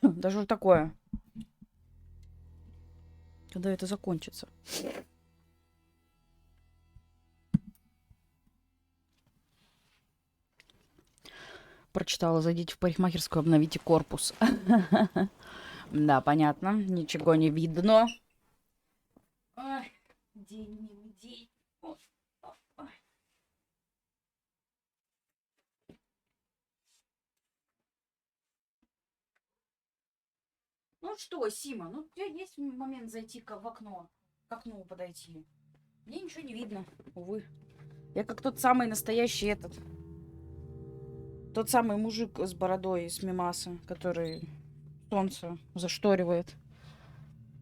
Даже такое. Когда это закончится? Прочитала, зайдите в парикмахерскую, обновите корпус. Да, понятно. Ничего не видно. День. Ну что, Сима, ну у тебя есть момент зайти в окно, к окну подойти. Мне ничего не видно, увы. Я как тот самый настоящий тот самый мужик с бородой из мемаса, который солнце зашторивает,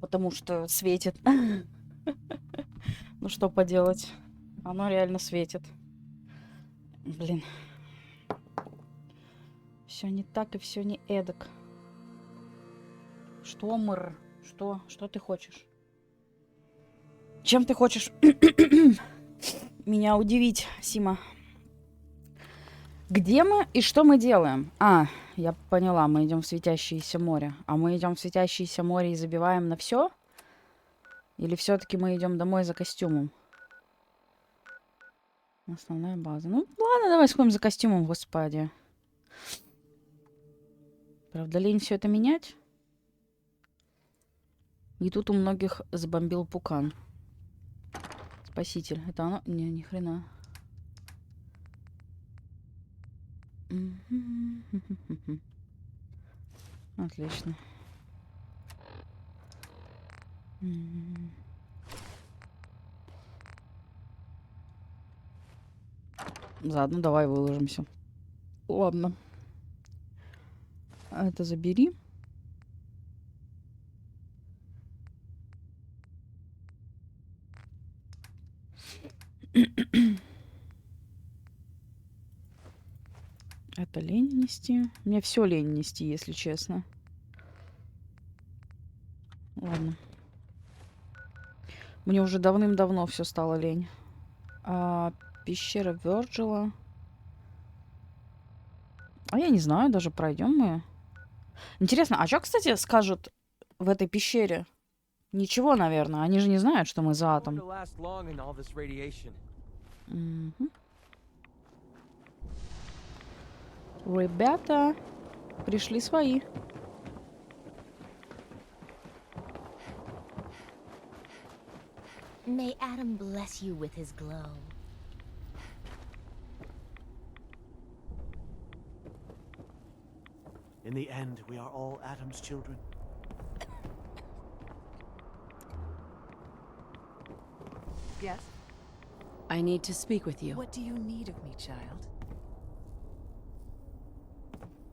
потому что светит. Ну что поделать, оно реально светит. Блин. Все не так и все не эдак. Что, мэр? Что ты хочешь? Чем ты хочешь меня удивить, Сима? Где мы и что мы делаем? А, я поняла, мы идем в светящееся море. А мы идем в светящееся море и забиваем на все? Или все-таки мы идем домой за костюмом? Основная база. Ну, ладно, давай сходим за костюмом, господи. Правда, лень все это менять? И тут у многих забомбил пукан. Спаситель. Это оно? Не, ни хрена. Отлично. Заодно давай выложимся. Ладно. Это забери. Это лень нести. Мне все лень нести, если честно. Ладно. Мне уже давным-давно все стало лень. Пещера Вёрджила. А я не знаю, даже пройдем мы. Интересно, а что, кстати, скажут в этой пещере? Ничего, наверное. Они же не знают, что мы за атом. Ребята, пришли свои. May Adam bless you with his glow. In the end, we are all Adam's children. Yes? I need to speak with you. What do you need of me, child?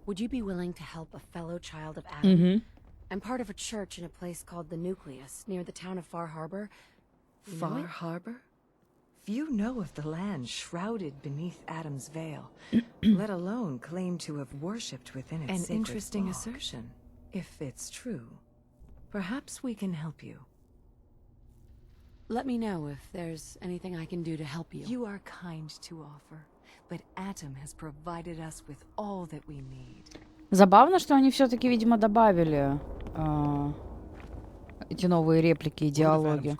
Would you be willing to help a fellow child of Adam? I'm part of a church in a place called the Nucleus, near the town of Far Harbor. Far Harbor? Few know of the land shrouded beneath Adam's veil, let alone claim to have worshipped within its sacred interesting fog. assertion. If it's true, perhaps we can help you. Let me know if there's anything I can do to help you. You are kind to offer, but Adam has provided us with all that we need. Забавно, что они все-таки, видимо, добавили эти новые реплики и диалоги.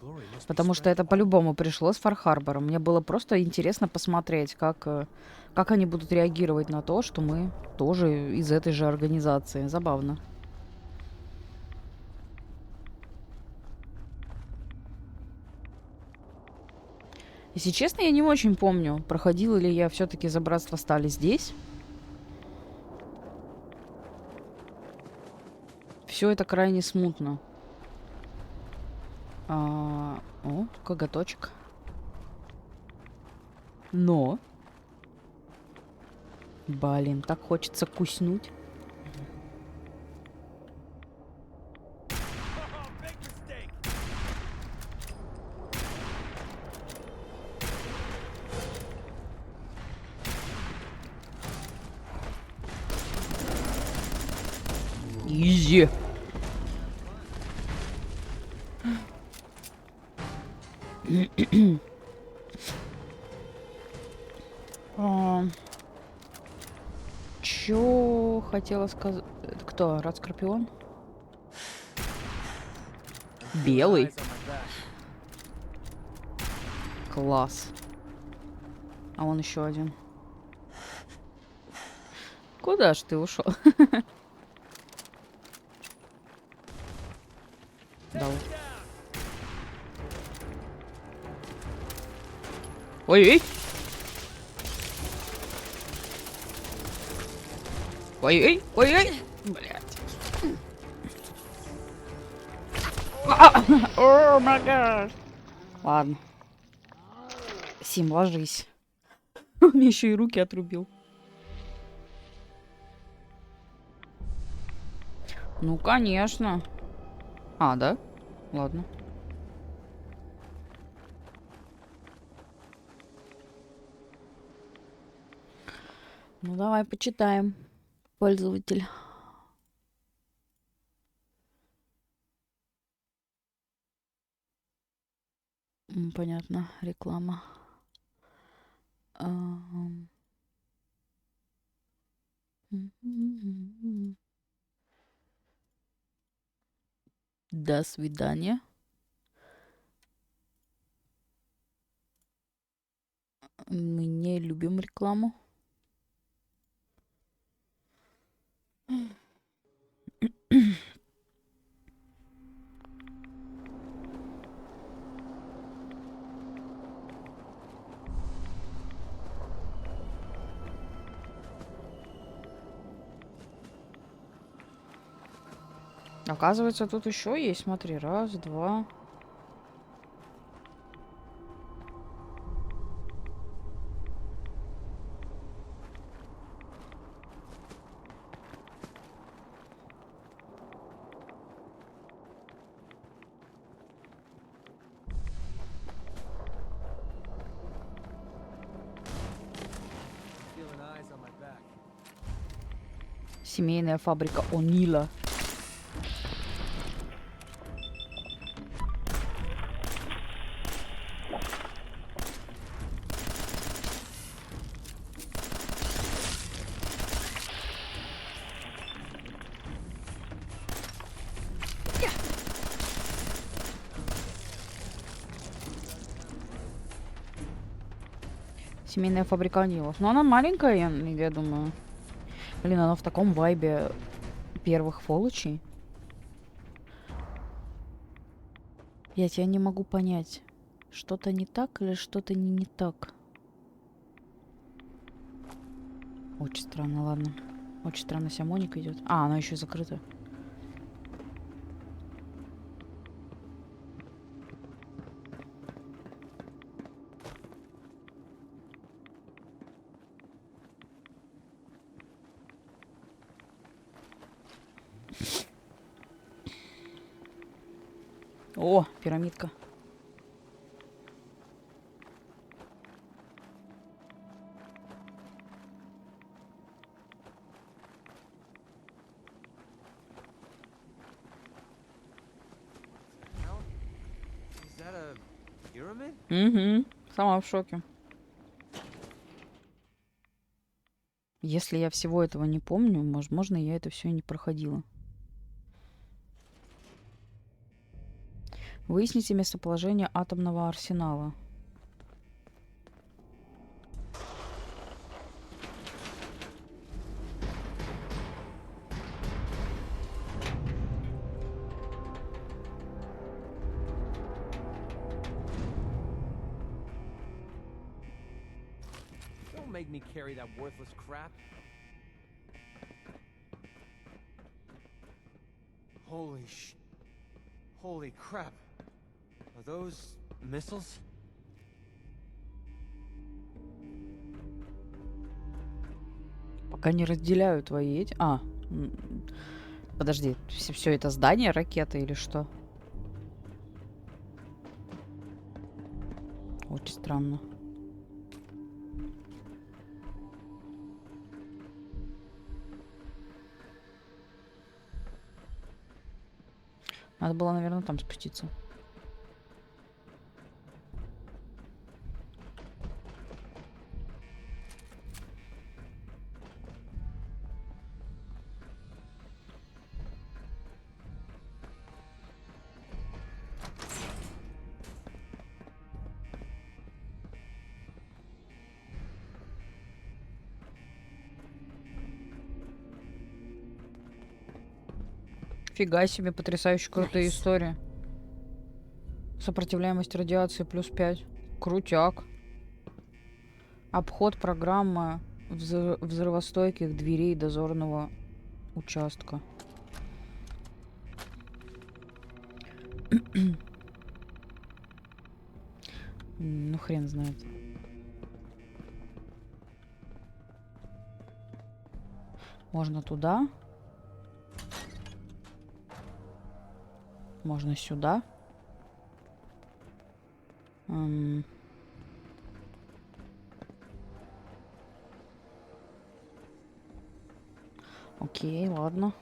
Потому что это по-любому пришло с Фар-Харбора. Мне было просто интересно посмотреть, как они будут реагировать на то, что мы тоже из этой же организации. Забавно. Если честно, я не очень помню, проходила ли я все-таки за Братство Стали здесь. Все это крайне смутно. О, коготочек. Но. Блин, так хочется куснуть. Изи. Чё хотела сказать? Это кто? Рад Скорпион? Белый? Класс. А вон еще один. Куда ж ты ушел? Да. Ой-ой! Ой-ой! Ой-ой! Блядь. О май гад! Ладно. Сим, ложись. Он мне еще и руки отрубил. Ну, конечно. А, да? Ладно. Ну, давай почитаем. Пользователь. Понятно. Реклама. До свидания. Мы не любим рекламу. Оказывается, тут еще есть. Смотри, раз, два. Семейная фабрика О'Нила. Семейная фабрика О'Нилов. Но она маленькая, я думаю. Блин, она в таком вайбе первых Фоллочей. Я тебя не могу понять. Что-то не так или что-то не так? Очень странно, ладно. Очень странно себя Моника идет. А, она еще закрыта. О, пирамидка. Угу. Сама в шоке. Если я всего этого не помню, возможно, я это все и не проходила. Выясните местоположение атомного арсенала. Don't make me carry that worthless crap. Holy crap. Are those missiles? Пока не разделяю твои эти... Подожди, все это здание ракеты или что? Очень странно. Надо было, наверное, там спуститься. Фига себе, потрясающе крутая история. Сопротивляемость радиации +5. Крутяк. Обход программы взрывостойких дверей дозорного участка. Ну, хрен знает. Можно туда. Можно сюда. Окей, ладно.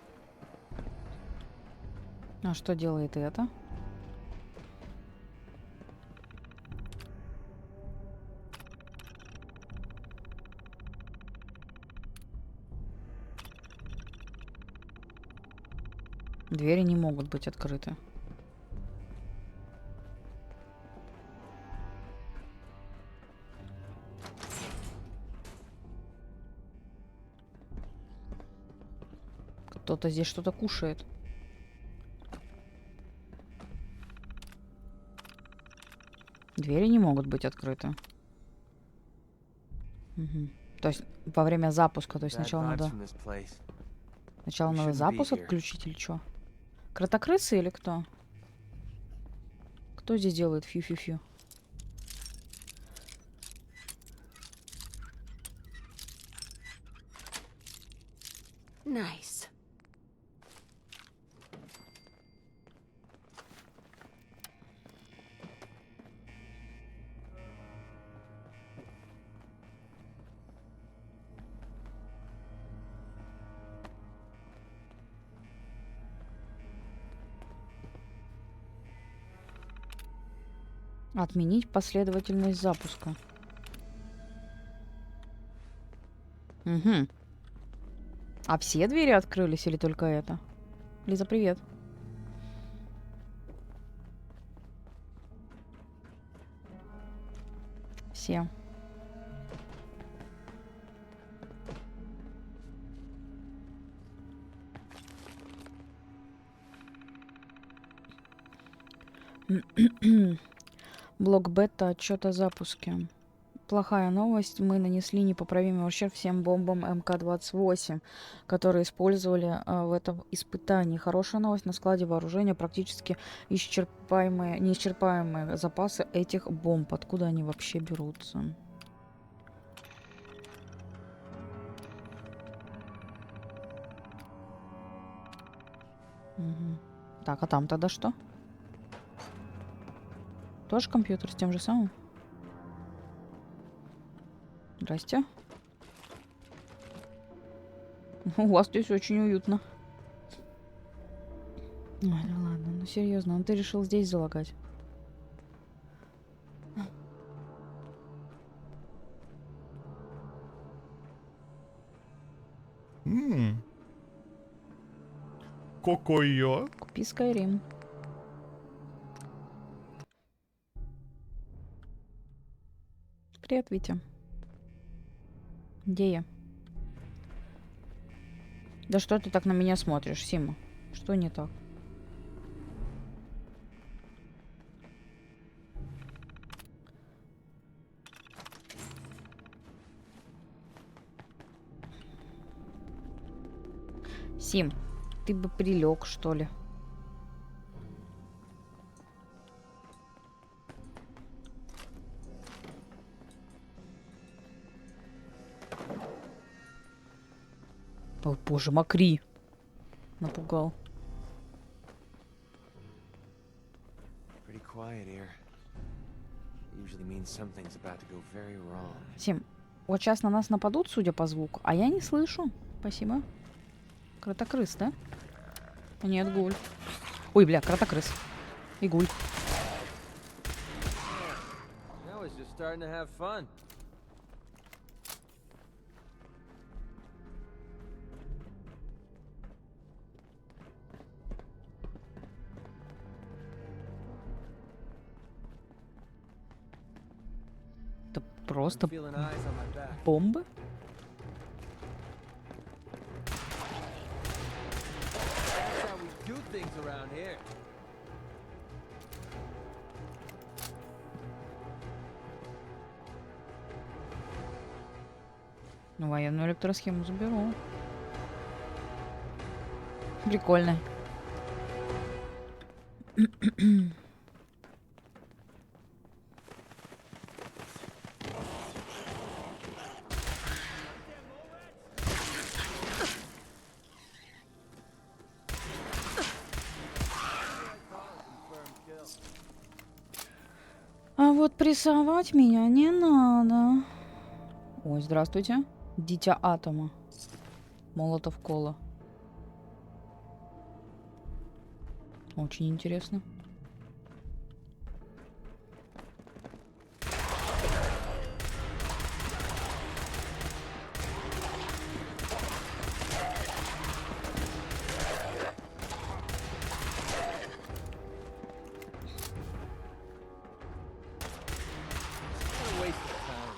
А что делает это? Двери не могут быть открыты. Кто-то здесь что-то кушает. Двери не могут быть открыты. Угу. То есть во время запуска, то есть сначала надо... Сначала надо запуск отключить или что? Кротокрысы или кто? Кто здесь делает фью-фью-фью? Nice. Отменить последовательность запуска. Угу. А все двери открылись или только это? Лиза, привет. Все. Блок бета, отчет о запуске. Плохая новость. Мы нанесли непоправимый ущерб всем бомбам МК-28, которые использовали в этом испытании. Хорошая новость. На складе вооружения практически неисчерпаемые запасы этих бомб. Откуда они вообще берутся? Угу. Так, а там тогда что? Тоже компьютер с тем же самым? Здрасте. У вас здесь очень уютно. Ой, ну ладно, ну серьезно, ты решил здесь залагать? Кокойо. Купи Skyrim. Привет, Витя. Где я? Да что ты так на меня смотришь, Сима? Что не так? Сим, ты бы прилег, что ли? О, боже, Макри. Напугал. Pretty quiet here. Usually means something's about to go very wrong. Сим, вот сейчас на нас нападут, судя по звуку, а я не слышу. Спасибо. Кротокрыс, да? Нет, гуль. Ой, бля, кротокрыс. И гуль. Now it's just starting to have fun. Это просто Feeling eyes on my back. бомбы? That's how we do things around here. Ну, военную электросхему заберу. Прикольно. А вот прессовать меня не надо. Ой, здравствуйте. Дитя атома. Молотов кола. Очень интересно. What a waste of time.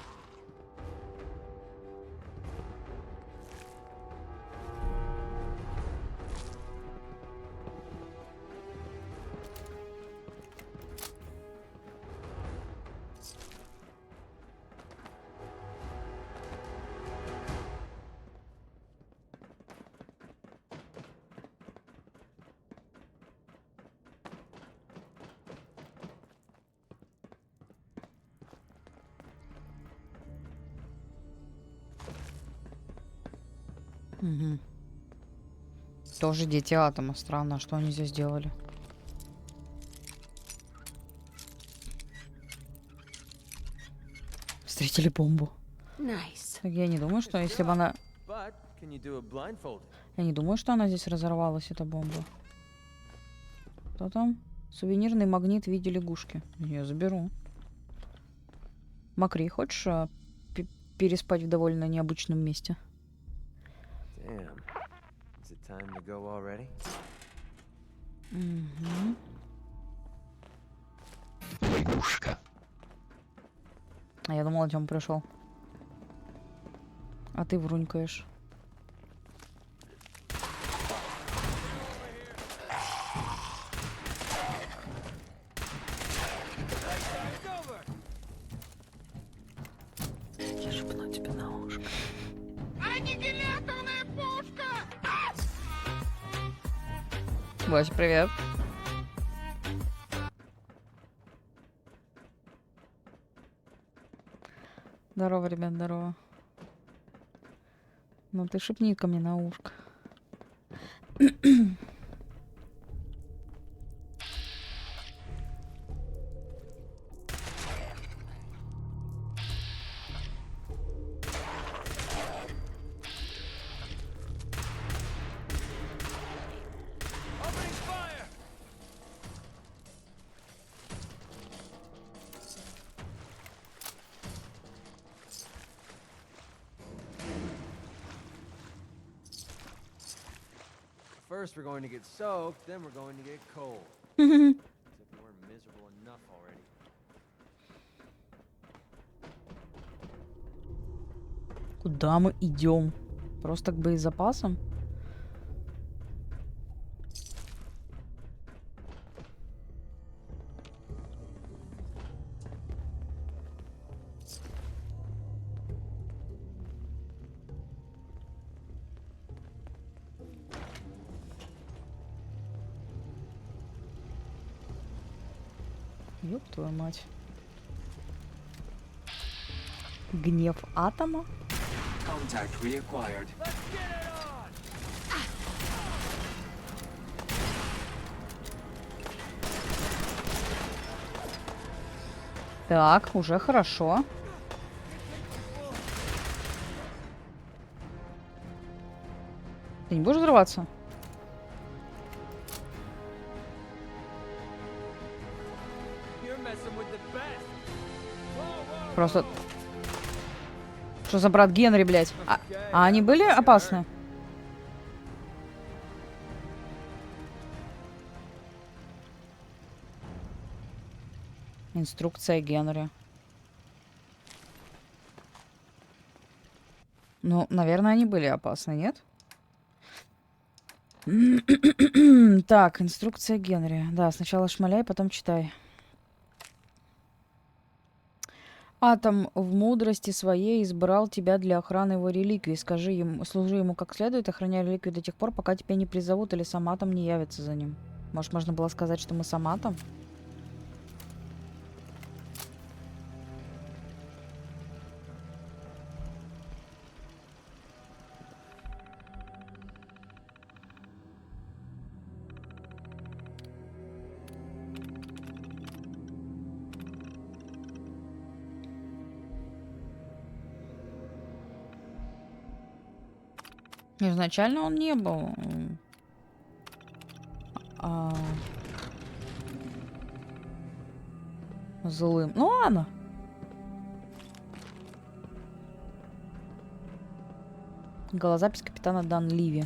Угу. Тоже дети атома. Странно, что они здесь делали. Встретили бомбу. Nice. Так я не думаю, что если бы она... But can you do it blindfolded? Я не думаю, что она здесь разорвалась, эта бомба. Что там? Сувенирный магнит в виде лягушки. Я заберу. Макри, хочешь переспать в довольно необычном месте? Damn. Is it time to go already? Угу. Лягушка. А я думала, Тём пришел. А ты врунькаешь. Я шепну тебе на ушко. Вася, привет. Здорово, ребят, здорово. Ну ты шепни ко мне на ушко. First we're going to get soaked, then we're going to get cold. As if we weren't miserable enough already. Куда мы идем? Просто к боезапасам? Ёб твою мать. Гнев атома? Contact reacquired. Так, уже хорошо. Ты не будешь взрываться? Просто... Что за брат Генри, блядь? А они были опасны? Инструкция Генри. Ну, наверное, они были опасны, нет? Так, инструкция Генри. Да, сначала шмаляй, потом читай. Атом в мудрости своей избрал тебя для охраны его реликвий. Скажи ему, служи ему как следует, охраняй реликвию до тех пор, пока тебя не призовут или сам Атом не явится за ним. Может, можно было сказать, что мы сам Атом? Изначально он не был злым. Ну ладно. Голозапись капитана Данливи.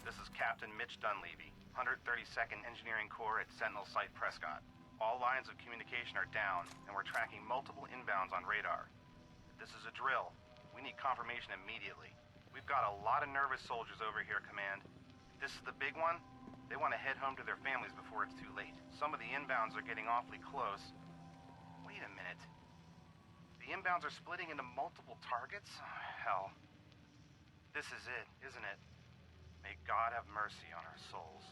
This is Captain Mitch Dunleavy, 132nd Engineering Corps at Sentinel Site Prescott. All lines of communication are down, and we're tracking multiple inbounds on radar. This is a drill. We need confirmation immediately. We've got a lot of nervous soldiers over here, Command. This is the big one. They want to head home to their families before it's too late. Some of the inbounds are getting awfully close. Wait a minute. The inbounds are splitting into multiple targets? Oh, hell. This is it, isn't it? May God have mercy on our souls.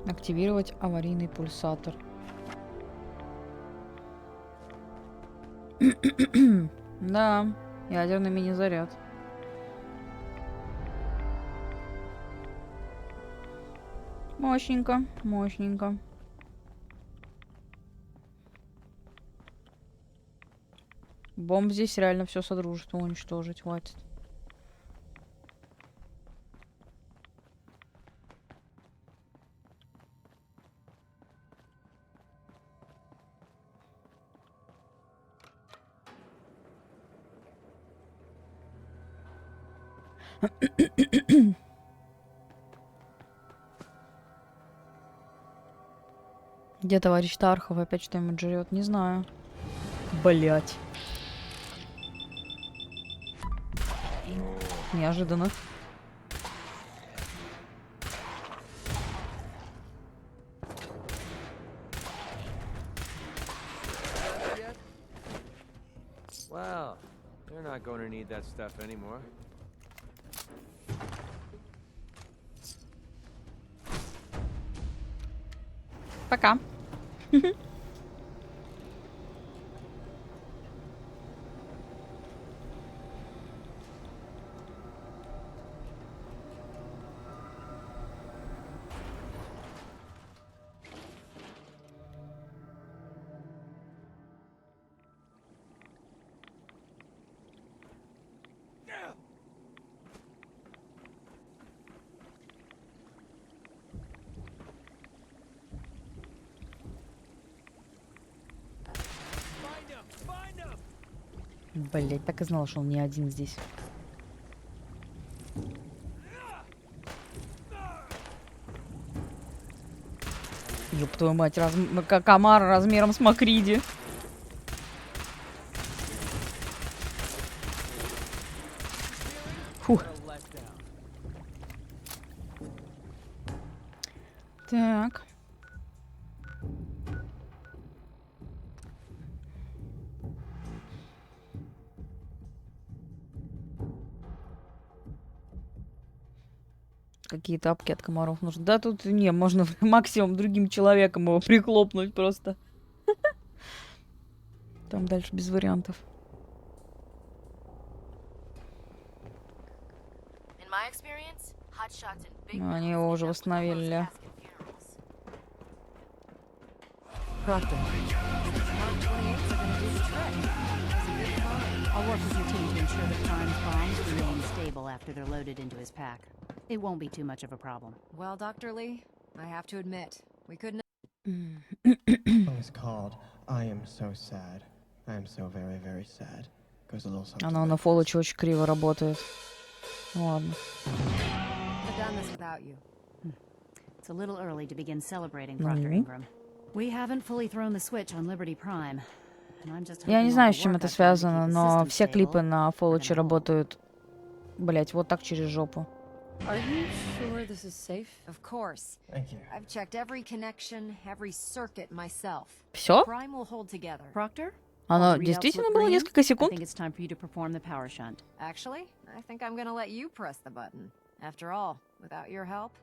Активировать аварийный пульсатор. Да, ядерный мини-заряд. Мощненько, мощненько. Бомб здесь реально все содружество уничтожить хватит. Где товарищ Тархов опять что-нибудь жрет? Не знаю. Блять. Неожиданно. Well, they're not going to need that stuff anymore. Пока. Блять, так и знала, что он не один здесь. Ёб твою мать, комар размером с Макриди. Фух. Так. Какие тапки от комаров нужны? Да тут не, можно максимум другим человеком его прихлопнуть просто. Там дальше без вариантов. Они его уже восстановили. Proctor. I'll work with your team to ensure that Prime's bombs remain stable after they're loaded into his pack. It won't be too much of a problem. Well, Dr. Lee, I have to admit, we couldn't. Oh, it's called I am so sad. I am so very, very sad. Goes a little something. Она на фолоче очень криво работает. Ладно. I've done this without you. It's a little early to begin celebrating, Proctor Ingram. We haven't fully thrown the switch on Liberty Prime. Я не знаю, с чем это связано, но все клипы на фолоче работают, блять, вот так через жопу. Are you sure this is safe? Of course. Thank you. I've checked every connection, every circuit myself. Все? Prime will hold together. Proctor? Оно действительно было несколько I секунд? think it's time for you to perform the power shunt. Actually, I think I'm gonna let you press the button. After all, without your help,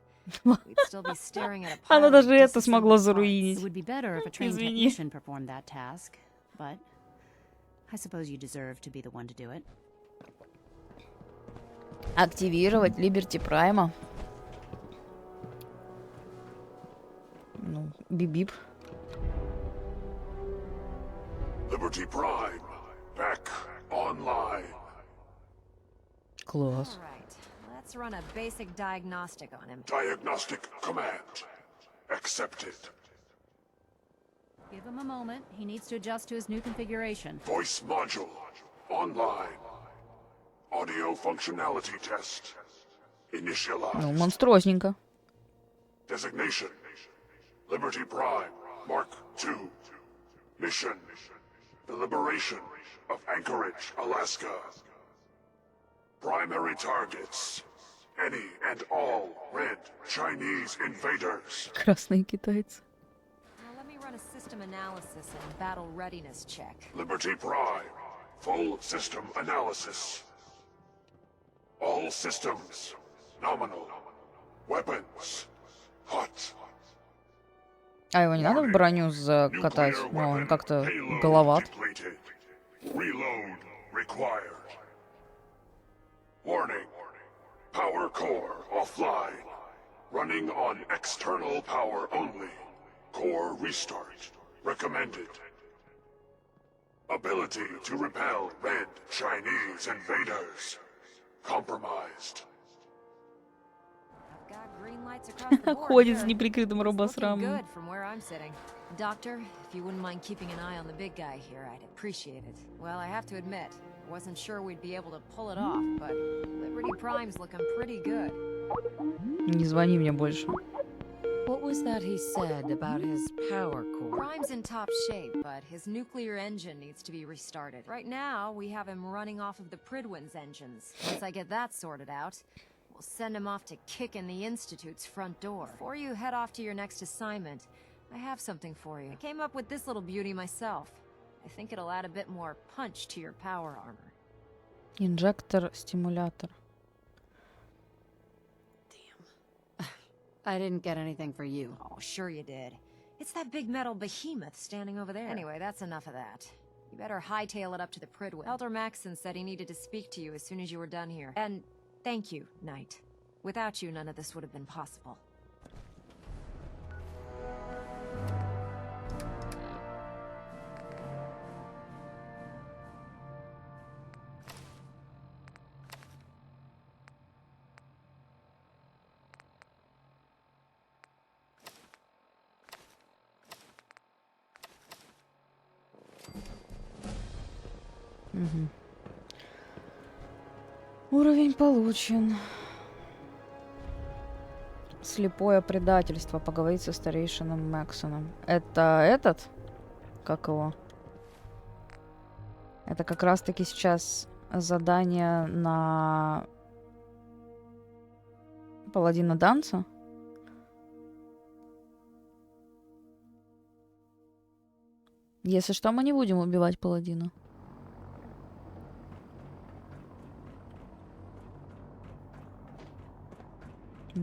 we'd still be staring at a pile Оно of даже это disassembled смогло parts. It заруинить. would be better if a trained Извини. technician performed that task, but I suppose you deserve to be the one to do it. Активировать Liberty Prime. Ну, бип-бип. Liberty Prime, back online. Класс. All right, let's run a basic diagnostic on him. Diagnostic command accepted. Give him a moment. He needs to adjust to his new configuration. Voice module online. Audio functionality test Ну, initialized. монструозненько. Designation Liberty Prime Mark II. Mission the liberation of Anchorage, Alaska. Primary targets any and all red Chinese invaders. Красные китайцы. Now let me run a system analysis and battle readiness check. Liberty Prime full system analysis. All systems nominal. Weapons hot. А его не надо в броню закатать? Ну, он как-то головат. Depleted. Reload required. Warning. Power core offline. Running on external power only. Core restart recommended. Ability to repel red Chinese invaders compromised. Got green lights across the board Ходит с here. неприкрытым It's looking робосрамом. good from where I'm sitting. Doctor, if you wouldn't mind keeping an eye on the big guy here, I'd appreciate it. Well, I have to admit, wasn't sure we'd be able to pull it off, but Liberty Prime's looking pretty good. Не звони мне больше. What was that he said about his power core? Prime's in top shape, but his nuclear engine needs to be restarted. Right now, we have him running off of the Pridwin's engines. Once I get that sorted out, we'll send him off to kick in the Institute's front door. Before you head off to your next assignment, I have something for you. I came up with this little beauty myself. I think it'll add a bit more punch to your power armor. Инжектор, стимулятор. I didn't get anything for you. Oh, sure you did. It's that big metal behemoth standing over there. Anyway, that's enough of that. You better hightail it up to the Pridwin. Elder Maxson said he needed to speak to you as soon as you were done here. And thank you, Knight. Without you, none of this would have been possible. Уровень получен. Слепое предательство. Поговорить со старейшином Максоном. Это этот? Как его? Это как раз-таки сейчас задание на паладина Данца. Если что, мы не будем убивать паладина.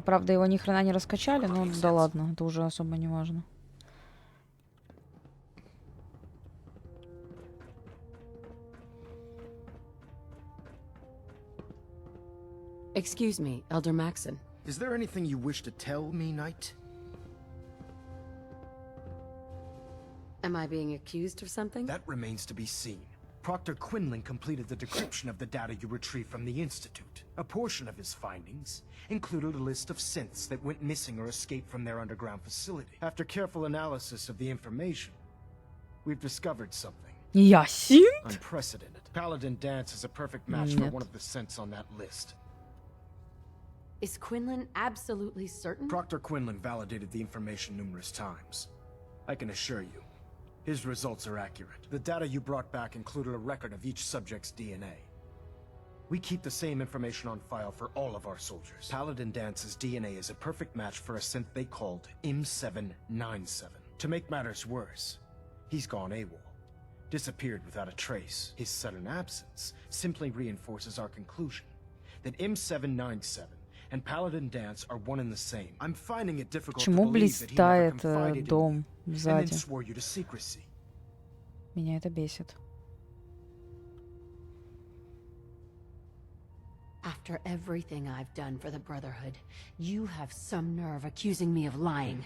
Правда, его ни хрена не раскачали, но да ладно, это уже особо не важно. Excuse me, Elder Maxon. Is there anything you wish to tell me, Knight? Am I being accused of something? That remains to be seen. Proctor Quinlan completed the decryption of the data you retrieved from the Institute. A portion of his findings included a list of synths that went missing or escaped from their underground facility. After careful analysis of the information, we've discovered something. Ясин? Unprecedented. Paladin Dance is a perfect match for one of the synths on that list. Is Quinlan absolutely certain? Proctor Quinlan validated the information numerous times. I can assure you, his results are accurate. The data you brought back included a record of each subject's DNA. We keep the same information on file for all of our soldiers. Paladin Dance's DNA is a perfect match for a synth they called M797. To make matters worse, he's gone AWOL. Disappeared without a trace. His sudden absence simply reinforces our conclusion that M797 and Paladin Dance are one and the same. I'm finding it difficult to believe that he never confided in you and then swore you to secrecy. Меня это бесит. After everything I've done for the Brotherhood, you have some nerve accusing me of lying.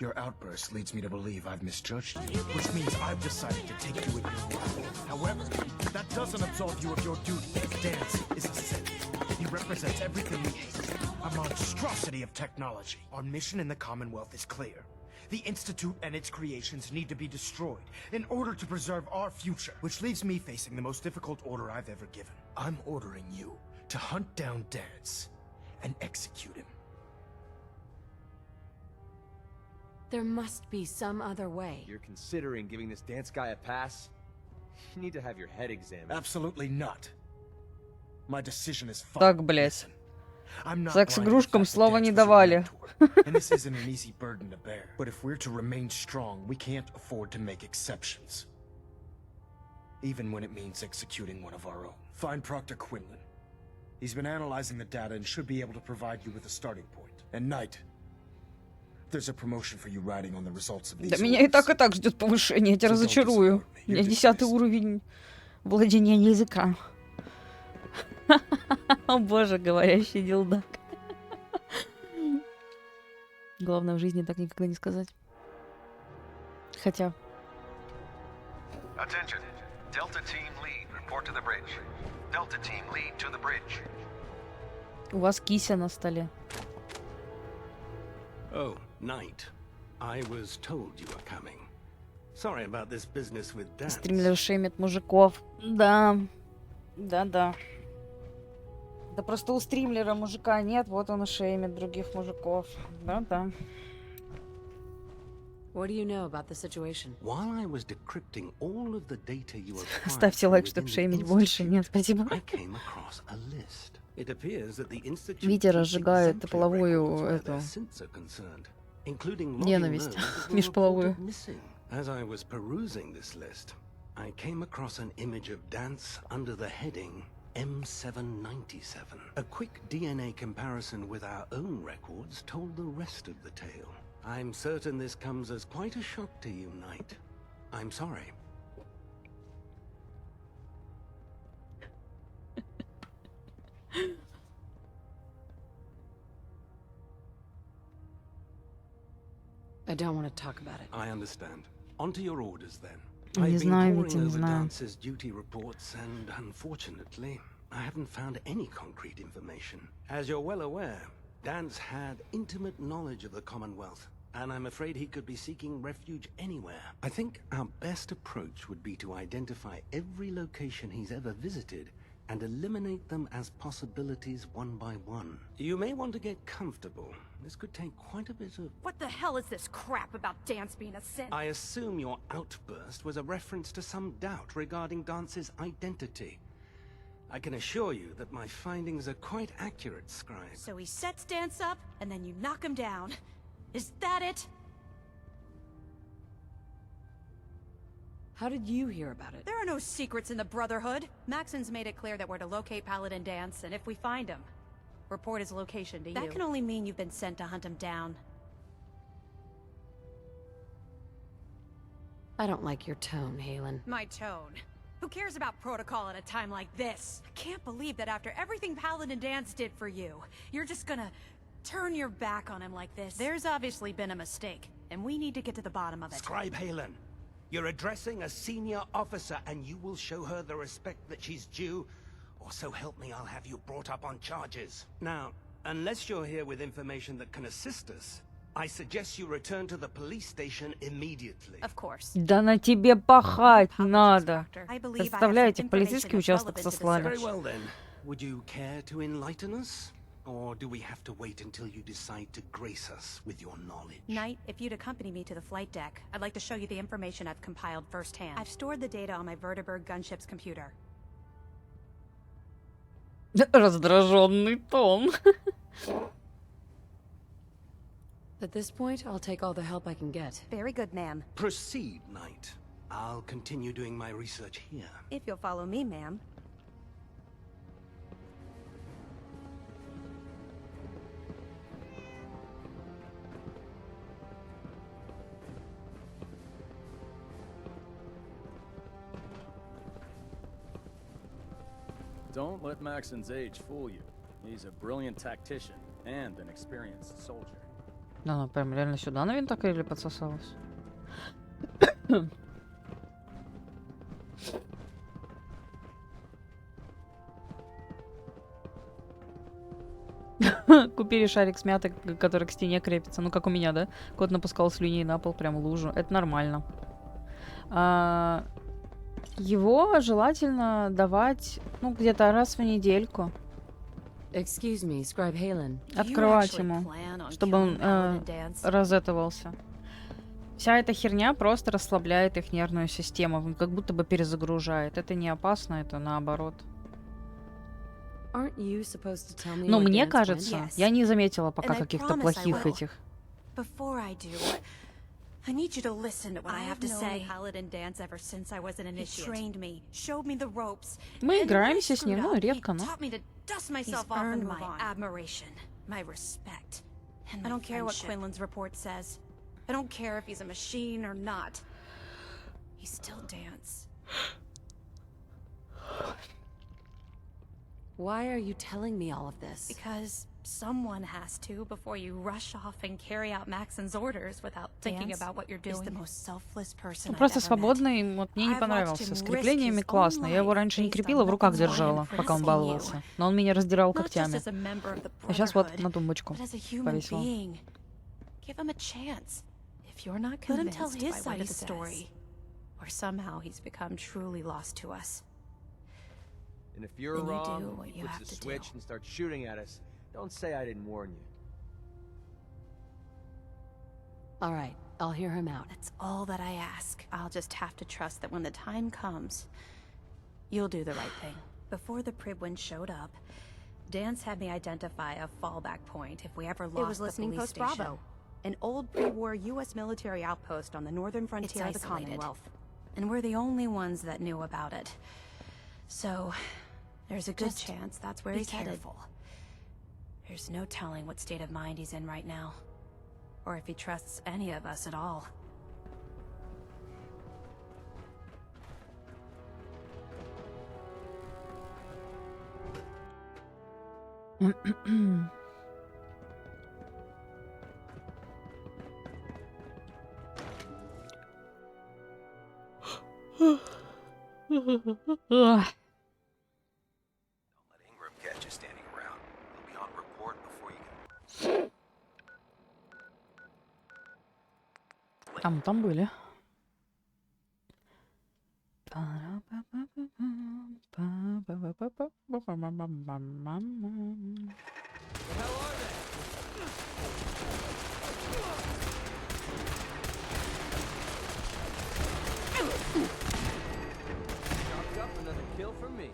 Your outburst leads me to believe I've misjudged you, which means I've decided to take you in your word. However, that doesn't absolve you of your duty. Dance is a Sith. He represents everything we hate. A monstrosity of technology. Our mission in the Commonwealth is clear. The Institute and its creations need to be destroyed in order to preserve our future, which leaves me facing the most difficult order I've ever given. I'm ordering you to hunt down Dance and execute him. There must be some other way. You're considering giving this Dance guy a pass? You need to have your head examined. Absolutely not. My decision is final. Так, блядь. Секс-игрушкам слова не давали. And this isn't an easy burden to bear. But if we're to remain strong, we can't afford to make exceptions. Even when it means executing one of our own. Find Proctor Quinlan. He's been analyzing the data and should be able to provide you with a starting point. And Knight, there's a promotion for you riding on the results of these. Да меня и так ждет повышение, я тебя разочарую. У меня 10-й уровень владения языка. О боже, говорящий дилдак. Главное в жизни так никогда не сказать. Хотя. Attention. Delta Team Lead, report to the bridge. Delta Team Lead to the bridge. У вас кися на столе. Oh, Knight. I was told you were coming. Sorry about this business with Dance. Стримлер шеймит мужиков. Да. Да. Да просто у стримлера мужика нет, вот он и шеймит других мужиков. Да. What do you know about the situation? While I was decrypting all of the data you acquired, ставьте лайк, чтобы шеймить больше. Нет, спасибо. I came across a list. It appears that the Institute Витя разжигает половую эту ненависть межполовую. As I was perusing this list, I came across an image of Dance under the heading M797. A quick DNA comparison with our own records told the rest of the tale. I'm certain this comes as quite a shock to you, Knight. I'm sorry. I don't want to talk about it. I understand. On to your orders, then. Не I've знаю, been Витя, poring не over знаю. Dance's duty reports, and unfortunately, I haven't found any concrete information. As you're well aware, Dance had intimate knowledge of the Commonwealth, and I'm afraid he could be seeking refuge anywhere. I think our best approach would be to identify every location he's ever visited and eliminate them as possibilities one by one. You may want to get comfortable. This could take quite a bit of... What the hell is this crap about Dance being a synth? I assume your outburst was a reference to some doubt regarding Dance's identity. I can assure you that my findings are quite accurate, Scribe. So he sets Dance up, and then you knock him down. Is that it? How did you hear about it? There are no secrets in the Brotherhood. Maxon's made it clear that we're to locate Paladin Dance, and if we find him, report his location to you. That can only mean you've been sent to hunt him down. I don't like your tone, Halen. My tone. Who cares about protocol at a time like this? I can't believe that after everything Paladin Dance did for you, you're just gonna turn your back on him like this. There's obviously been a mistake, and we need to get to the bottom of it. Scribe Halen, you're addressing a senior officer, and you will show her the respect that she's due, or so help me, I'll have you brought up on charges. Now, unless you're here with information that can assist us, I suggest you return to the police station immediately. Of course. Да на тебе пахать надо. Представляете, в полицейский участок сослали. Very well then. Would you care to enlighten us? Or do we have to wait until you decide to grace us with your knowledge? Knight, if you'd accompany me to the flight deck, I'd like to show you the information I've compiled firsthand. I've stored the data on my Vertibird gunship's computer. Раздраженный тон. At this point, I'll take all the help I can get. Very good, ma'am. Proceed, Knight. I'll continue doing my research here. If you'll follow me, ma'am. Don't let Maxon's age fool you. He's a brilliant tactician and an experienced soldier. Да, она прям реально сюда на винтокрыле подсосалась. Купили шарик с мятой, который к стене крепится. Ну, как у меня, да? Кот напускал слюней на пол, прям лужу. Это нормально. Его желательно давать, ну, где-то раз в недельку. Excuse me, Scribe Halen. Открывать ему, чтобы он розетовался. Вся эта херня просто расслабляет их нервную систему, как будто бы перезагружает. Это не опасно, это наоборот. Но мне кажется, я не заметила пока каких-то плохих этих. I need you to listen to what I have to say. Paladin Dance ever since I was an initiate. He trained me, showed me the ropes. Мы играемся с ним, ну, редко, но. Taught me to dust myself off and my admiration, my respect. I don't care what Quinlan's report says. I don't care if he's a machine or not. He's still Dance. Why are you telling me all of this? Because someone has to before you rush off and carry out Maxon's orders without thinking about what you're doing. He's the most selfless person I've Просто ever met. свободный, вот мне не понравился. С креплениями классно. Я его раньше не крепила, в руках держала, пока он баловался. Но он меня раздирал когтями. А сейчас вот на тумбочку повесила. Give him a chance. If you're not convinced, let him tell his side of the story. Or somehow he's become truly lost to us. And if you're wrong, he puts the switch and starts shooting at us. Don't say I didn't warn you. All right, I'll hear him out. That's all that I ask. I'll just have to trust that when the time comes, you'll do the right thing. Before the Pridwin showed up, Dance had me identify a fallback point if we ever lost the police station. It was listening post Bravo, an old pre-war U.S. military outpost on the northern frontier of the Commonwealth. And we're the only ones that knew about it. So, there's a good chance that's where he's headed. There's no telling what state of mind he's in right now, or if he trusts any of us at all. Catch you standing around. You'll be on report before you can. Там были. Another kill from me.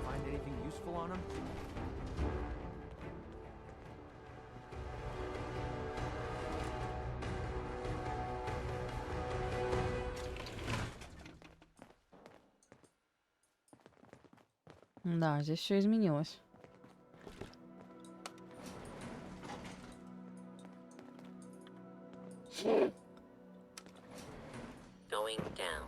Find anything useful on him? Да, здесь все изменилось. Going down.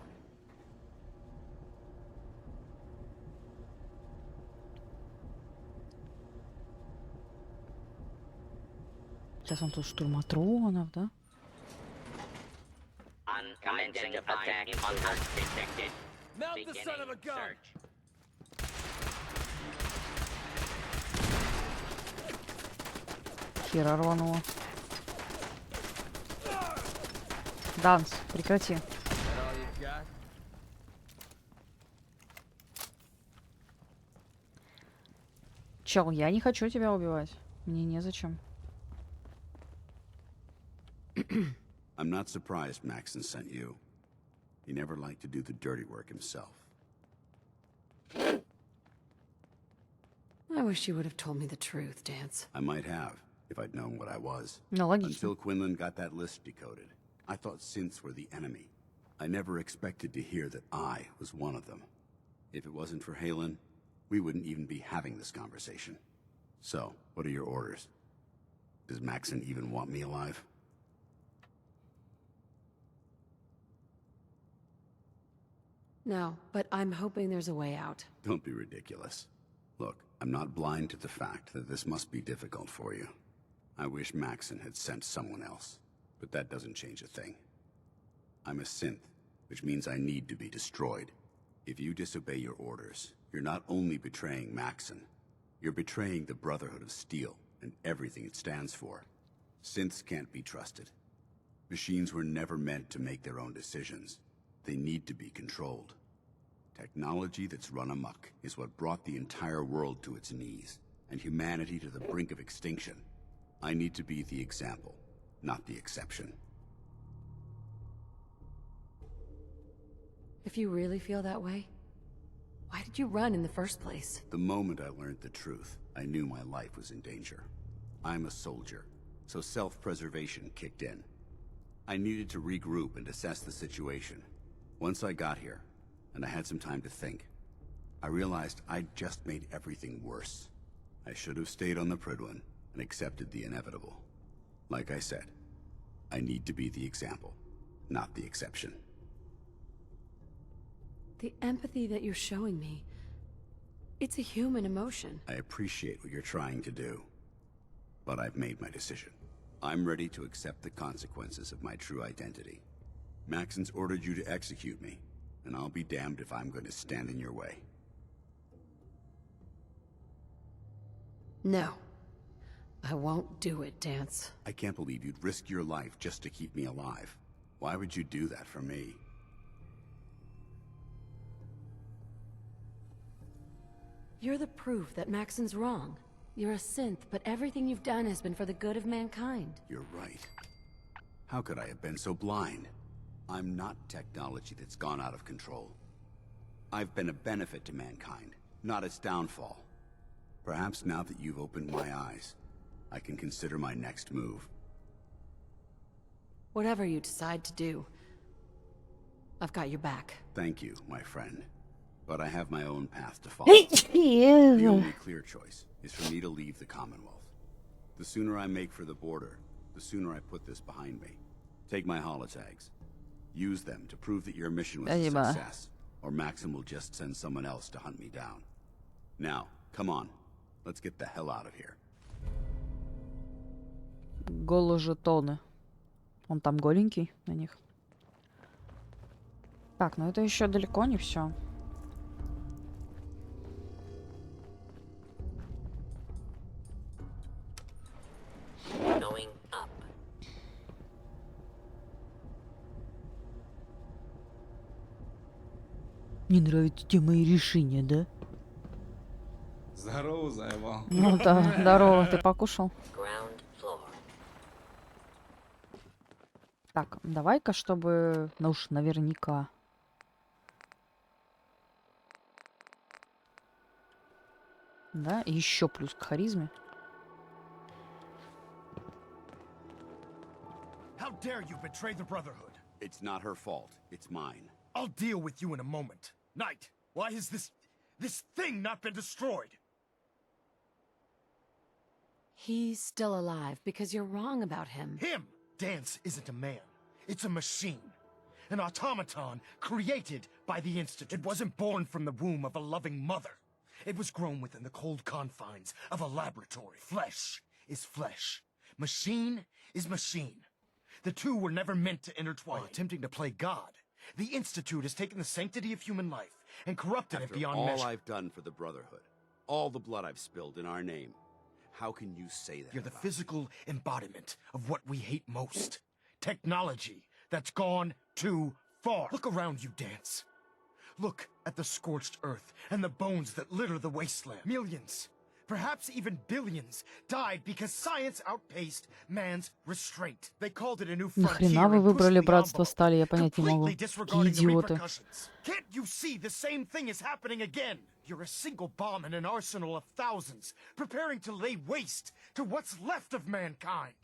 Сейчас он тут штурматронов, да? Uncommenting attack detected. Mount the son of a gun! Хера рвануло. Данс, прекрати. Чел, я не хочу тебя убивать. Мне незачем. I'm not surprised Maxon sent you. He never liked to do the dirty work himself. I wish you would have told me the truth, Dance. I might have, if I'd known what I was. No, Until Quinlan got that list decoded. I thought synths were the enemy. I never expected to hear that I was one of them. If it wasn't for Halen, we wouldn't even be having this conversation. So, what are your orders? Does Maxon even want me alive? No, but I'm hoping there's a way out. Don't be ridiculous. Look, I'm not blind to the fact that this must be difficult for you. I wish Maxon had sent someone else, but that doesn't change a thing. I'm a synth, which means I need to be destroyed. If you disobey your orders, you're not only betraying Maxon, you're betraying the Brotherhood of Steel and everything it stands for. Synths can't be trusted. Machines were never meant to make their own decisions. They need to be controlled. Technology that's run amok is what brought the entire world to its knees, and humanity to the brink of extinction. I need to be the example, not the exception. If you really feel that way, why did you run in the first place? The moment I learned the truth, I knew my life was in danger. I'm a soldier, so self-preservation kicked in. I needed to regroup and assess the situation. Once I got here, and I had some time to think, I realized I'd just made everything worse. I should have stayed on the Prydwen and accepted the inevitable. Like I said, I need to be the example, not the exception. The empathy that you're showing me, it's a human emotion. I appreciate what you're trying to do, but I've made my decision. I'm ready to accept the consequences of my true identity. Maxon's ordered you to execute me, and I'll be damned if I'm going to stand in your way. No. I won't do it, Dance. I can't believe you'd risk your life just to keep me alive. Why would you do that for me? You're the proof that Maxon's wrong. You're a synth, but everything you've done has been for the good of mankind. You're right. How could I have been so blind? I'm not technology that's gone out of control. I've been a benefit to mankind, not its downfall. Perhaps now that you've opened my eyes, I can consider my next move. Whatever you decide to do, I've got your back. Thank you, my friend. But I have my own path to follow. The only clear choice is for me to leave the Commonwealth. The sooner I make for the border, the sooner I put this behind me. Take my holotags. Use them to prove that your mission was a success, or Maxon will just send someone else to hunt me down. Now, come on. Let's get the hell out of here. Голожетоны. Он там голенький на них. Так, ну это еще далеко не все. Going up. Не нравятся тебе мои решения, да? Здорово, заебал. Ну да, здорово, ты покушал? Так, давай-ка, чтобы... Ну уж наверняка. Да, и еще плюс к харизме. How dare you betray the Brotherhood? It's not her fault. It's mine. I'll deal with you in a moment. Knight, why has this thing not been destroyed? He's still alive because you're wrong about him. Him! Dance isn't a man. It's a machine. An automaton created by the Institute. It wasn't born from the womb of a loving mother. It was grown within the cold confines of a laboratory. Flesh is flesh. Machine is machine. The two were never meant to intertwine. While attempting to play God, the Institute has taken the sanctity of human life and corrupted it beyond measure. All I've done for the Brotherhood, all the blood I've spilled in our name, how can you say that? You're the physical embodiment of what we hate most. Technology that's gone too far. Look around you, Dance. Look at the scorched earth and the bones that litter the wasteland. Millions, perhaps even billions, died because science outpaced man's restraint. They called it a new frontier. Нахрена вы and выбрали pushed the братство envelope, стали, я понять не могу. completely Какие disregarding the идиоты. repercussions. Can't you see the same thing is happening again? You're a single bomb in an arsenal of thousands, preparing to lay waste to what's left of mankind.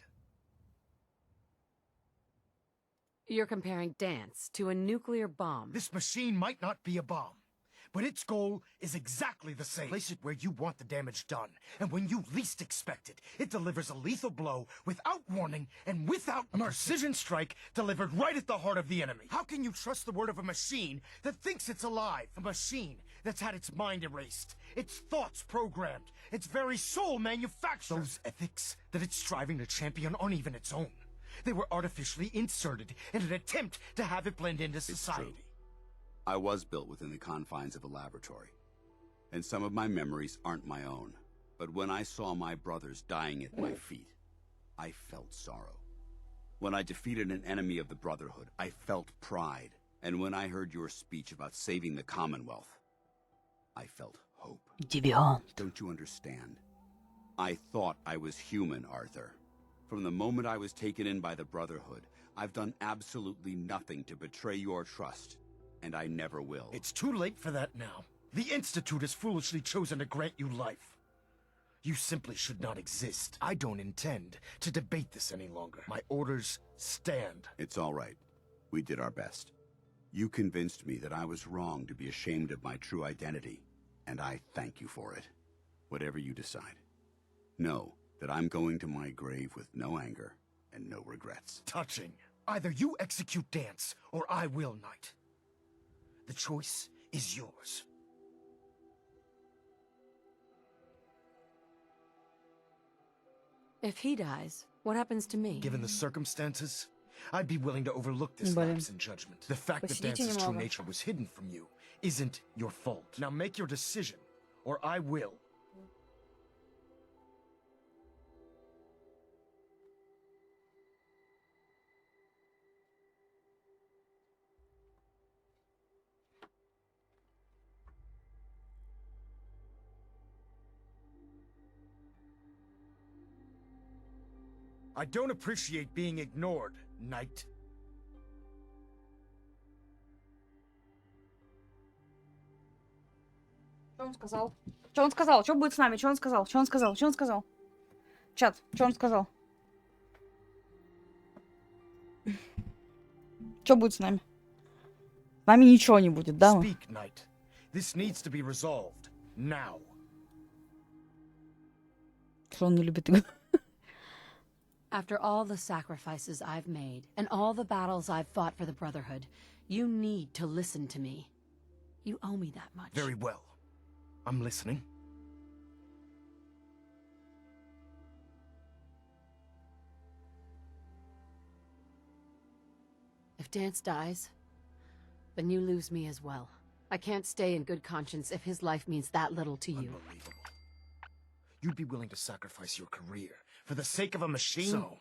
You're comparing Dance to a nuclear bomb. This machine might not be a bomb, but its goal is exactly the same. Place it where you want the damage done, and when you least expect it, it delivers a lethal blow without warning and without a precision strike delivered right at the heart of the enemy. How can you trust the word of a machine that thinks it's alive? A machine that's had its mind erased, its thoughts programmed, its very soul manufactured. Those ethics that it's striving to champion aren't even its own. They were artificially inserted in an attempt to have it blend into society. It's true. I was built within the confines of a laboratory, and some of my memories aren't my own. But when I saw my brothers dying at my feet, I felt sorrow. When I defeated an enemy of the Brotherhood, I felt pride. And when I heard your speech about saving the Commonwealth, I felt hope. Deviant. Don't you understand? I thought I was human, Arthur. From the moment I was taken in by the Brotherhood, I've done absolutely nothing to betray your trust, and I never will. It's too late for that now. The Institute has foolishly chosen to grant you life. You simply should not exist. I don't intend to debate this any longer. My orders stand. It's all right. We did our best. You convinced me that I was wrong to be ashamed of my true identity, and I thank you for it. Whatever you decide. Know that I'm going to my grave with no anger and no regrets. Touching. Either you execute Dance, or I will, Knight. The choice is yours. If he dies, what happens to me? Given the circumstances, I'd be willing to overlook this lapse in judgment. The fact that Dance's true nature was hidden from you isn't your fault. Now make your decision, or I will. I don't appreciate being ignored, Knight. Что он сказал? Что он сказал? Что будет с нами? Что он сказал? Что он сказал? Что он сказал? Чат, что он сказал? Что будет с нами? С нами ничего не будет, да? Speak, Knight. This needs to be resolved now. Что он не любит игру? After all the sacrifices I've made, and all the battles I've fought for the Brotherhood, you need to listen to me. You owe me that much. Very well. I'm listening. If Dance dies, then you lose me as well. I can't stay in good conscience if his life means that little to you. Unbelievable. You'd be willing to sacrifice your career for the sake of a machine? So,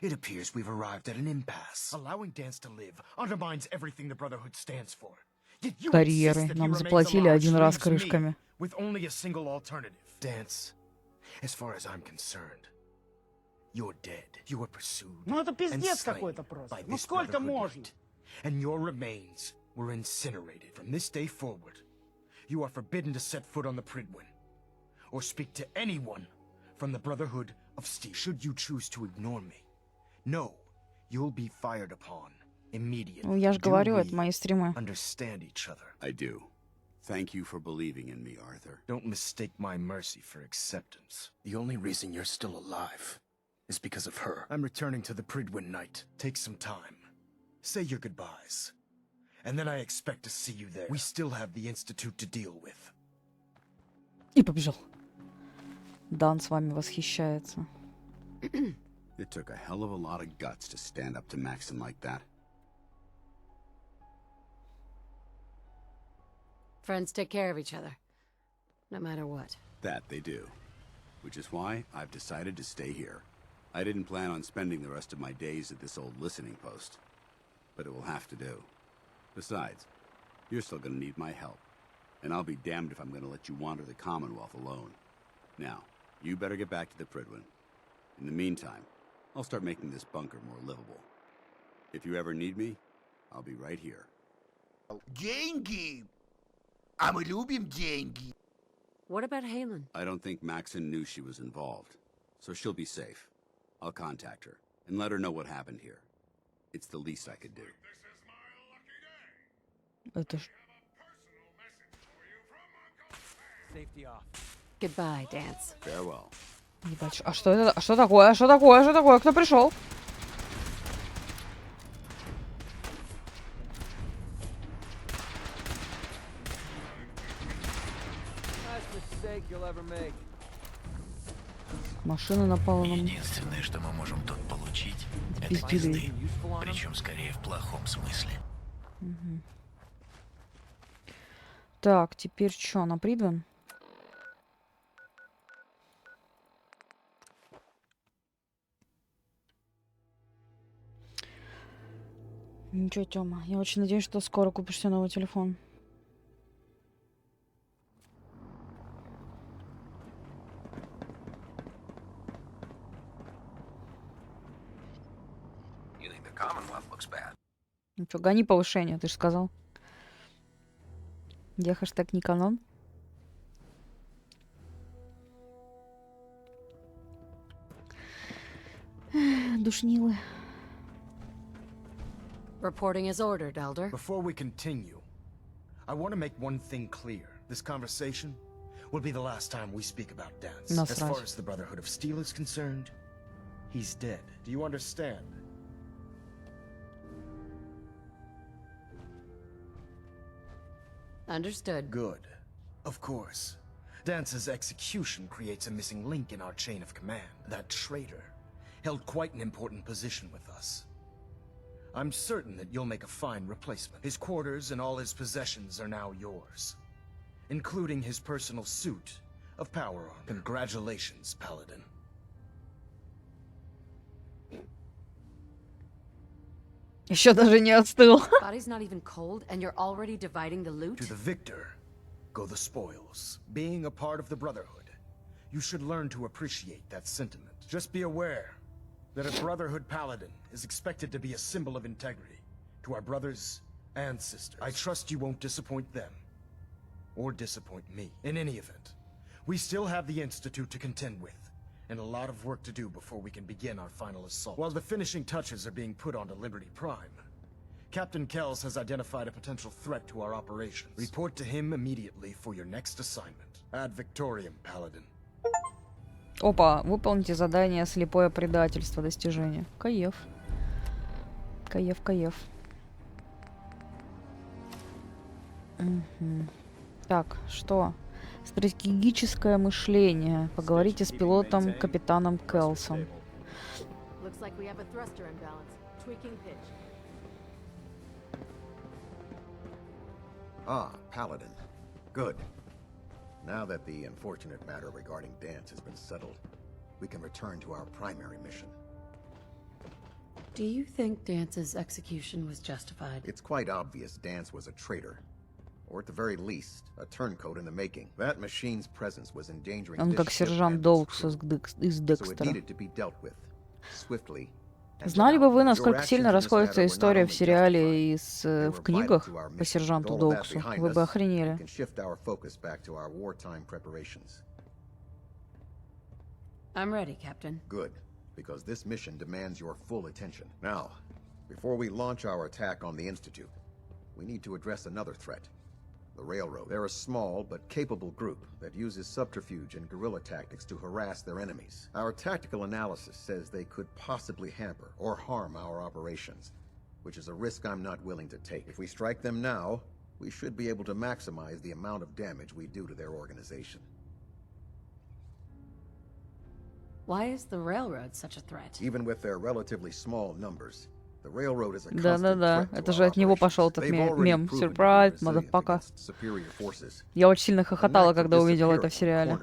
it appears we've arrived at an impasse. Allowing Dance to live undermines everything the Brotherhood stands for. карьеры. Нам заплатили один раз крышками. With only a single alternative. Dance, as far as I'm concerned, you're dead. You were pursued. Ну это пиздец какой-то просто. Ну сколько можно? And your remains were incinerated. From this day forward, you are forbidden to set foot on the Pridwin, or speak to anyone from the Brotherhood of Steel. Should you choose to ignore me, no, you'll be fired upon immediately. Ну я же говорю, это мои стримы. Understand each other. I do. Thank you for believing in me, Arthur. Don't mistake my mercy for acceptance. The only reason you're still alive is because of her. I'm returning to the Pridwin Night. Take some time. Say your goodbyes. And then I expect to see you there. We still have the Institute to deal with. И побежал. Дан с вами восхищается. It took a hell of a lot of guts to stand up to Maxon like that. Friends take care of each other, no matter what. That they do. Which is why I've decided to stay here. I didn't plan on spending the rest of my days at this old listening post, but it will have to do. Besides, you're still gonna need my help, and I'll be damned if I'm gonna let you wander the Commonwealth alone. Now, you better get back to the Pridwin. In the meantime, I'll start making this bunker more livable. If you ever need me, I'll be right here. Деньги! А мы любим деньги. What about Halen? I don't think Maxon knew she was involved, so she'll be safe. I'll contact her and let her know what happened here. It's the least I could do. Это ж... Goodbye, Dance. Farewell. Ебать, а что это? А что такое? А что такое? А что такое? Кто пришел? Машина напала на меня. Единственное, что мы можем тут получить, это пизды. пизды. Причем скорее в плохом смысле. Угу. Так, теперь что, на Придвин? Ничего, Тёма, я очень надеюсь, что скоро купишь себе новый телефон. Ну что, гони повышение, ты же сказал. Где хэштег не канон? Душнилы. Reporting as ordered, Elder. Before we continue, I want to make one thing clear. This conversation will be the last time we speak about Dance. As far as the Brotherhood of Steel is concerned, he's dead. Do you understand? Understood. Good. Of course. Dance's execution creates a missing link in our chain of command. That traitor held quite an important position with us. I'm certain that you'll make a fine replacement. His quarters and all his possessions are now yours, including his personal suit of power armor. Congratulations, Paladin. Еще даже не остыл. Body's not even cold, and you're already dividing the loot? To the victor go the spoils. Being a part of the Brotherhood, you should learn to appreciate that sentiment. Just be aware that a Brotherhood Paladin is expected to be a symbol of integrity to our brothers and sisters. I trust you won't disappoint them, or disappoint me. In any event, we still have the Institute to contend with, and a lot of work to do before we can begin our final assault. While the finishing touches are being put onto Liberty Prime, Captain Kells has identified a potential threat to our operations. Report to him immediately for your next assignment. Ad Victoriam, Paladin. Опа, выполните задание «Слепое предательство» достижения. Каев. Каев, каев. Угу. Так, что? Стратегическое мышление. Поговорите с пилотом капитаном Келсом. Ah, Paladin. Good. Now that the unfortunate matter regarding Dance has been settled, we can return to our primary mission. Do you think Dance's execution was justified? It's quite obvious Dance was a traitor. or at the very least, a turncoat in the making. That machine's presence was endangering Он this как ship сержант and its Доукс crew, из so it Декстера. needed to be dealt with swiftly. Знали бы вы, насколько сильно расходится история в сериале и в книгах по сержанту Доуксу? Вы бы охренели. I'm ready, Captain. Good, because this mission demands your full attention. Now, before we launch our attack on the Institute, we need to address another threat. The Railroad. They're a small but capable group that uses subterfuge and guerrilla tactics to harass their enemies. Our tactical analysis says they could possibly hamper or harm our operations, which is a risk I'm not willing to take. If we strike them now, we should be able to maximize the amount of damage we do to their organization. Why is the Railroad such a threat? Even with their relatively small numbers, the Railroad is a Да-да-да, это же от него пошел этот мем. Surprise, motherfucker. Я очень сильно хохотала, когда увидела это в сериале.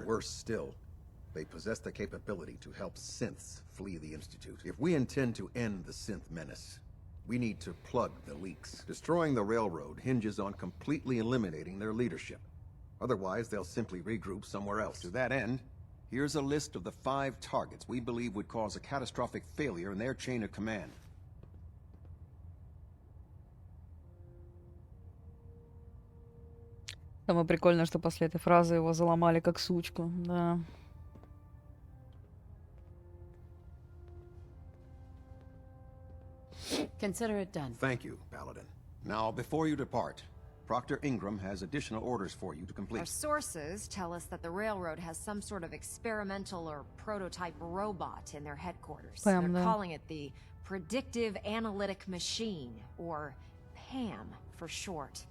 They possess the capability to help synths flee the Institute. If we intend to end the synth menace, we need to plug the leaks. Destroying the Railroad hinges on completely eliminating their leadership. Otherwise, they'll simply regroup somewhere else. To that end, here's a list of the 5 targets we believe would cause a catastrophic failure in their chain of command. Самое прикольное, что после этой фразы его заломали как сучку, да. Consider it done. Thank you, Paladin. Now, before you depart, Proctor Ingram has additional orders for you to complete. Our sources tell us that the Railroad has some sort of experimental or prototype robot in their headquarters. They're calling it the Predictive Analytic Machine, or PAM for short.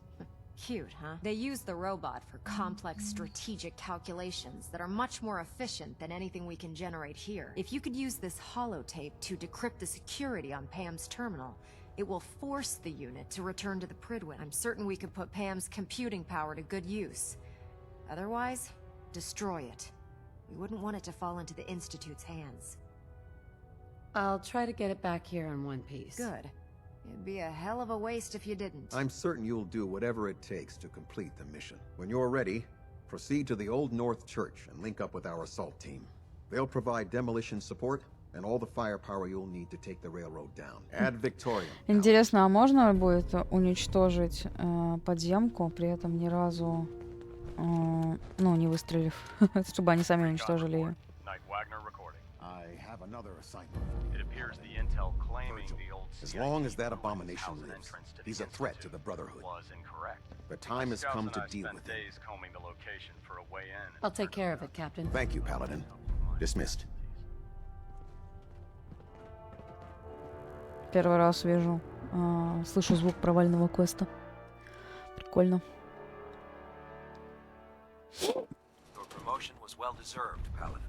Cute, huh? They use the robot for complex strategic calculations that are much more efficient than anything we can generate here. If you could use this holotape to decrypt the security on Pam's terminal, it will force the unit to return to the Pridwin. I'm certain we could put Pam's computing power to good use. Otherwise, destroy it. We wouldn't want it to fall into the Institute's hands. I'll try to get it back here in one piece. Good. It'd be a hell of a waste if you didn't. I'm certain you'll do whatever it takes to complete the mission. When you're ready, proceed to the Old North Church and link up with our assault team. They'll provide demolition support and all the firepower you'll need to take the railroad down. Add Victorium. Интересно, а можно будет уничтожить подземку, при этом ни разу, ну, не выстрелив, чтобы они сами уничтожили ее? As long as that abomination lives, he's a threat to the Brotherhood. The time has come to deal with him. I'll take care of it, Captain. Thank you, Paladin. Dismissed. Первый раз вижу, слышу звук провального квеста. Прикольно. Your promotion was well deserved, Paladin.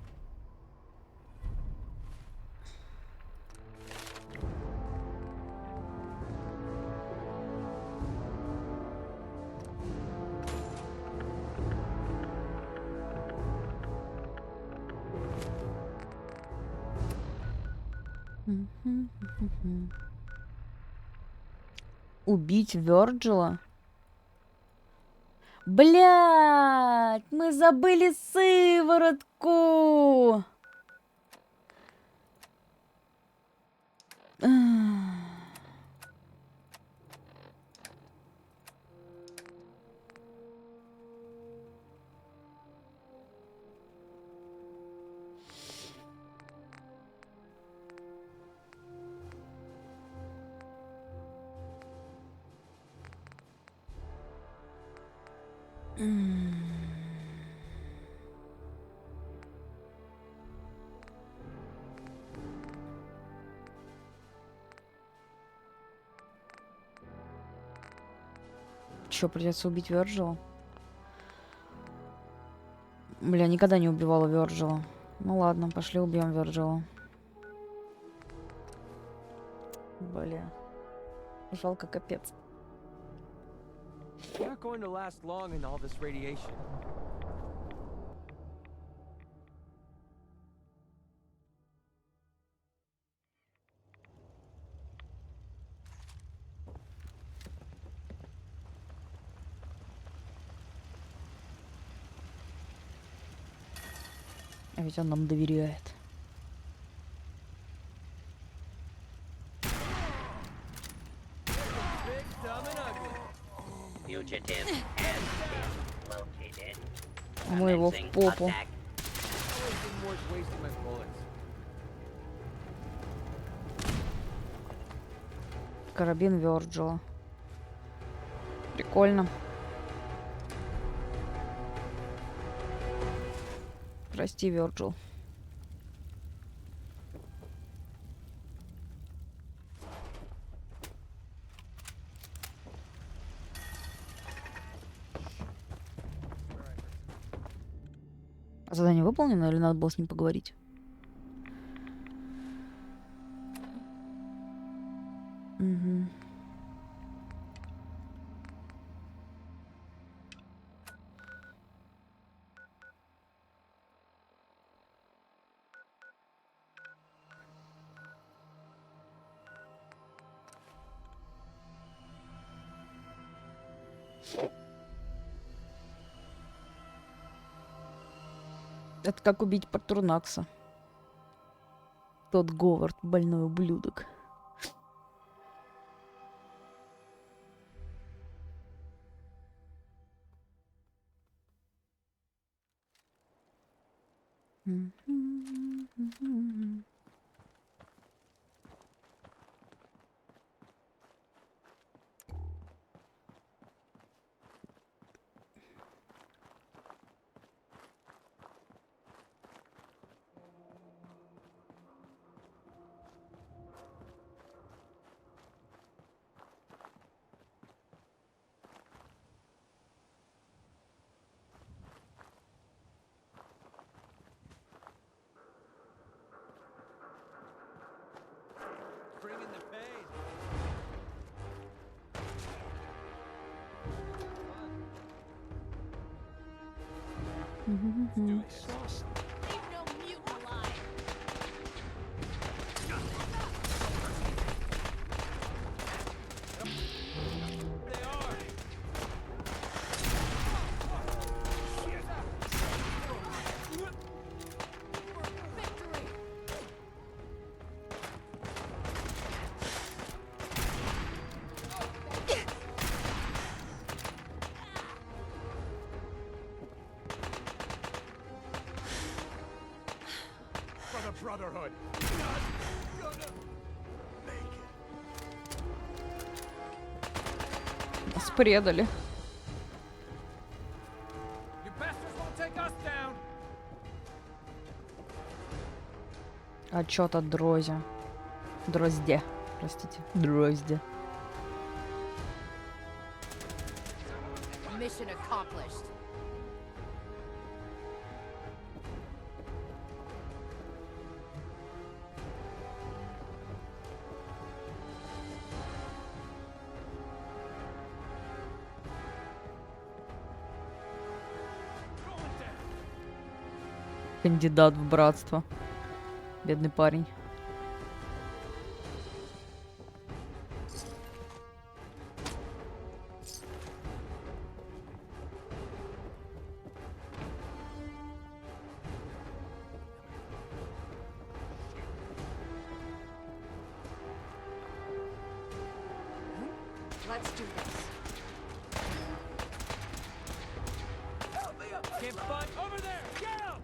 Убить Вёрджила? Блять, мы забыли сыворотку! Чё, придется убить Вёрджила? Бля, никогда не убивала Вёрджила. Ну ладно, пошли убьем Вёрджила. Бля. Жалко капец. You're not going to last long in all this radiation. А ведь он нам доверяет. А мы его в попу. Карабин Вёрджила. Прикольно. Прости, Вёрджил. А задание выполнено или надо было с ним поговорить? Угу. Это как убить Патурнакса. Тот Говард, больной ублюдок. Brotherhood. Нас предали. Отчет от Дрозя. Дрозде. Простите. Дрозде. Mission accomplished. Кандидат в братство. Бедный парень. Let's do this. Can't find over there. Get him!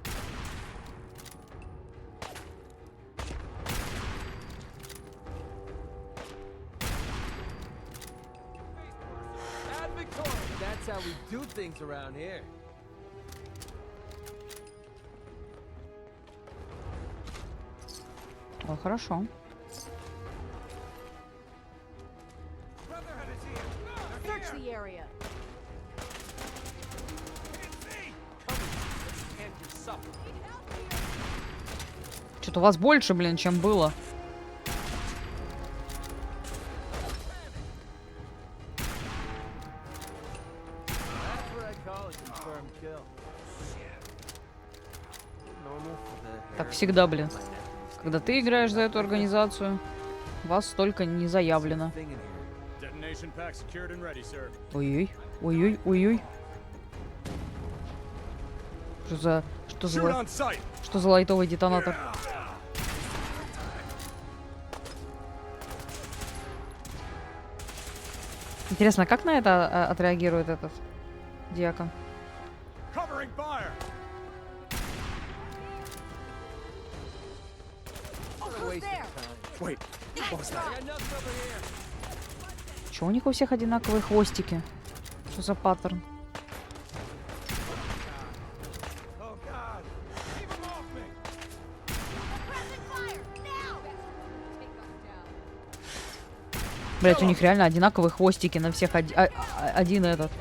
That's how we do things around here. О, хорошо. Search the area. Что-то у вас больше, блин, чем было. Так всегда, блин. Когда ты играешь за эту организацию, вас столько не заявлено. Ой-ой, ой-ой, ой-ой. Что Что за лайтовый детонатор? Интересно, как на это отреагирует этот диакон? Чё у них у всех одинаковые хвостики? Что за паттерн? Блять, у них реально одинаковые хвостики на всех. Один этот.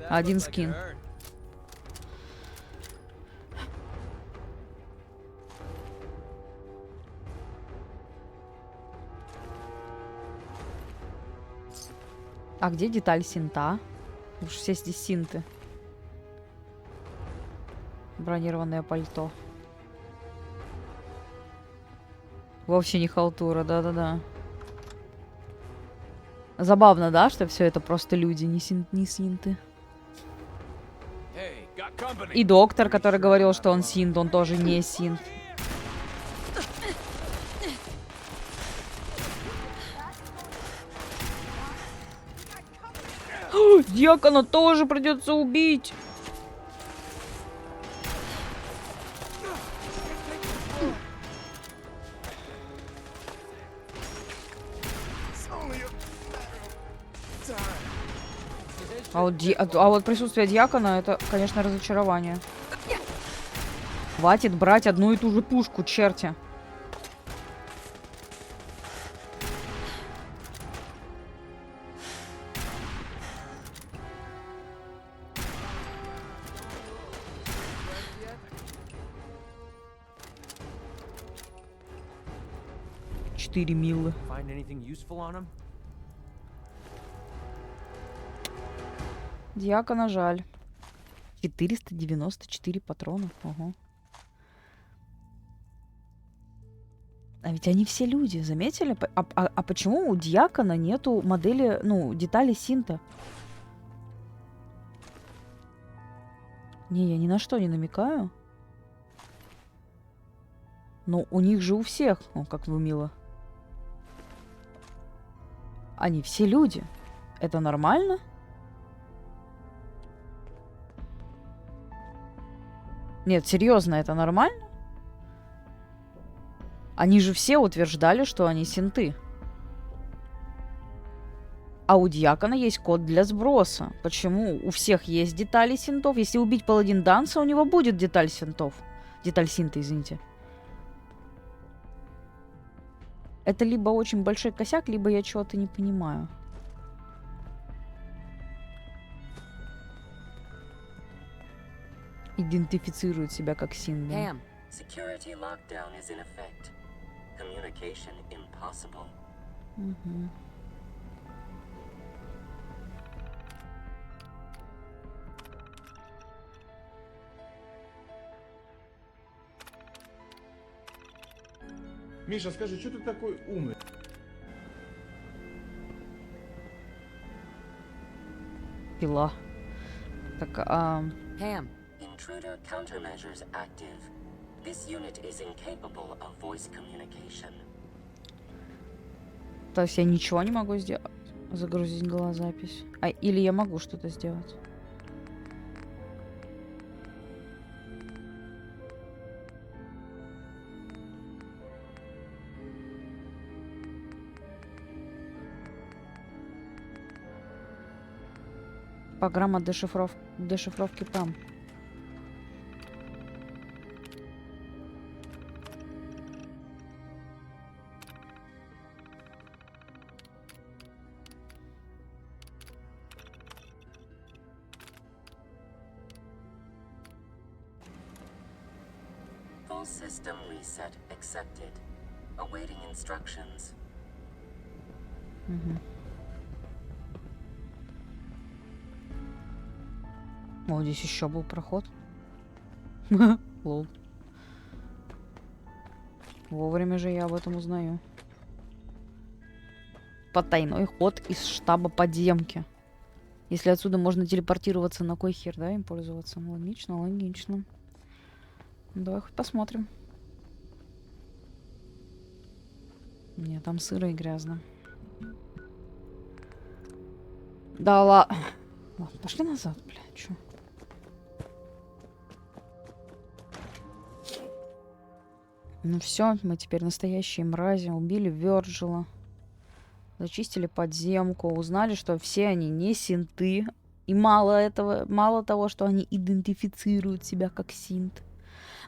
Один скин. А где деталь синта? Уж все здесь синты. Бронированное пальто. Вовсе не халтура, да-да-да. Забавно, да, что все это просто люди, не синты. И доктор, который говорил, что он синт, он тоже не синт. Дьякона тоже придется убить. А вот присутствие дьякона — это, конечно, разочарование. Хватит брать одну и ту же пушку, черти. Четыре милы. Дьякона жаль. 494 патрона. Ого. А ведь они все люди, заметили? А почему у дьякона нету модели, ну, детали синта? Не, я ни на что не намекаю. Но у них же у всех, ну, как вы мило. Они все люди. Это нормально? Нет, серьезно, это нормально? Они же все утверждали, что они синты. А у дьякона есть код для сброса. Почему у всех есть детали синтов? Если убить паладин Данса, у него будет деталь синтов. Деталь синта, извините. Это либо очень большой косяк, либо я чего-то не понимаю. Идентифицирует себя как син, да? Security lockdown is in effect. Communication impossible. Угу. Миша, скажи, что ты такой умный? Пила. Так, Pam. Intruder countermeasures active. This unit is incapable of voice communication. То есть я ничего не могу сделать? Загрузить голозапись? Или я могу что-то сделать? Программа дешифровки там. Full system reset accepted. Awaiting instructions. Угу. О, здесь еще был проход. Лол. Вовремя же я об этом узнаю. Потайной ход из штаба подземки. Если отсюда можно телепортироваться, на кой хер, да, им пользоваться? Логично, логично. Давай хоть посмотрим. Не, там сыро и грязно. Да ладно. Пошли назад, бля, чё? Ну все, мы теперь настоящие мрази. Убили Вёрджила. Зачистили подземку. Узнали, что все они не синты. И мало того, что они идентифицируют себя как синт.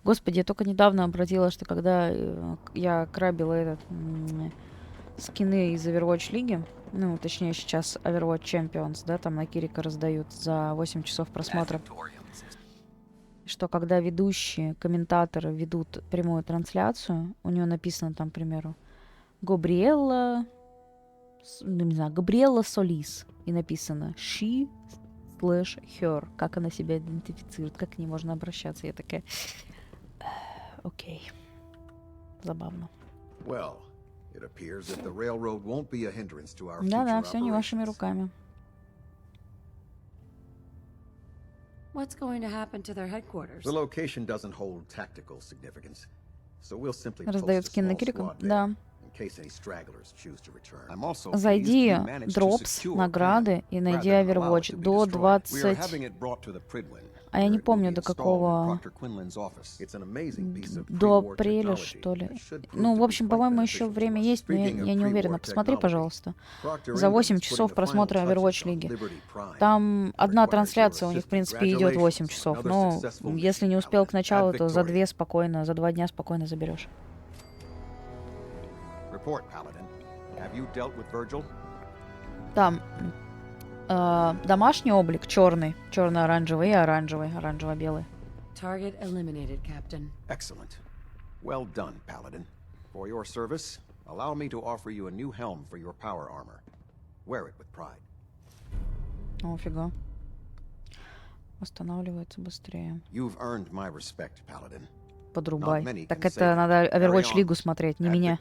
Господи, я только недавно обратила, что когда я крабила скины из Overwatch лиги, ну, точнее, сейчас Overwatch Champions, да, там на Кирика раздают за 8 часов просмотра, что когда ведущие, комментаторы ведут прямую трансляцию, у него написано там, к примеру, Габриэлла, ну, не знаю, Габриэлла Солис, и написано she/her, как она себя идентифицирует, как к ней можно обращаться. Я такая, окей, забавно. Да-да, все не вашими руками. What's going to happen to their headquarters? The location doesn't hold tactical significance, so we'll simply Раздают post a скин на small Кирику? squad there, Да. in case any stragglers choose to return. I'm also Зайди, pleased we managed to дропс, secure награды и найди Overwatch до 20... А я не помню до какого... До апреля, что ли. Ну, в общем, по-моему, еще время есть, но я не уверена. Посмотри, пожалуйста. За 8 часов просмотра Overwatch лиги. Там одна трансляция у них, в принципе, идет 8 часов. Но если не успел к началу, то за 2 спокойно, за 2 дня спокойно заберешь. Там домашний облик черный, черно-оранжевый и оранжевый, оранжево-белый. Target eliminated, Captain. Excellent. Well done, Paladin. For your service, allow me to offer you a new helm for your power armor. Wear it with pride. О, фига. Восстанавливается быстрее. You've earned my respect, Paladin. Подрубай. Так это надо Overwatch лигу смотреть, не меня.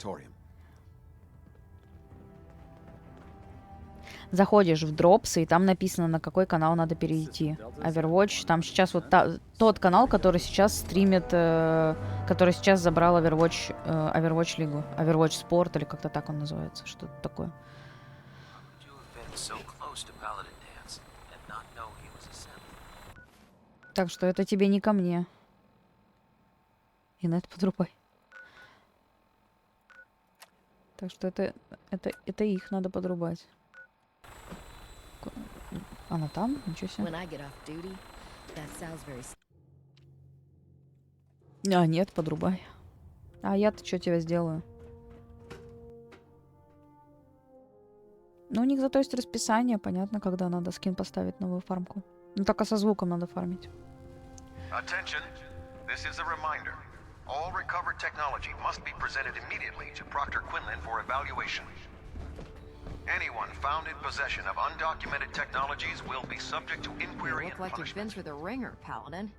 Заходишь в дропсы, и там написано, на какой канал надо перейти. Overwatch, там сейчас вот тот канал, который сейчас стримит, который сейчас забрал Overwatch лигу. Overwatch Sport, или как-то так он называется, что-то такое. Так что это тебе не ко мне. Инет подрубай. Так что это их надо подрубать. Она там? Ничего себе. А, нет, подрубай. А я-то что тебе сделаю? Ну, у них зато есть расписание, понятно, когда надо скин поставить, новую фармку. Ну, только со звуком надо фармить. Attention, this is a reminder. All recovered technology must be presented immediately to Proctor Quinlan for evaluation. Anyone found in possession of undocumented technologies will be subject to inquiry and punishment. You look like you've been through the ringer, Paladin.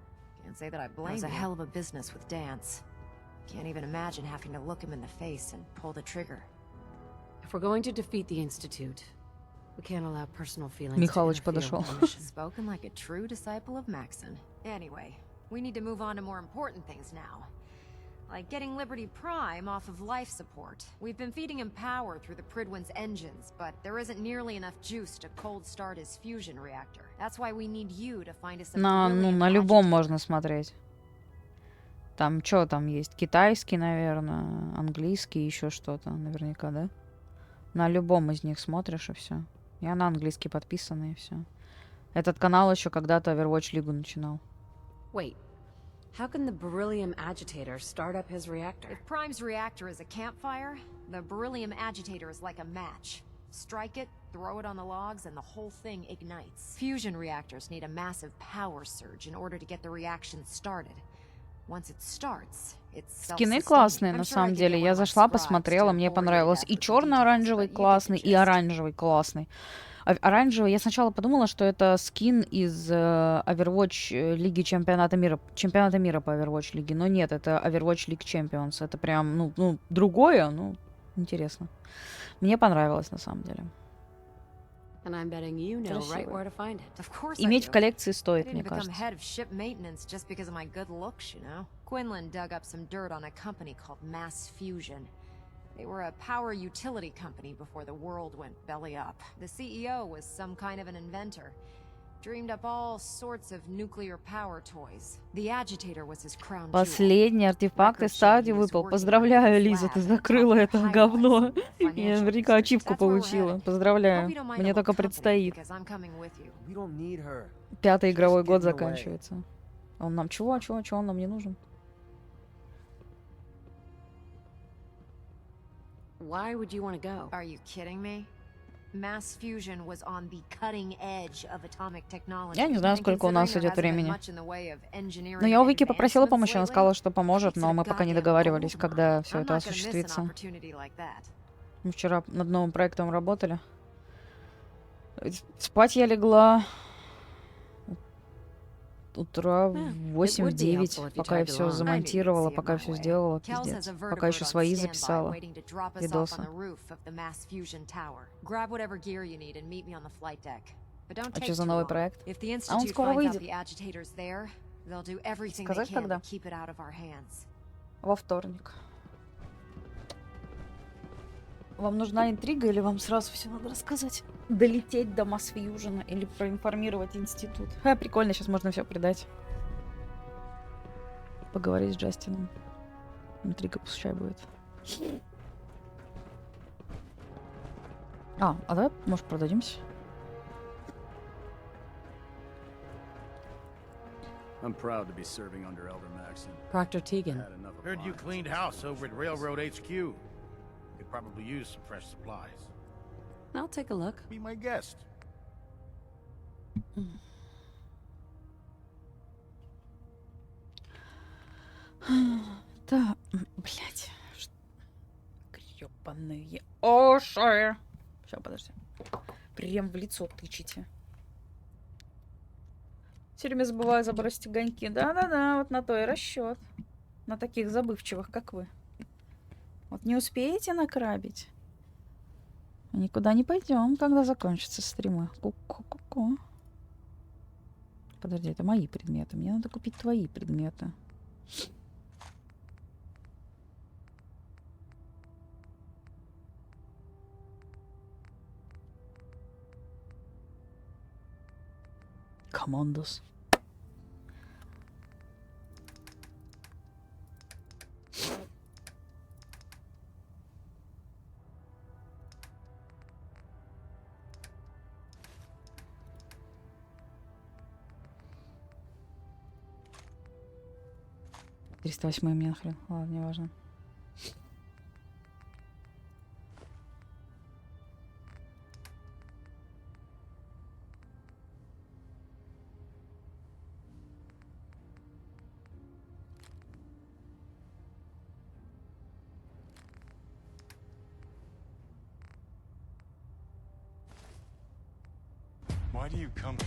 Can't say that I blame you. It was a hell of a business with Dance. Can't even imagine having to look him in the face and pull the trigger. If we're going to defeat the Institute, we can't allow personal feelings Михалыч to interfere подошел. with the mission. Spoken like a true disciple of Maxon. Anyway, we need to move on to more important things now. Like getting Liberty Prime off of life support. We've been feeding him power through the Pridwin's engines, but there isn't nearly enough juice to cold start his fusion reactor. That's why we need you to find us a На любом можно смотреть. Там что там есть? Китайский, наверное, английский, еще что-то, наверняка, да? На любом из них смотришь, и все. Я на английский подписана, и все. Этот канал еще когда-то Overwatch лигу начинал. Wait. How can the beryllium agitator start up his reactor? If Prime's reactor is a campfire, the beryllium agitator is like a match. Strike it, throw it on the logs, and the whole thing ignites. Fusion reactors need a massive power surge in order to get the reaction started. Once it starts, it's Скины классные, на самом деле. Я зашла, посмотрела, мне понравилось. И черно-оранжевый классный, и оранжевый классный. Оранжевый, я сначала подумала, что это скин из Overwatch лиги чемпионата мира по Overwatch лиге, но нет, это Overwatch League Champions. Это прям, другое, интересно. Мне понравилось, на самом деле. And I'm betting you know right where to find it. Of course Иметь I в do. коллекции I стоит, didn't мне become кажется. head of ship maintenance just because of my good looks, you know. Quinlan dug up some dirt on a company called Mass Fusion. They were a power utility company before the world went belly up. The CEO was some kind of an inventor. Dreamed up all sorts of nuclear power toys. The agitator was his crown jewel. Последний артефакт из стадии выпал. Поздравляю, Лиза, ты закрыла это говно. Я наверняка ачивку получила. Поздравляю. Мне только предстоит. 5-й игровой год заканчивается. Он нам чего? Чего он нам не нужен? Why would you want to go? Are you kidding me? Mass fusion was on the cutting edge of atomic technology. Я не знаю, сколько у нас идет времени. Но я у Вики попросила помощи, она сказала, что поможет, но мы пока не договаривались, когда все это осуществится. Мы вчера над новым проектом работали. Спать я легла утра в 8-9, пока я все замонтировала, пока я все сделала, пиздец. Пока еще свои записала видосы. А что за новый проект? А он скоро выйдет. Сказать когда? Во вторник. Вам нужна интрига или вам сразу все надо рассказать? Долететь до Mass Fusion или проинформировать институт? Прикольно, сейчас можно все придать. Поговорить с Джастином. Интрига пускай будет. А давай, может, продадимся? I'm proud to be serving under Elder Maxon. Proctor Tegan. Heard you cleaned house over at Railroad HQ. Could probably use some fresh supplies. I'll take a look. Be my guest. Да, блядь. Грёбаные оши. Сейчас, подожди. Прям в лицо тычите. Все время забываю забросить огоньки. Да-да-да, вот на то и расчет. На таких забывчивых, как вы. Вот не успеете накрабить? Никуда не пойдем, когда закончатся стримы. Ку-ку-ку-ку. Подожди, это мои предметы. Мне надо купить твои предметы. Командос. «308 мне нахрен». Ладно, неважно. Why do you come here?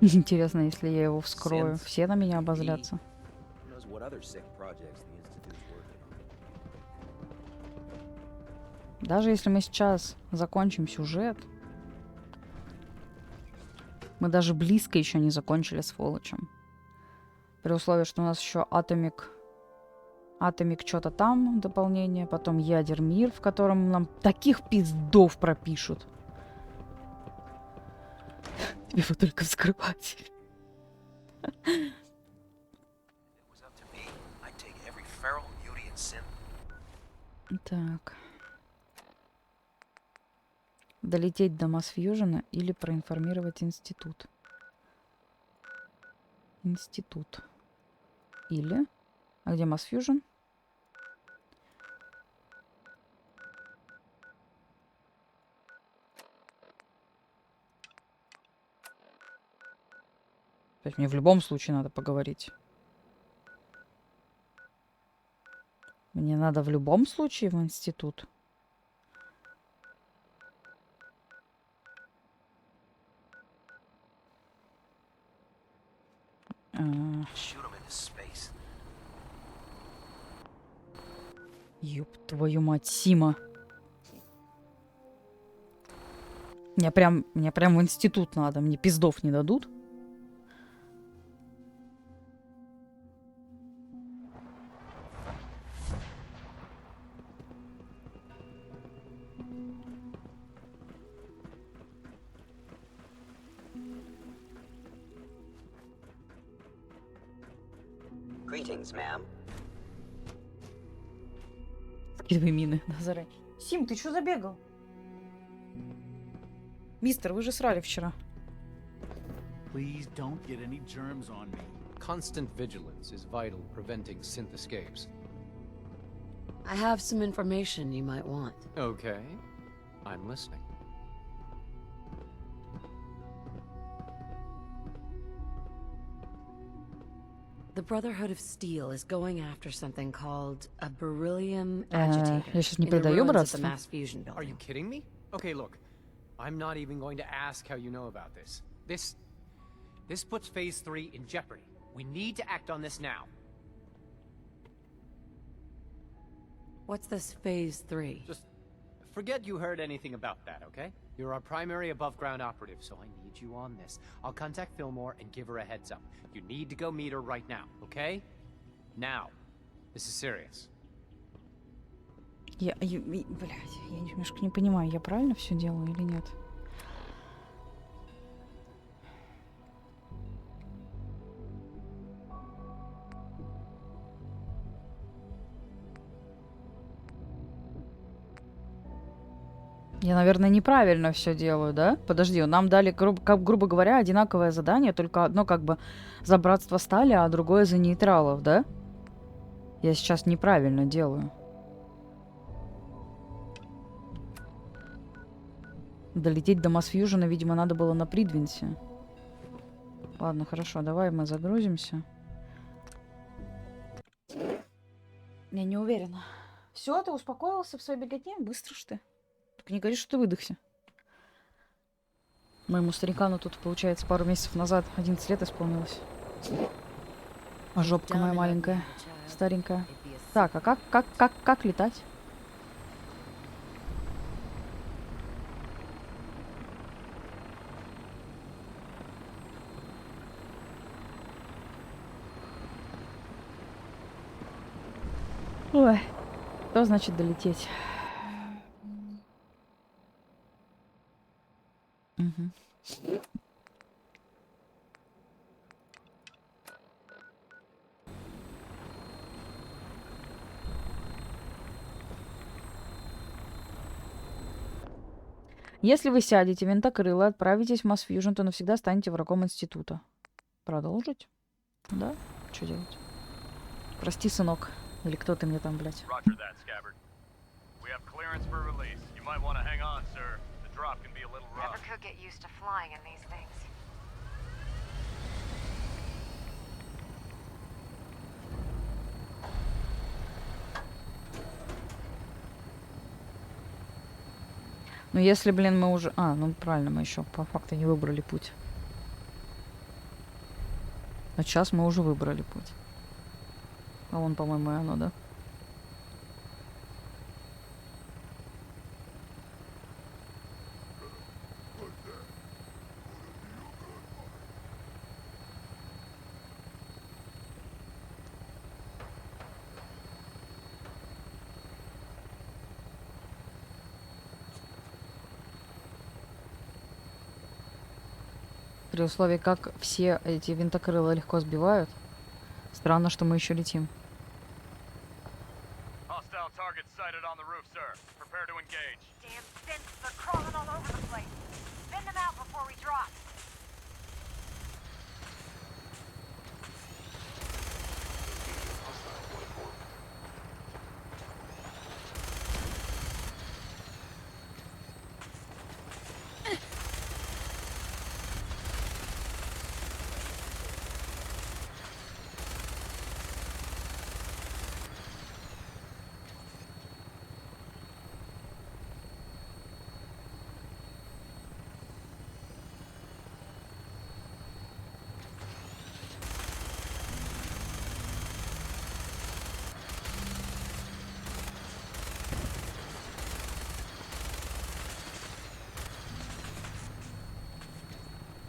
Интересно, если я его вскрою, все на меня обозлятся. Даже если мы сейчас закончим сюжет, мы даже близко еще не закончили с Фолочем. При условии, что у нас еще Атомик что-то там, дополнение, потом Ядер Мир, в котором нам таких пиздов пропишут. Тебе его только вскрывать. Так. Долететь до Масс-Фьюжена или проинформировать институт. Институт. Или... А где Масс-Фьюжен? То есть мне в любом случае надо поговорить. Мне надо в любом случае в институт. Ёб твою мать, Сима. Мне прям в институт надо. Мне пиздов не дадут. Greetings, ma'am. Скидывай мины. Назарай. Сим, ты что забегал? Мистер, вы же срали вчера. Please don't get any germs on me. Constant vigilance is vital preventing synth escapes. I have some information you might want. Okay. I'm listening. The Brotherhood of Steel is going after something called a beryllium agitator Я сейчас не in the предаю ruins of the братство. mass fusion Are you building. kidding me? Okay, look. I'm not even going to ask how you know about this. This puts Phase 3 in jeopardy. We need to act on this now. What's this Phase 3? Just forget you heard anything about that, okay? You're our primary above-ground operative, so I need you on this. I'll contact Fillmore and give her a heads up. You need to go meet her right now, okay? Now. This is serious. Блядь, я немножко не понимаю, я правильно все делаю или нет? Я, наверное, неправильно все делаю, да? Подожди, нам дали, грубо говоря, одинаковое задание, только одно как бы за братство стали, а другое за нейтралов, да? Я сейчас неправильно делаю. Долететь до Масс-Фьюжена, видимо, надо было на Придвинсе. Ладно, хорошо, давай мы загрузимся. Я не уверена. Все, ты успокоился в своей беготне? Быстро ж ты. Только не говори, что ты выдохся. Моему старикану тут, получается, пару месяцев назад 11 лет исполнилось. А жопка моя маленькая, старенькая. Так, а как летать? Ой, что значит долететь? Угу. Если вы сядете в винтокрыло и отправитесь в Масс-Фьюжн, то навсегда станете врагом института. Продолжить? Да? Что делать? Прости, сынок. Или кто ты мне там, блядь? Roger that, Scabbard. We have clearance for release. You might want to hang on, sir. The drop can be a little rough. Never could get used to flying in these things. Ну, если, блин, мы уже... А, ну, правильно, мы еще по факту не выбрали путь. А сейчас мы уже выбрали путь. А вон, по-моему, и оно, да? При условии, как все эти винтокрылы легко сбивают. Странно, что мы еще летим. Hostile target sighted on the roof, sir. Prepare to engage. Damn synths, they're crawling all over the place. Send them out before we drop.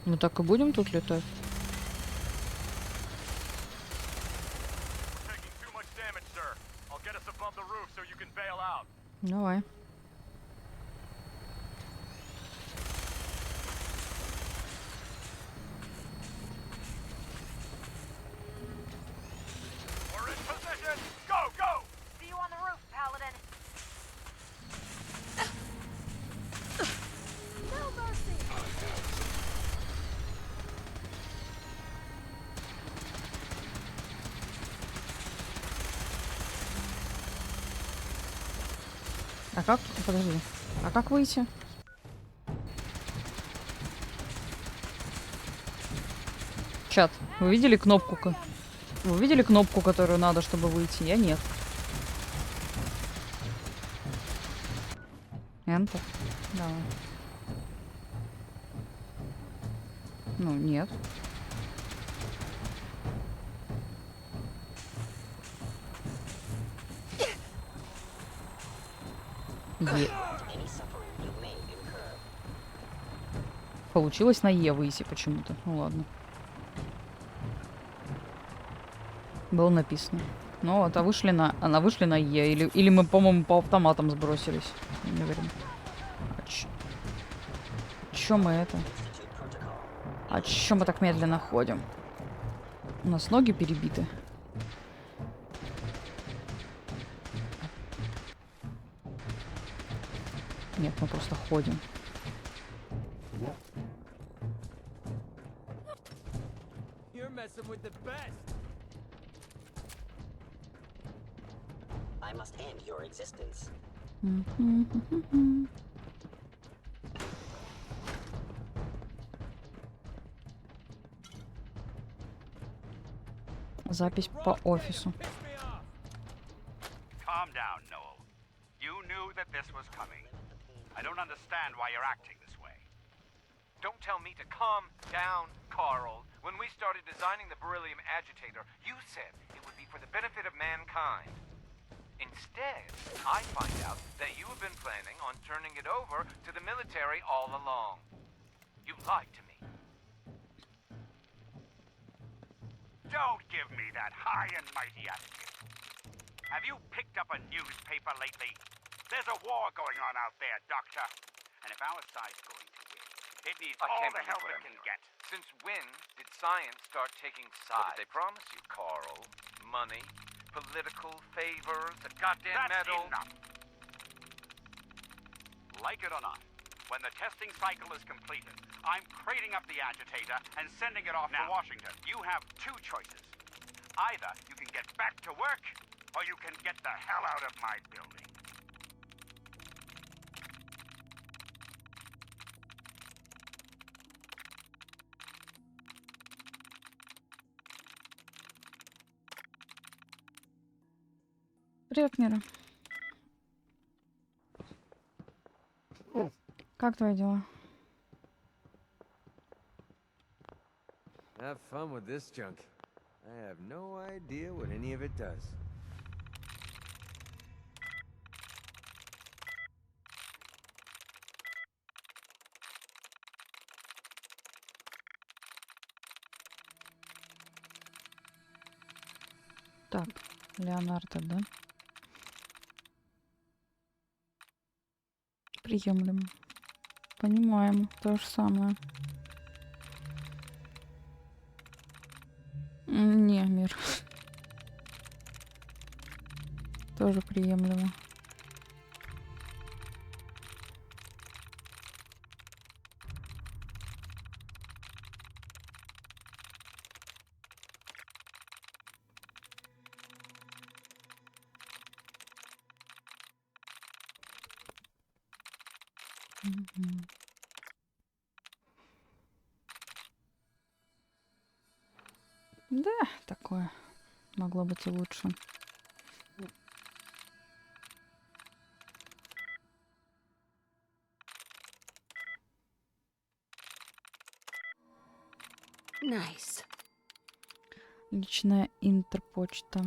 Ну так и будем тут летать. Давай. А как? Подожди. А как выйти? Чат, вы видели кнопку? Вы видели кнопку, которую надо, чтобы выйти? Я нет. Enter. Давай. Ну, нет. Получилось на Е выйти почему-то. Ну ладно. Было написано. Ну вот, а вышли на... Она вышли на Е. Или мы, по-моему, по автоматам сбросились. Не уверен. Чё мы это? А чё мы так медленно ходим? У нас ноги перебиты. Нет, мы просто ходим. I must end your existence. Запись по офису. Calm down, Noel. You knew that this was coming. I don't understand why you're acting this way. Don't tell me to calm down, Carl. When we started designing the beryllium agitator, you said it would be for the benefit of mankind. Instead, I find out that you have been planning on turning it over to the military all along. You lied to me. Don't give me that high and mighty attitude. Have you picked up a newspaper lately? There's a war going on out there, Doctor. And if our side's going to win, it needs all the help it can get. Since when did science start taking sides? What did they promise you, Carl? Money? Political favors? A goddamn medal? Enough. Like it or not, when the testing cycle is completed, I'm crating up the agitator and sending it off to Washington. You have two choices. Either you can get back to work, or you can get the hell out of my building. Привет, Мира. Как твои дела? Have fun with this junk. I have no idea what any of it does. Так, Леонардо, да? Приемлемо. Понимаем, то же самое. Не, Мир. Тоже приемлемо. Мгм. Да, такое. Могло быть и лучше. Nice. Личная интерпочта.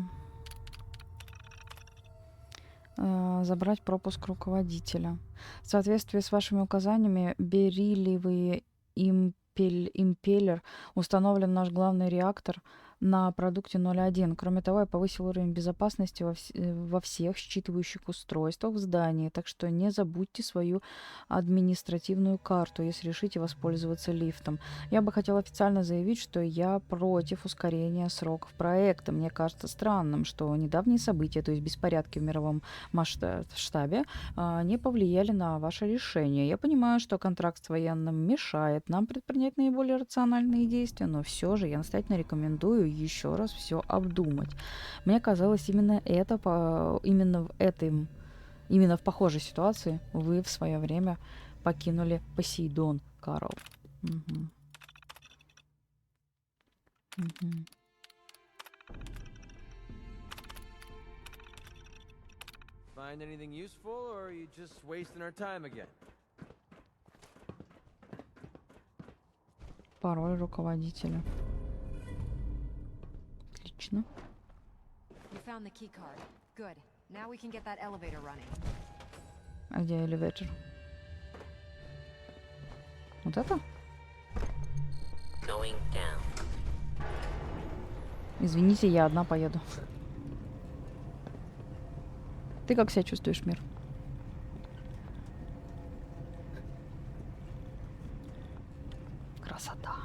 Забрать пропуск руководителя. В соответствии с вашими указаниями, бериллиевый импеллер установлен наш главный реактор на продукте 01. Кроме того, я повысил уровень безопасности во всех считывающих устройствах в здании, так что не забудьте свою административную карту, если решите воспользоваться лифтом. Я бы хотела официально заявить, что я против ускорения сроков проекта. Мне кажется странным, что недавние события, то есть беспорядки в мировом масштабе, не повлияли на ваше решение. Я понимаю, что контракт с военным мешает нам предпринять наиболее рациональные действия, но все же я настоятельно рекомендую еще раз все обдумать. Мне казалось, именно именно в похожей ситуации вы в свое время покинули Посейдон, Карл. Мгм. Мгм. Find anything useful, or are you just wasting our time again? Пароль руководителя. Отлично. You found the key card. Good. Now we can get that elevator running. А где элеватор? Вот это? Going down. Извините, я одна поеду. Ты как себя чувствуешь, Мир? Красота.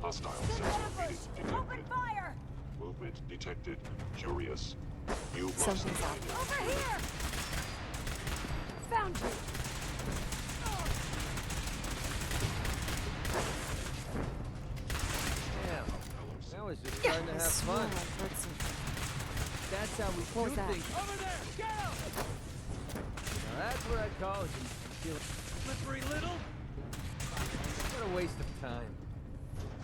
Hostile sensor reading Open fire! Movement detected. Curious. You must Something's find up. it. Over here! Found you! Damn. Now it's just starting to have fun. That's how we What was do that? things. Over there! Get him! Now that's what I call it. Slippery little. What a waste of time.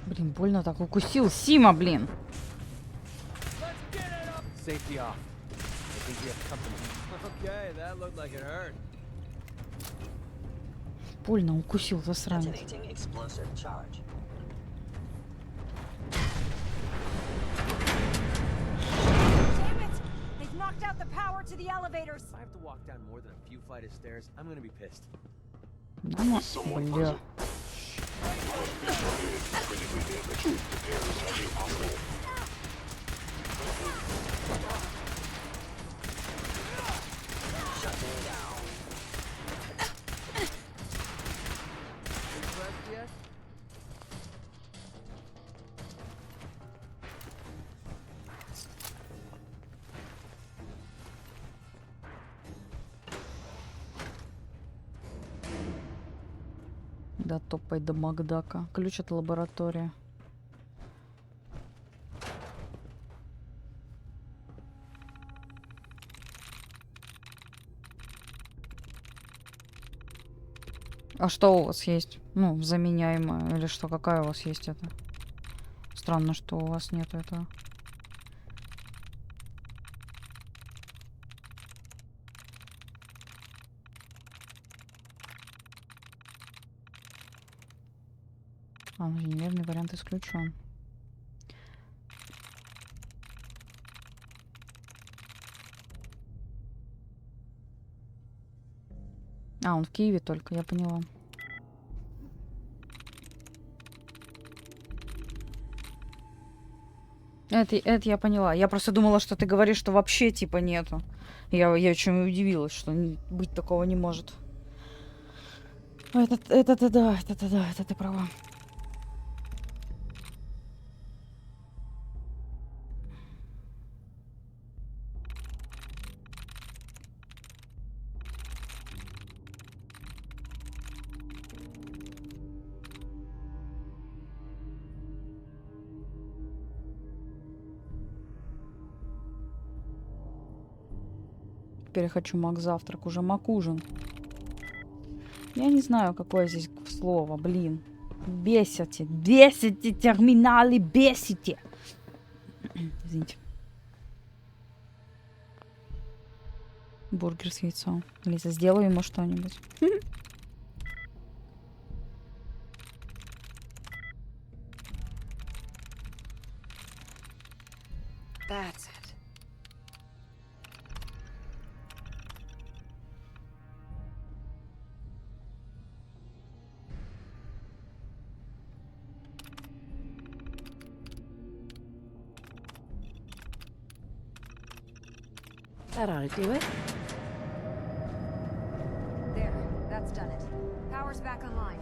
Блин, больно так укусил. Сима, блин. Safety off. I think we have company. Okay, that looked like it hurt. Больно укусил, засранец. Detonating explosive charge. Damn it! They've knocked out the power to the elevators! If I have to walk down more than a few flight of stairs, I'm gonna be pissed. Да, бля. Critically damaged. Repairs are impossible. Shutting down. Impressed yet? Да, топай до Макдака. Ключ от лаборатории. А что у вас есть? Ну, заменяемое. Или что, какая у вас есть это? Странно, что у вас нету этого. А, инженерный вариант исключен. А, он в Киеве только, я поняла. Это я поняла. Я просто думала, что ты говоришь, что вообще типа нету. Я очень удивилась, что быть такого не может. Это да, это ты права. Теперь я хочу мак-завтрак, уже мак-ужин. Я не знаю, какое здесь слово, блин. Бесите, бесите терминалы, бесите. Извините. Бургер с яйцом. Лиза, сделай ему что-нибудь. That's it. That ought to do it. There, that's done it. Power's back online.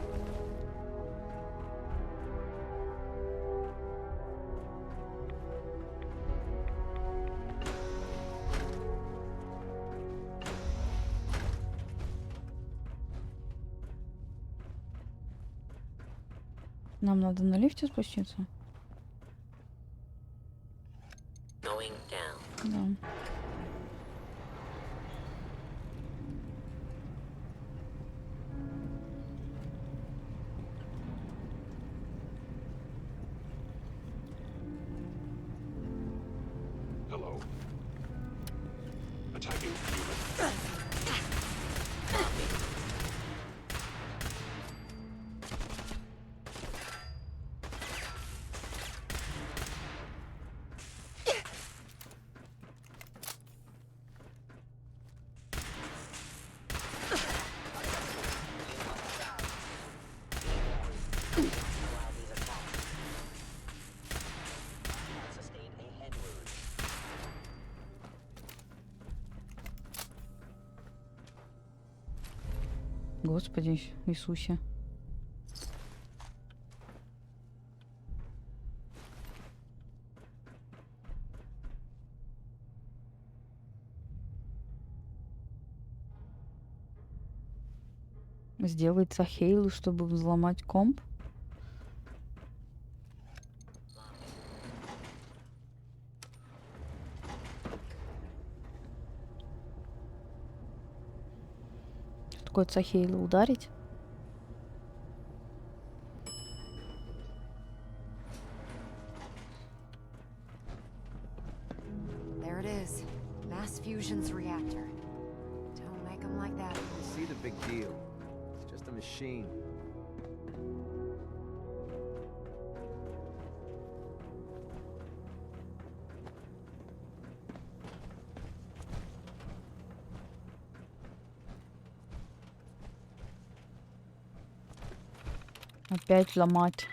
Нам надо на лифте спуститься? Going down. Да. Hello. Attacking human. Господи Иисусе. Сделать Сахейлу, чтобы взломать комп? Что такое Сахейлу? Ударить? There it is. Mass fusion's reactor. Don't make them like that. You see the big deal. It's just a machine. Опять ломать.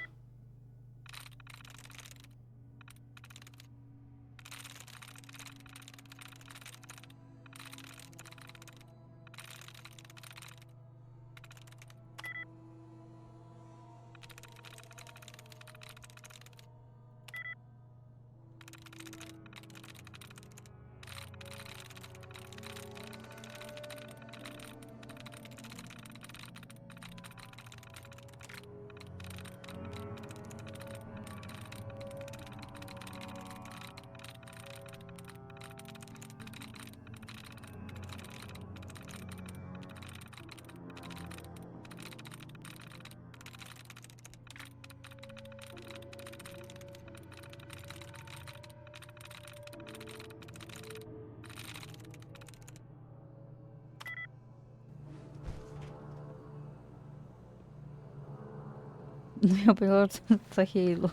Я поняла, что это Сахейлу.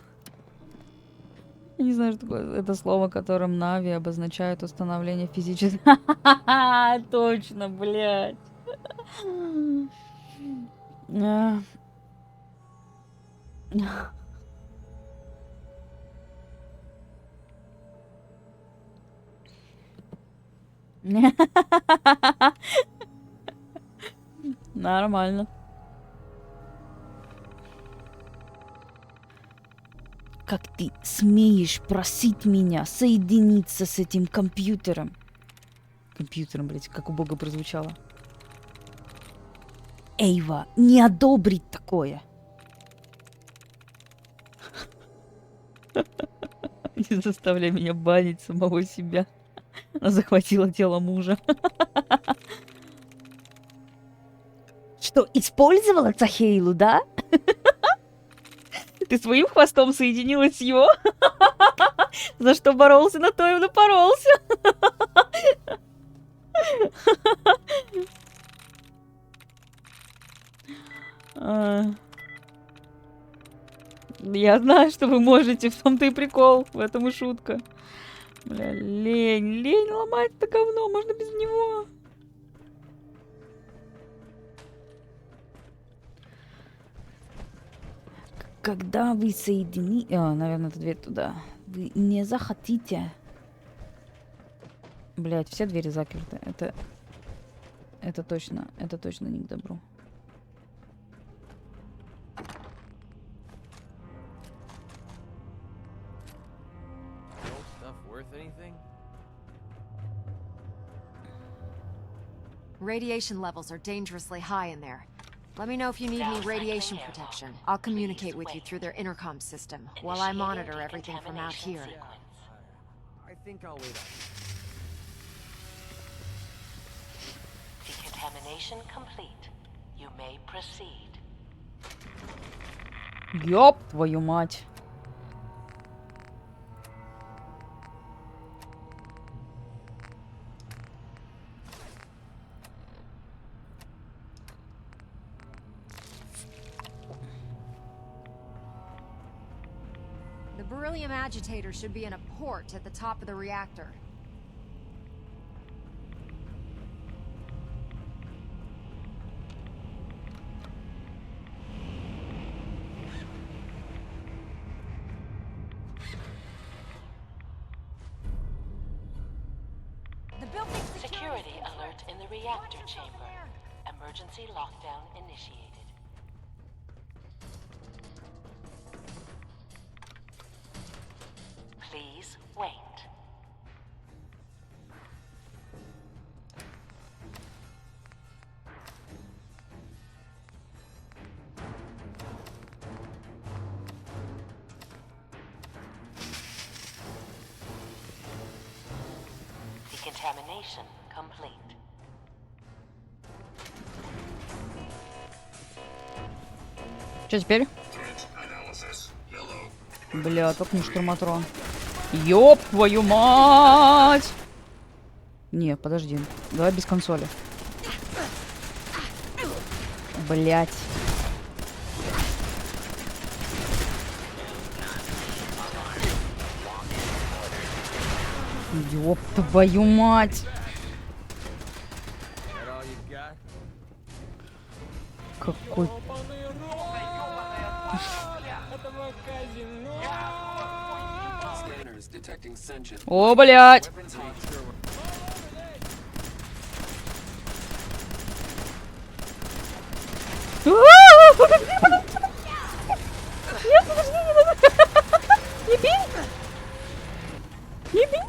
Я не знаю, что такое это слово, которым Нави обозначают установление физических... Точно, блядь. Нормально. Как ты смеешь просить меня соединиться с этим компьютером? Компьютером, блядь, как убого прозвучало. Эйва не одобрит такое. Не заставляй меня банить самого себя. Она захватила тело мужа. Что, использовала Цахейлу, да? Ты своим хвостом соединилась с его? За что боролся, на то и напоролся. Я знаю, что вы можете, в том-то и прикол, в этом и шутка. Бля, лень ломать это говно, можно без него. Когда вы соедините... наверное, это дверь туда. Вы не захотите... Блять, все двери заперты. Это точно не к добру. Radiation levels are dangerously high in there. Let me know if you need any radiation protection. I'll communicate with you through their intercom system while I monitor everything from out here. I think I'll wait. Decontamination complete. You may proceed. Ёб твою мать. The beryllium agitator should be in a port at the top of the reactor. Security alert in the reactor chamber. Emergency lockdown initiated. Please wait. Decontamination complete. Что теперь? Бля, только не штурматрон. Ёб твою мать! Не, подожди. Давай без консоли. Блять. Ёб твою мать! Какой... О, блядь! Нет, подожди, не надо! Не бей! Не бей!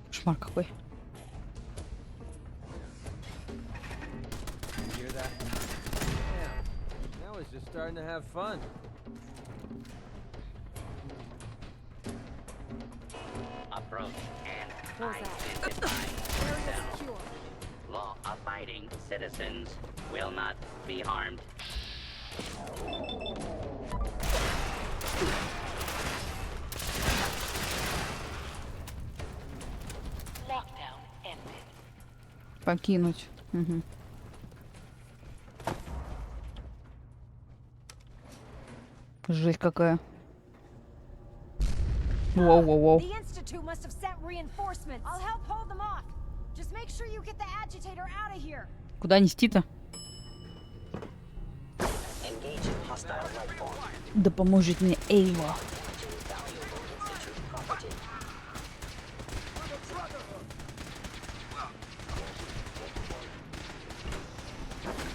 Кошмар какой. Just starting to have fun. Approach and identify yourself. Law-abiding citizens will not be harmed. Lockdown ended. Покинуть. Угу. Жесть какая. Воу-воу-воу. The Institute must have sent reinforcements. I'll help hold them off. Just make sure you get the agitator out of here. Куда нести-то? Да поможет мне Эйва.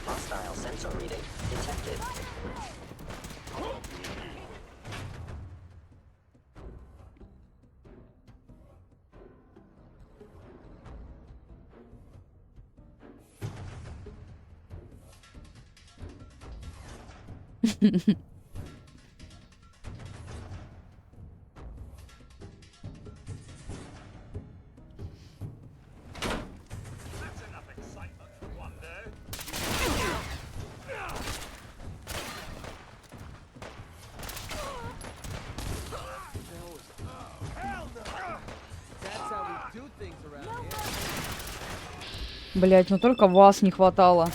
Hostile sensor reading detected. Блять, ну только вас не хватало.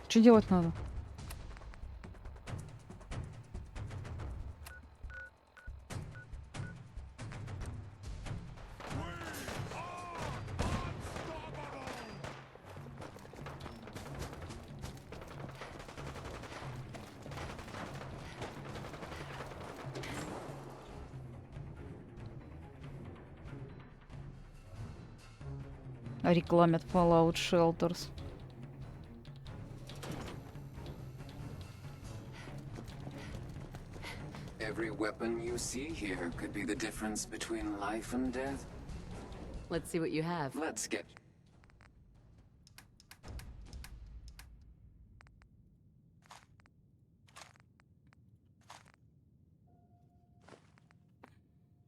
Что делать надо? Рекламят Fallout Shelters. Every weapon you see here could be the difference between life and death. Let's see what you have. Let's get...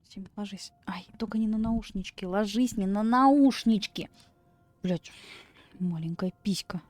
Тим, ложись. Ай, только не на наушнички. Ложись не на наушнички. Блять, маленькая писька.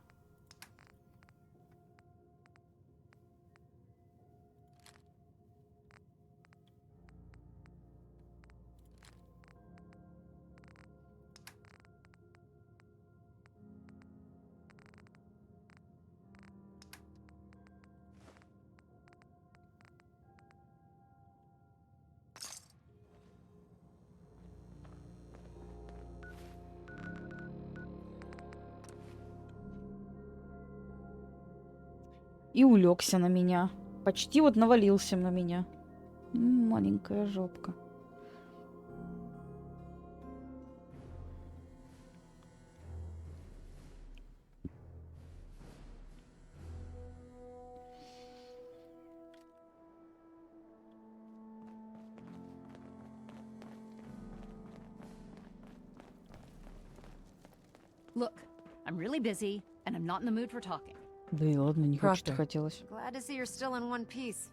И улегся на меня. Почти вот навалился на меня. Маленькая жопка. Look, I'm really busy, and I'm not in the mood for talking. Да и ладно, не хочет, хотелось. Glad to see you're still in one piece.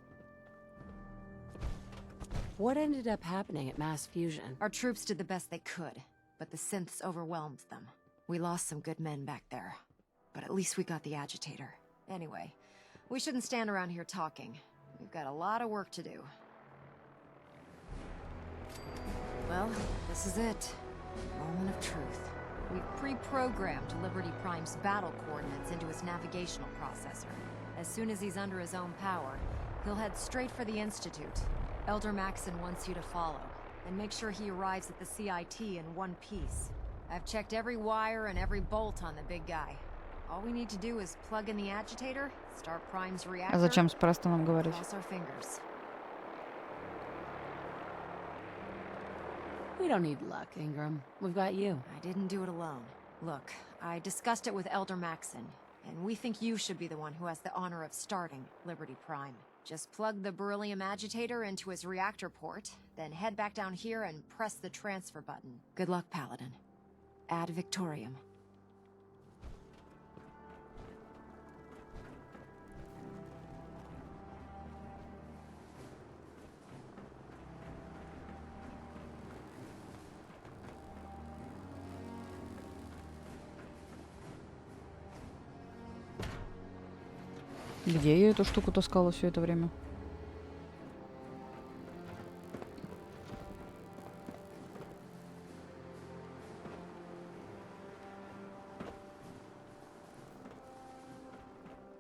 What ended up happening at mass fusion? Our troops did the best they could, but the synths overwhelmed them. We lost some good men back there, but at least we got the agitator. Anyway, we shouldn't stand around here talking. We've got a lot of work to do. Well, this is it. Moment of truth. We've pre-programmed Liberty Prime's battle coordinates into his navigational processor. As soon as he's under his own power, he'll head straight for the Institute. Elder Maxon wants you to follow, and make sure he arrives at the CIT in one piece. I've checked every wire and every bolt on the big guy. All we need to do is plug in the agitator, start Prime's reactor, А зачем с Престоном говорить? cross our fingers. We don't need luck, Ingram. We've got you. I didn't do it alone. Look, I discussed it with Elder Maxon, and we think you should be the one who has the honor of starting Liberty Prime. Just plug the beryllium agitator into his reactor port, then head back down here and press the transfer button. Good luck, Paladin. Ad Victoriam. Где я эту штуку таскала все это время?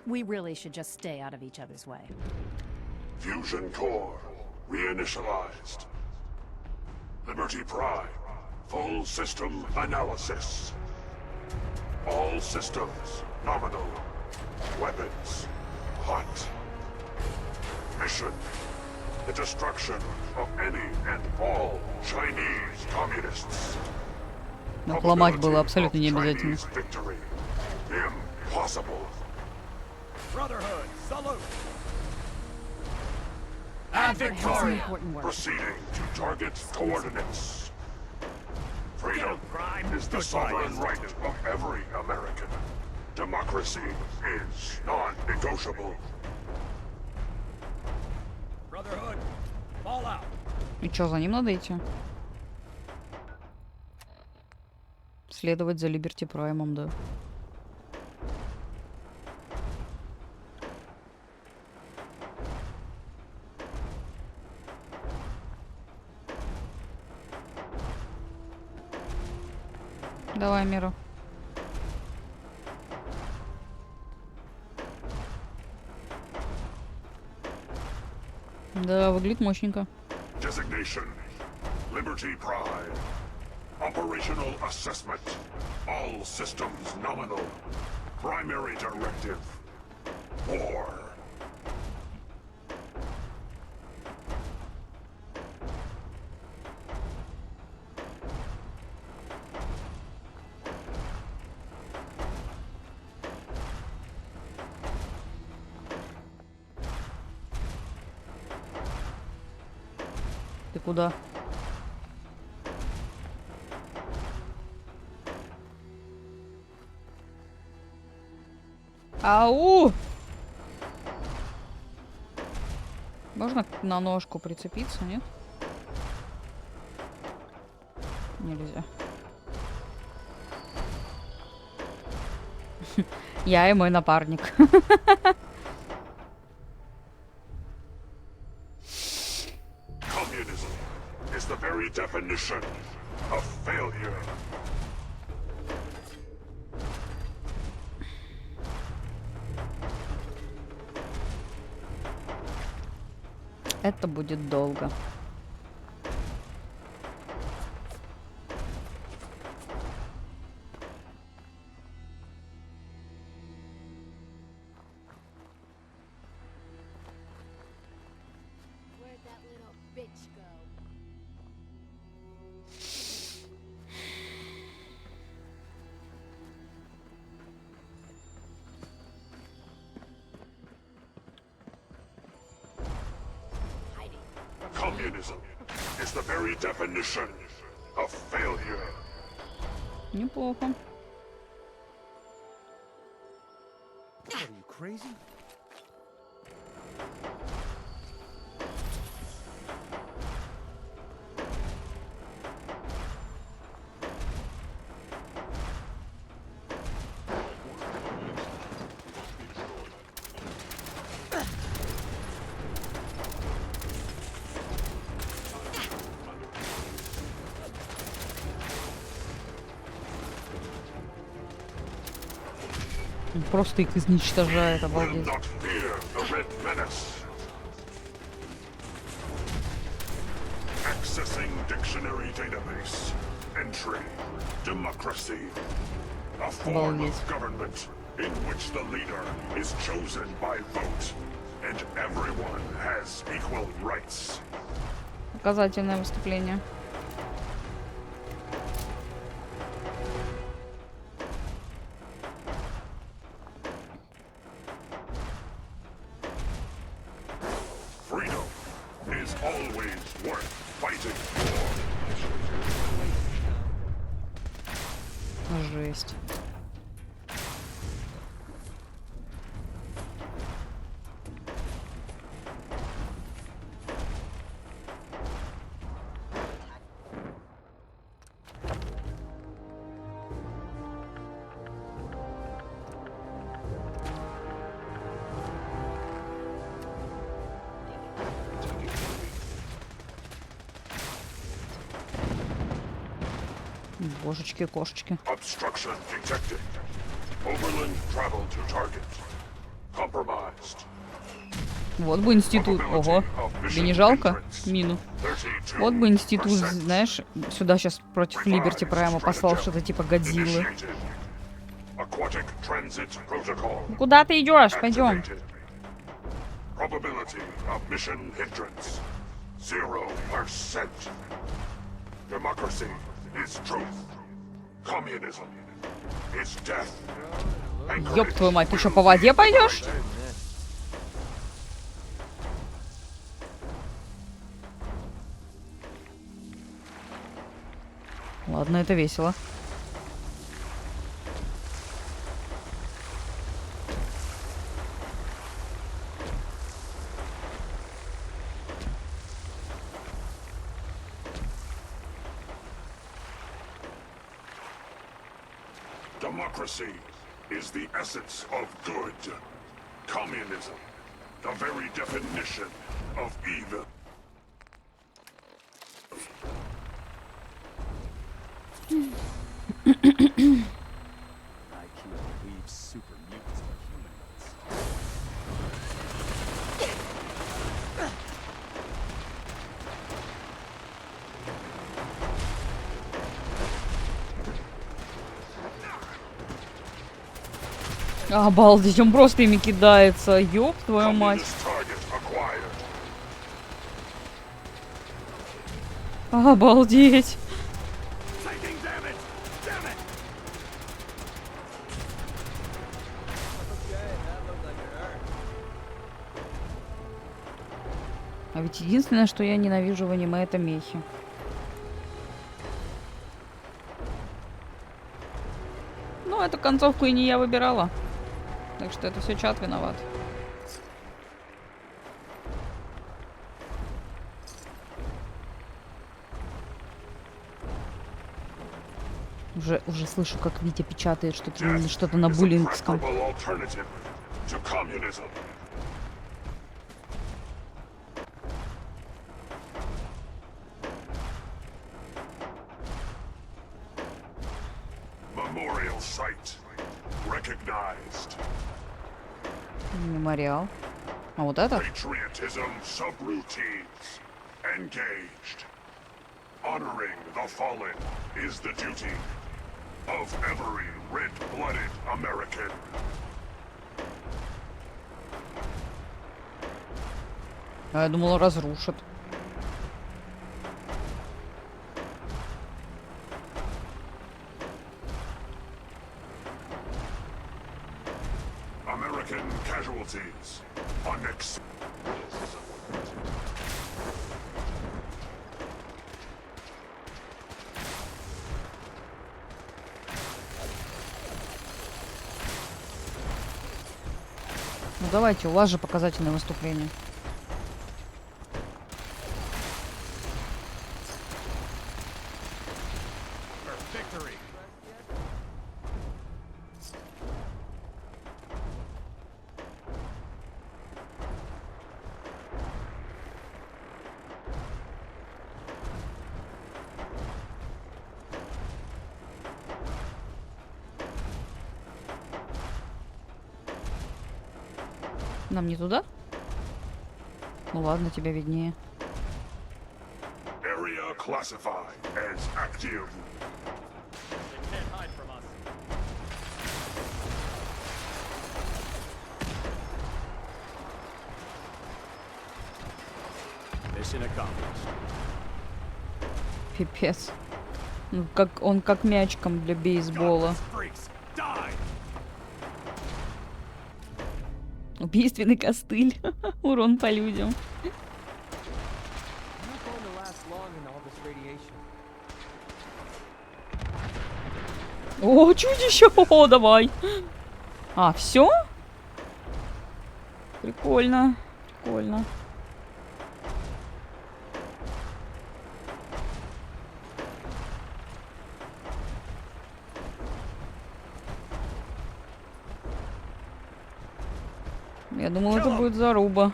We really should just stay out of each other's way. Fusion core reinitialized. Liberty Prime. Full system analysis. All systems nominal. Weapons hot. Mission: the destruction of any and all Chinese communists. Но ломать было абсолютно не обязательно. Victory impossible. Brotherhood, salute! And victory. Proceeding to target coordinates. Freedom is the sovereign right of every American. Democracy is non-negotiable. Brotherhood, fall out. И чё, за ним надо идти? Следовать за Либерти Праймом, да. Давай, Мира. Да, выглядит мощненько. Designation: Liberty Prime. Operational assessment. All systems nominal. Primary directive: war. Ты куда? Ау! Можно на ножку прицепиться, нет? Нельзя. Я и мой напарник. Communism is the very definition of failure. Это будет долго. Communism is the very definition of failure. Неплохо. What are you, crazy? Просто их изничтожает, обалдеть. Accessing dictionary database. Entry: democracy. A form of government in which the leader is chosen by vote and everyone has equal rights. Показательное выступление. Жесть. Божечки, кошечки. Obstruction detected. Overland travel to target. Вот бы институт. Ого. Тебе не жалко мину? Вот бы институт, знаешь, сюда сейчас против Либерти прямо послал что-то типа Годзиллы. Ну, куда ты идешь? Пойдем. Ёб твою мать, ты что, по воде пойдешь? Ладно, это весело. Democracy is the essence of good. Communism, the very definition of evil. Обалдеть, он просто ими кидается. Ёб твою мать. Обалдеть. А ведь единственное, что я ненавижу в аниме, это мехи. Ну, эту концовку и не я выбирала. Так что это все чат виноват. Уже слышу, как Витя печатает что-то на буллингском. Мемориал. А вот это? Honoring the fallen is the duty of every red-blooded American. А я думала, разрушат. American casualties unacceptable. Ну давайте, у вас же показательное выступление. Нам не туда? Ну ладно, тебе виднее. Area classified as active. Mission accomplished. Пипец. Ну, он как мячиком для бейсбола. Убийственный костыль. Урон по людям. О, чудище! О, давай. А, все? Прикольно. Прикольно. Я думал, это будет заруба.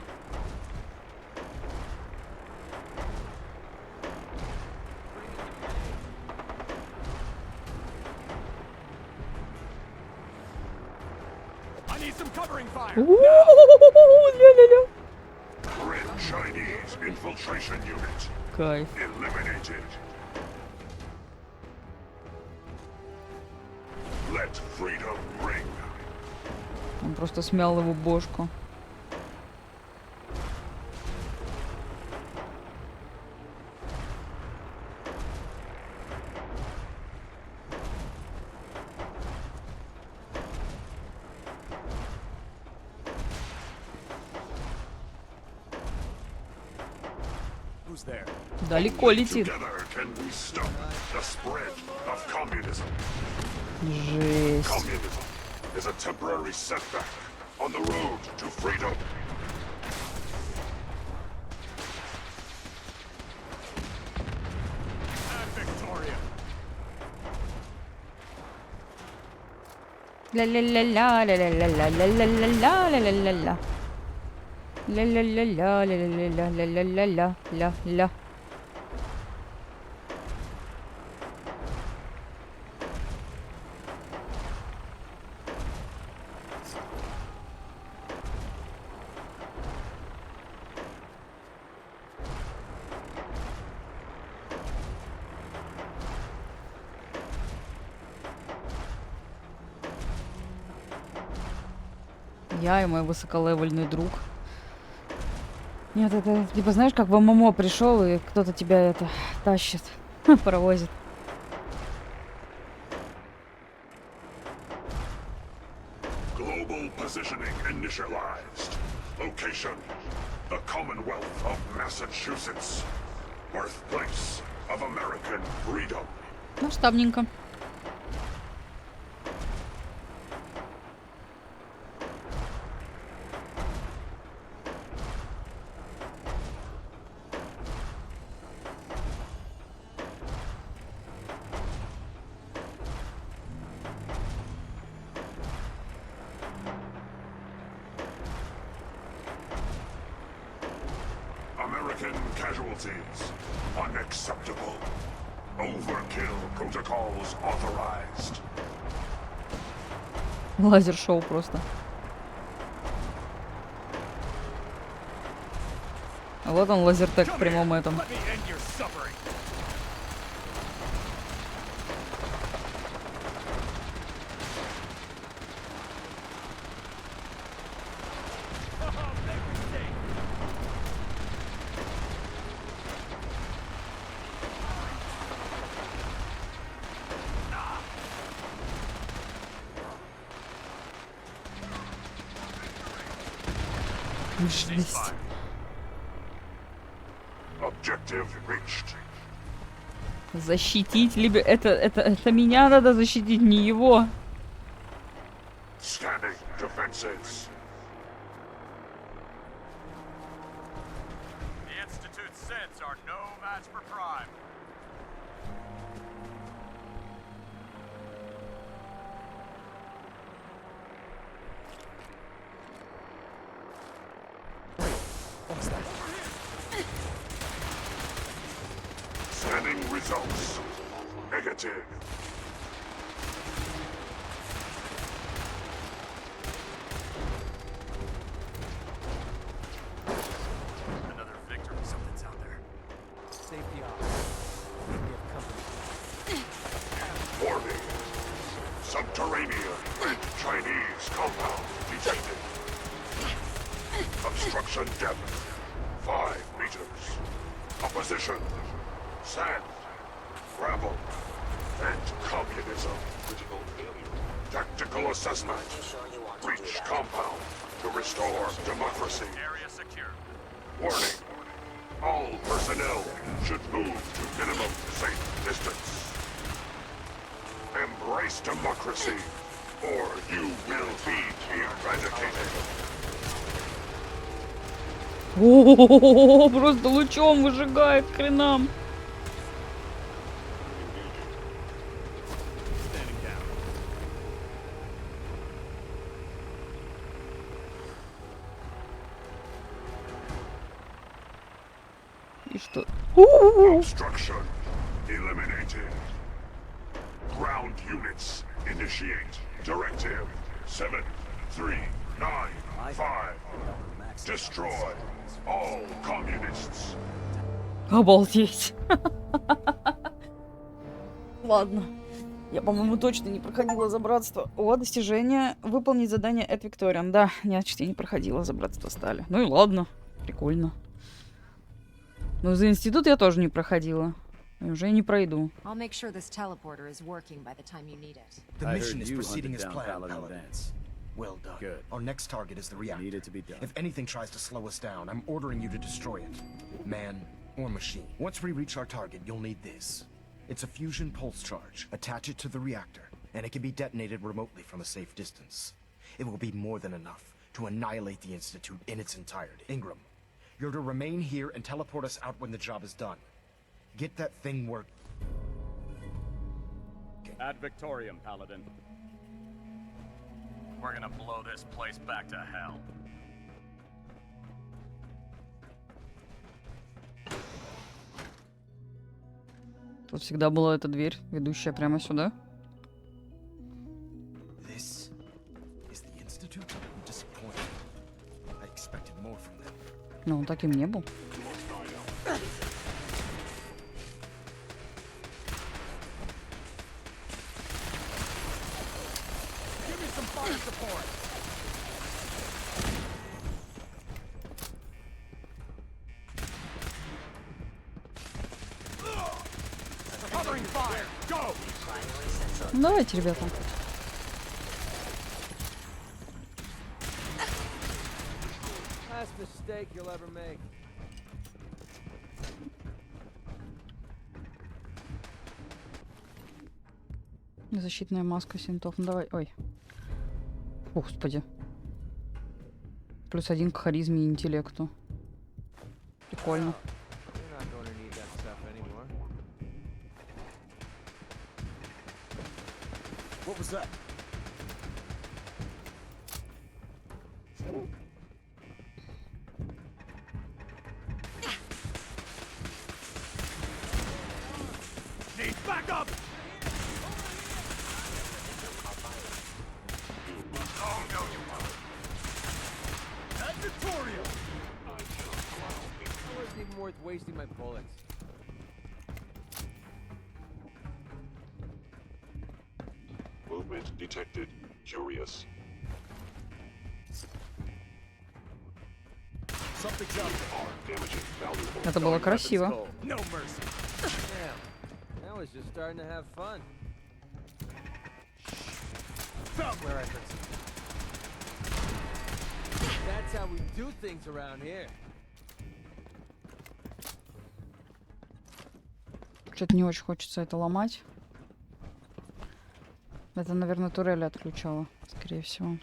Ля-ля-ля. Grid Chinese infiltration unit. Кайф. Eliminated. Let freedom ring. Он просто смял его бошку. Далеко летит. Жесть. Is a temporary setback on the road to freedom. Ля-ля-ля-ля, ля-ля-ля-ля-ля-ля-ля-ля-ля-ля-ля. Ля-ля-ля-ля, ля-ля-ля-ля-ля-ля-ля-ля-ля. Я и мой высоколевельный друг. Нет, это типа знаешь, как в ММО пришел и кто-то тебя это тащит, провозит. Global positioning initialized. Location: the Commonwealth of Massachusetts, birthplace of American freedom. Масштабненько. American casualties unacceptable. Overkill protocols authorized. Лазер-шоу просто. Вот он, лазертек в прямом этом. Жесть. Защитить, либо это меня надо защитить, не его. Scanning defenses. The Institute's sets are no match for Prime. Scanning results. Negative. Another victory. Something's out there. Safety off. We have company. Warning. Subterranean and Chinese compound detected. Obstruction depth 5 meters. Opposition. Sand. Gravel. And communism. Critical failure. Tactical assessment. Breach compound to restore democracy. Area secure. Warning. All personnel should move to minimum safe distance. Embrace democracy, or you will be eradicated. О, просто лучом выжигает к хренам. И что? Obstruction eliminated. Ground units initiate directive 739. 5. Destroy all communists. Обалдеть. Ладно. Я, по-моему, точно не проходила за братство. О, достижение. Выполнить задание от Викториан. Да, значит, я не проходила за братство стали. Ну и ладно. Прикольно. Но за институт я тоже не проходила. И уже не пройду. I'll make sure this teleporter is working by the time you need it. The mission is proceeding as planned, Paladin. Well done. Good. Our next target is the reactor. Needed to be done. If anything tries to slow us down, I'm ordering you to destroy it. Man or machine. Once we reach our target, you'll need this. It's a fusion pulse charge. Attach it to the reactor, and it can be detonated remotely from a safe distance. It will be more than enough to annihilate the Institute in its entirety. Ingram, you're to remain here and teleport us out when the job is done. Get that thing working. Ad Victoriam, Paladin. We're gonna blow this place back to hell. Тут всегда была эта дверь, ведущая прямо сюда. This is the Institute? I'm disappointed. I expected more from them. Но он таким не был. Give me some fire support. Covering fire. Go. Ну, давайте, ребята. Last mistake you'll ever make. Защитная маска синтов. Ну давай. Ой. Господи. +1 к харизме и интеллекту. Прикольно. You're not going to need that stuff anymore. What was that? Need backup. Oh no, you won't. That's Victoria. It wasn't even worth wasting my bullets. Movement detected. Curious. Something's out there. Damaging valuable. Это было красиво. No mercy. Damn. I was just starting to have fun. Somewhere I heard something. That's how we do things around here. Что-то не очень хочется это ломать. Это, наверное, турель отключала, скорее всего.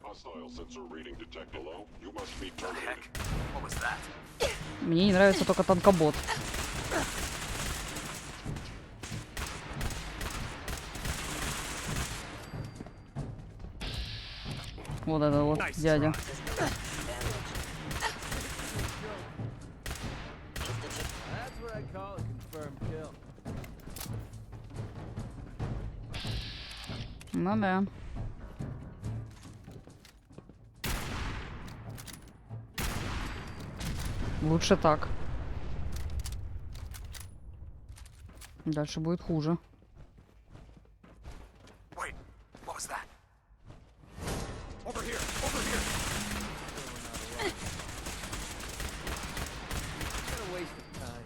Hostile sensor reading detected. Hello? You must be terminated. What was that? Мне не нравится только танкобот. Вот это вот дядя. That's what I call a confirmed kill. Ну да. Лучше так. Дальше будет хуже. Wait, what was that? Over here! Over here! What a waste of time.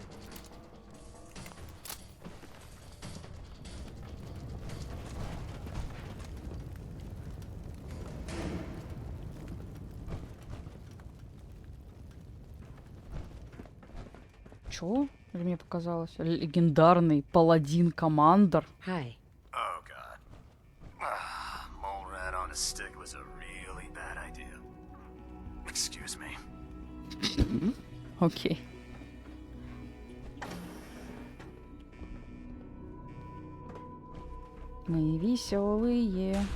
Чё? Или мне показалось? Легендарный паладин-командор. Hi. Oh god. Mole rat on a stick was a really bad idea. Excuse me. Окей. Мы веселые.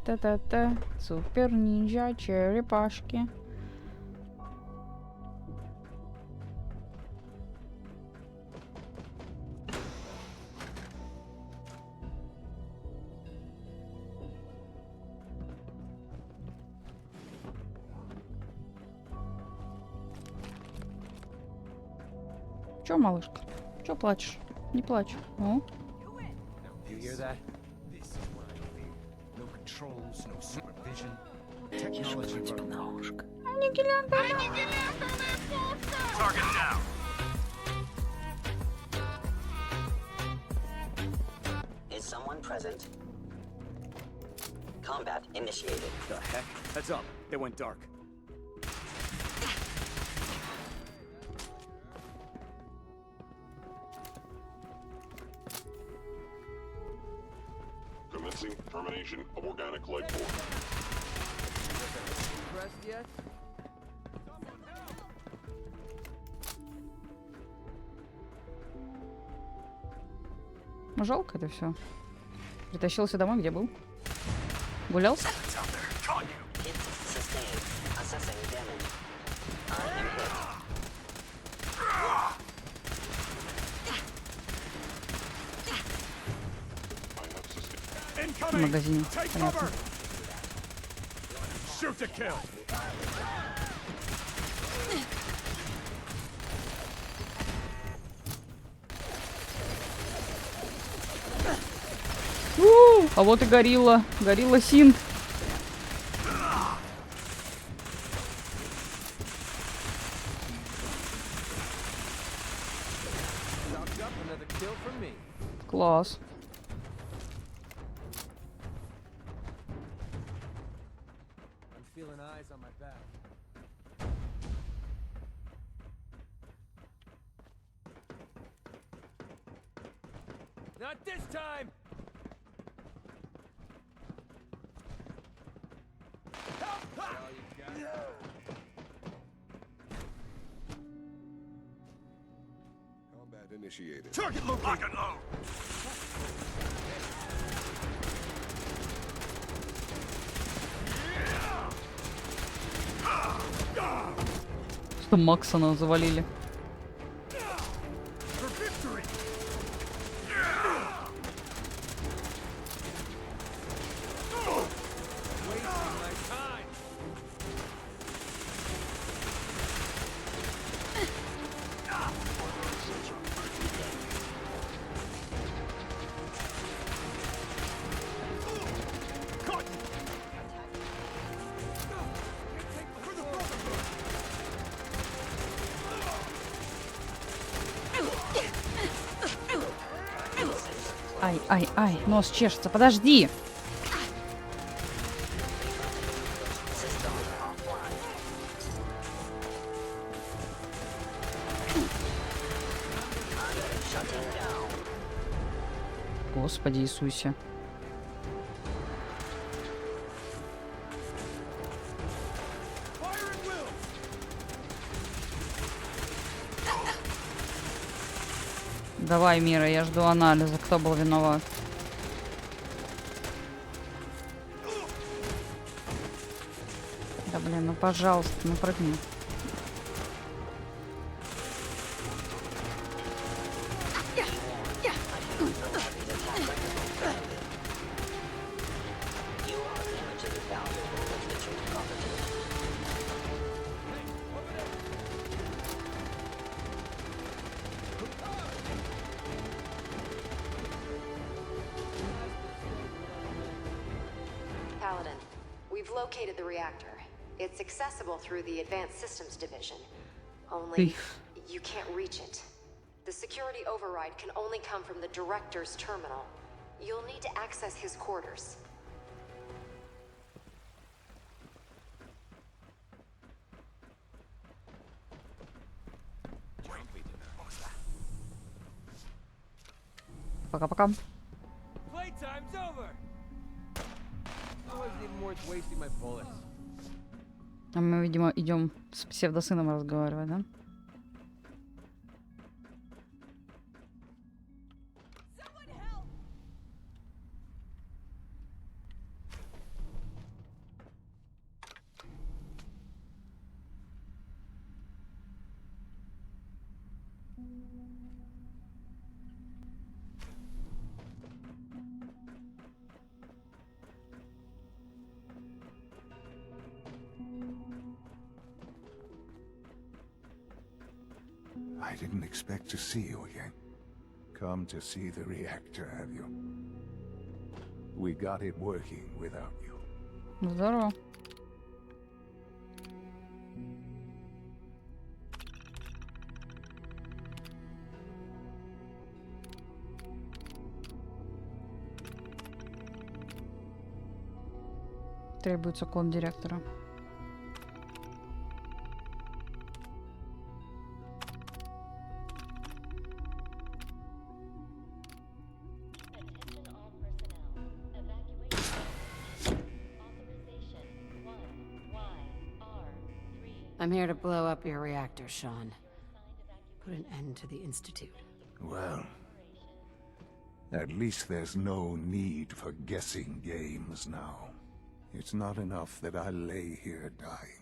Та-та-та. Супер ниндзя черепашки. Чё, малышка? Чё плачешь? Не плачь. О. You hear that? This is what I fear. No controls, no supervision. Technology running. Target down. Is someone present? Combat initiated. The heck? Heads up. It went dark. Commencing termination of organic life form. Pressed yet? Жалко это все. Притащился домой, где был? Гулял? В магазине. Понятно. Shoot to kill. А вот и горилла. Горилла Синт. Класс. I'm feeling eyes on my back. Not this time! Combat initiated. Target located. Lock and load. Что Максона завалили. Ай, ай, ай, нос чешется, подожди. Господи Иисусе. Давай, Мира, я жду анализа, кто был виноват. Да блин, ну пожалуйста, ну прыгни. Paladin, we've located the reactor. It's accessible through the Advanced Systems Division. Only, you can't reach it. The security override can only come from the Director's terminal. You'll need to access his quarters. Пока-пока. Playtime's over. It wasn't even worth wasting my bullets. А мы, видимо, идем с псевдосыном разговаривать, да? I I didn't expect to see you again. Come to see the reactor, have you? We got it working without you. Здорово. Требуется код директора. I'm here to blow up your reactor, Sean. Put an end to the Institute. Well, at least there's no need for guessing games now. It's not enough that I lay here dying.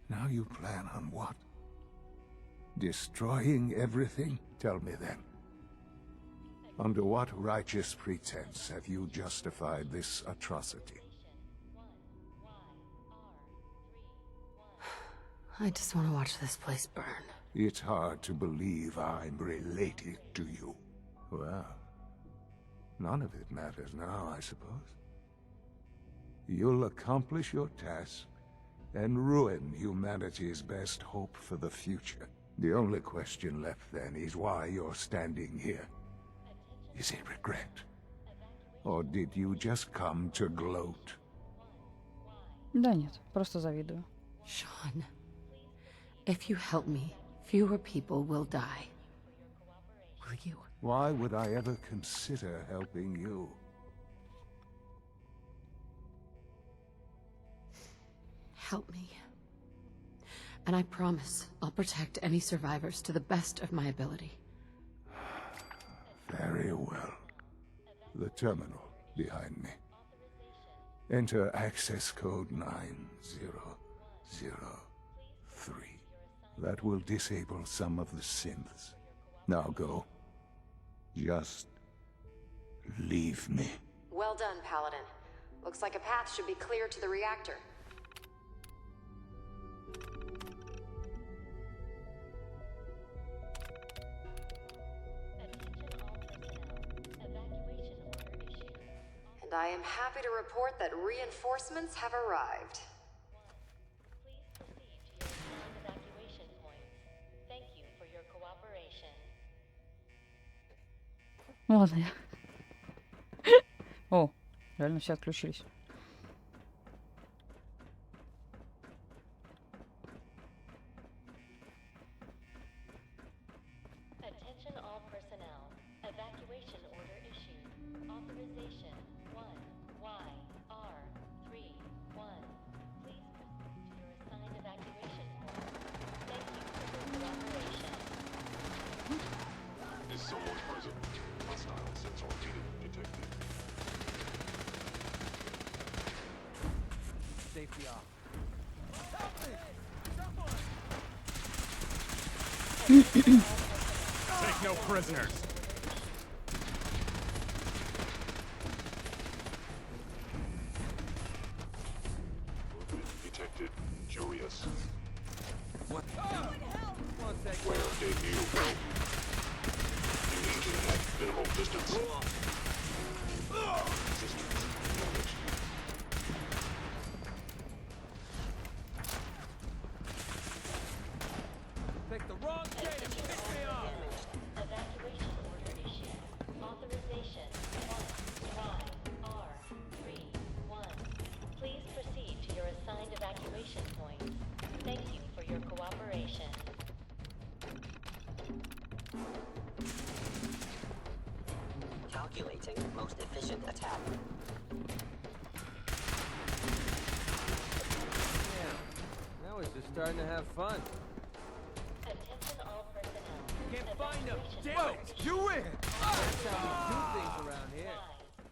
Now you plan on what? Destroying everything? Tell me then. Under what righteous pretense have you justified this atrocity? I just want to watch this place burn. It's hard to believe I'm related to you. Well, none of it matters now, I suppose. You'll accomplish your task and ruin humanity's best hope for the future. The only question left then is why you're standing here. Is it regret? Or did you just come to gloat? Да нет, просто завидую. Sean, if you help me, fewer people will die. Will you? Why would I ever consider helping you? Help me. And I promise I'll protect any survivors to the best of my ability. Very well. The terminal behind me. Enter access code 9003. That will disable some of the synths. Now go. Just leave me. Well done, Paladin. Looks like a path should be clear to the reactor. And I am happy to report that reinforcements have arrived. Please proceed to your assigned evacuation points. Thank you for your cooperation. Ладно я. О, реально все отключились. Attention all personnel. Evacuation order issued. Authorization 1YR31. Please proceed to your assigned evacuation point. Thank you for your cooperation. Is someone present? Hostile sensor detected. Safety off. Take no prisoners. Movement detected. Curious. What? One sec. Where did you go? You need to have minimal distance. Systems damaged. Pick the wrong day to piss me off. Evacuation order issued. Authorization 1YR31. Please proceed to your assigned evacuation points. Thank you for your cooperation. Calculating most efficient attack. Yeah. Now we're just starting to have fun. Attention all personnel. Can't find them. Evacuation Damn order it! You win! That's how we do things around here.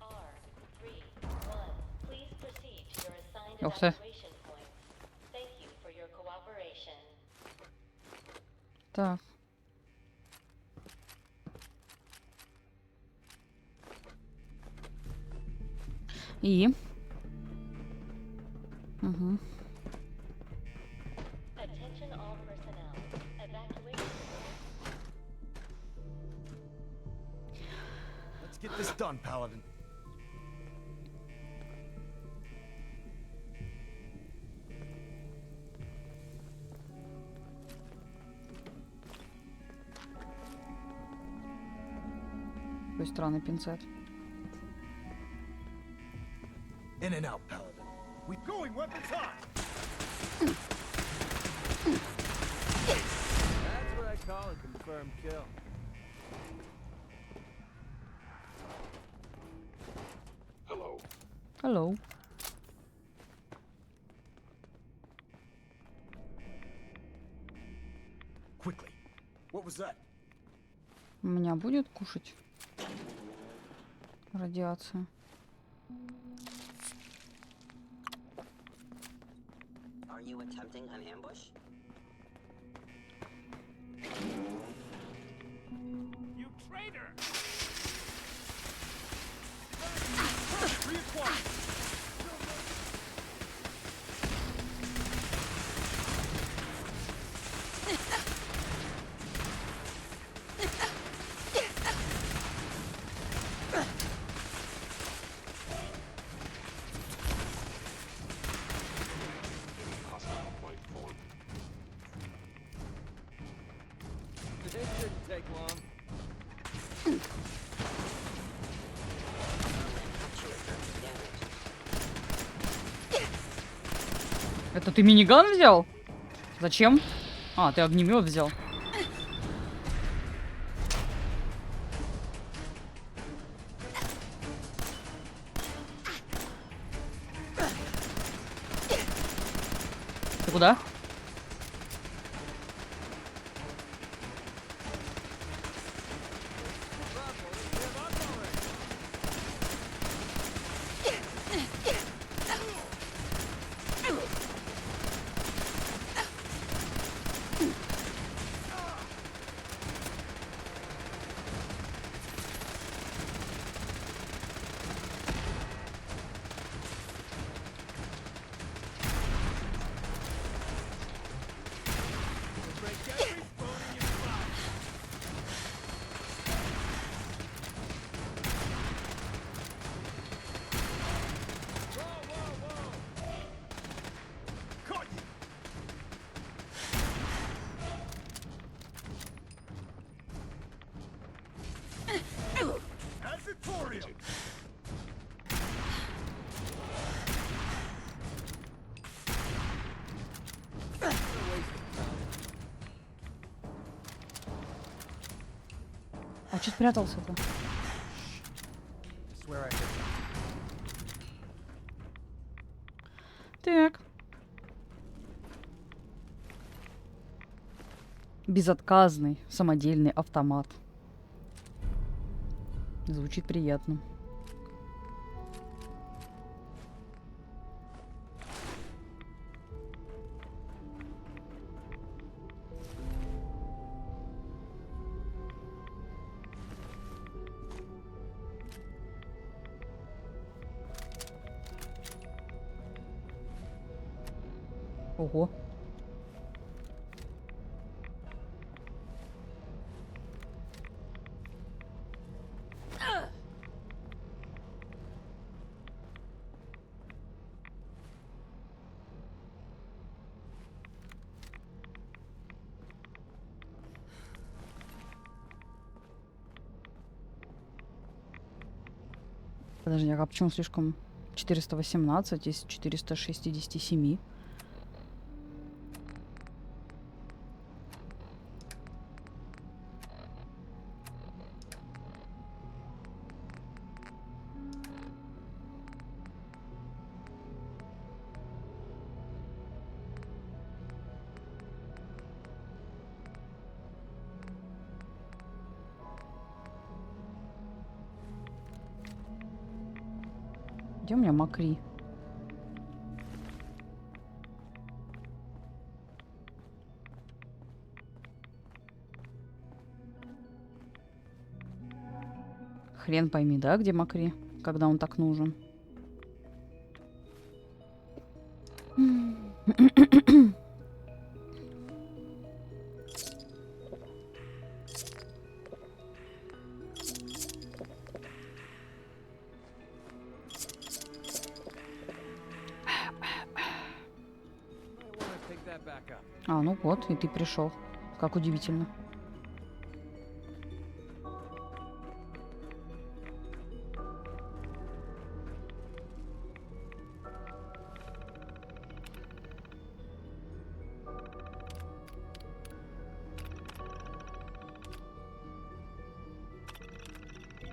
YR31. Please proceed to your assigned Ух ты. evacuation points. Thank you for your cooperation. Так. И? Угу. Attention all personnel. Evacuation done, Paladin. Какой странный пинцет. In and out, Paladin. We're going weapons hot. That's what I call a confirmed kill. Hello. Hello. Quickly. What was that? У меня будет кушать радиация. Are you attempting an ambush? You traitor! It shouldn't take long. Это ты миниган взял? Зачем? А, ты огнемет взял. Ты куда? А че спрятался-то? Так. Безотказный самодельный автомат. Звучит приятно. Ого. Подожди, а почему слишком 418 из 467? Где у меня макри? Хрен пойми, да, где макри, когда он так нужен. that back up. А, ну вот, и ты пришел. Как удивительно.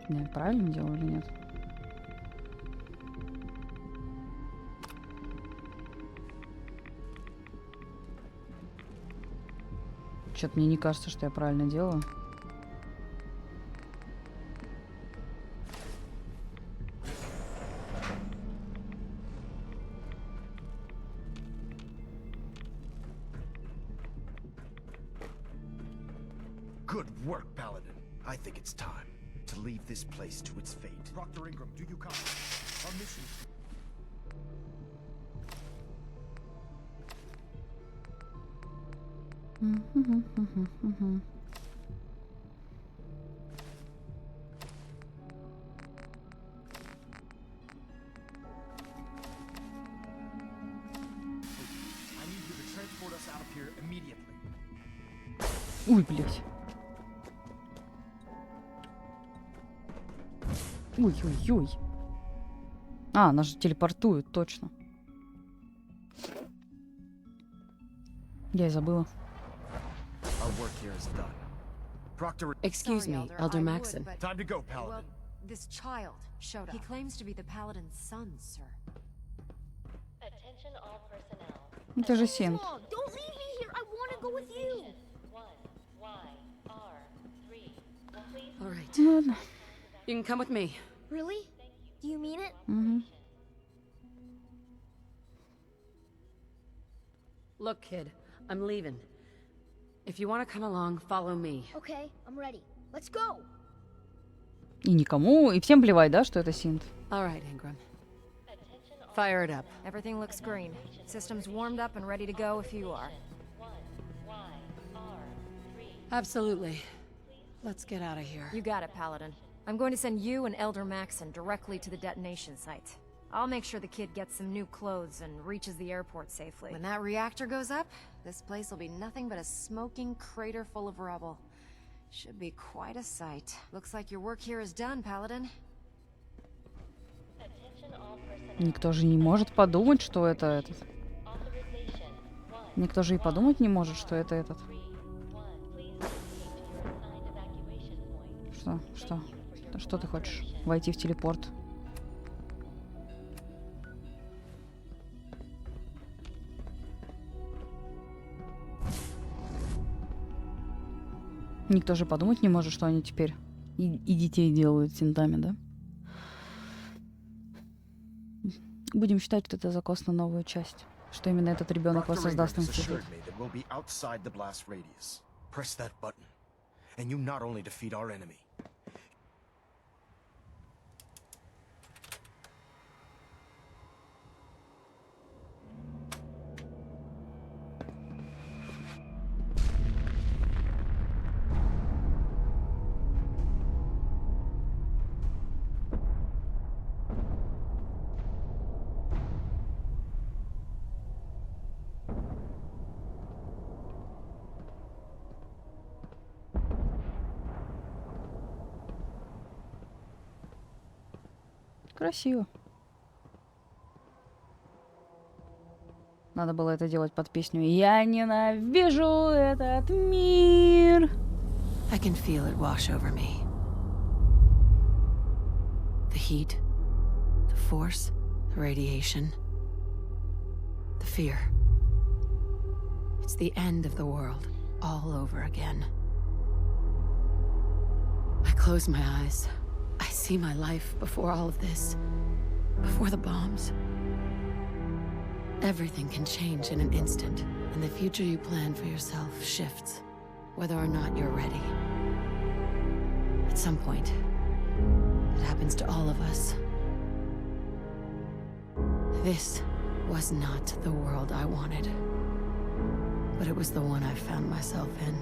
Я правильно делаю или нет? Что-то мне не кажется, что я правильно делаю. Good work, Paladin. I think it's time to leave this place to its fate. Proctor Ingram, do you copy? Our mission. I need you to transport us out of here immediately. Ой, блядь. Ой-ой-ой. А, она же телепортует, точно. Я и забыла. Our work here is done. Proctor. Excuse me, Elder Maxon. Time to go, Paladin. Well, this child showed up. He claims to be the Paladin's son, sir. Attention all personnel. Это же Синт. Don't leave me here. I want to go with you. 1YR3. Please. All right. Ладно. You can come with me. Really? Do you mean it? Look, kid, I'm leaving. If you want to come along, follow me. Okay, I'm ready. Let's go. И никому, и всем плевать, да, что это Синт. All right, Ingram. Fire it up. Everything looks green. System's warmed up and ready to go if you are. Absolutely. Let's get out of here. You got it, Paladin. I'm going to send you and Elder Maxon directly to the detonation site. I'll make sure the kid gets some new clothes and reaches the airport safely. When that reactor goes up, this place will be nothing but a smoking crater full of rubble. Should be quite a sight. Looks like your work here is done, Paladin. Никто же не может подумать, что это этот. Никто же и подумать не может, что это этот. Что? Что ты хочешь? Войти в телепорт? Никто же подумать не может, что они теперь и детей делают синтами, да? Будем считать, что это закос на новую часть. Что именно этот ребенок воссоздаст институт. Красиво. Надо было это делать под песню «Я ненавижу этот мир». I can feel it wash over me. The heat, the force, the radiation, the fear. It's the end of the world all over again. I close my eyes. I see my life before all of this, before the bombs. Everything can change in an instant, and the future you plan for yourself shifts, whether or not you're ready. At some point, it happens to all of us. This was not the world I wanted, but it was the one I found myself in.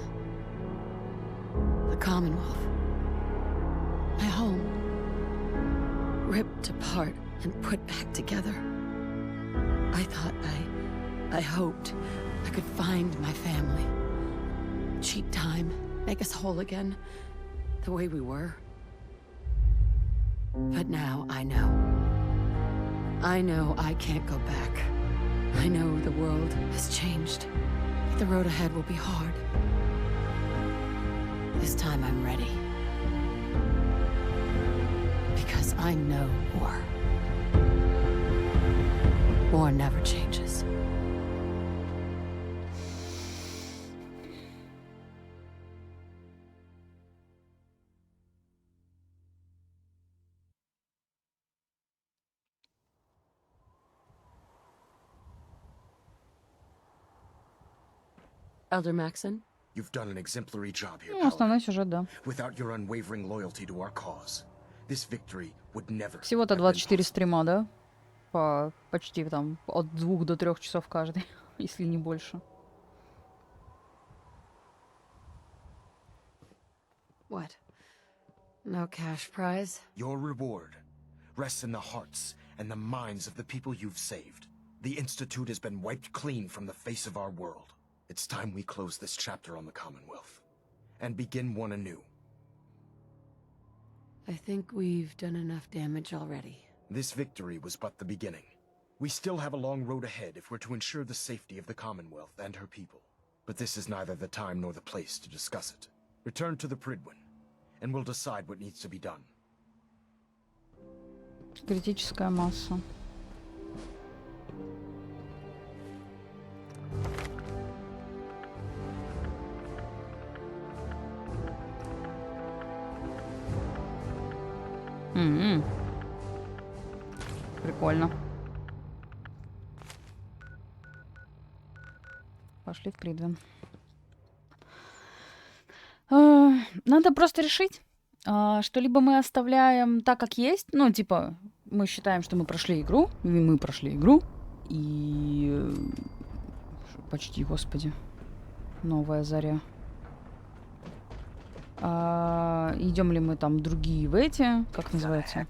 The Commonwealth. My home, ripped apart and put back together. I thought I hoped I could find my family. Cheat time, make us whole again, the way we were. But now I know. I know I can't go back. I know the world has changed. But the road ahead will be hard. This time I'm ready. Because I know war. War never changes. Elder Maxon? You've done an exemplary job here, Ну, основной сюжет, да. Without your unwavering loyalty to our cause, this victory would never. Всего-то 24 стрима, да? По почти там от 2 до 3 часов каждый, если не больше. What? No cash prize? Your reward rests in the hearts and the minds of the people you've saved. The Institute has been wiped clean from the face of our world. It's time we close this chapter on the Commonwealth and begin one anew. I think we've done enough damage already. This victory was but the beginning. We still have a long road ahead if we're to ensure the safety of the Commonwealth and her people. But this is neither the time nor the place to discuss it. Return to the Pridwin, and we'll decide what needs to be done. Критическая масса. Прикольно. Пошли в Придвин. Надо просто решить, что либо мы оставляем так, как есть, ну, типа, мы считаем, что мы прошли игру, и почти, господи, новая заря. Идем ли мы там другие в эти, как называется?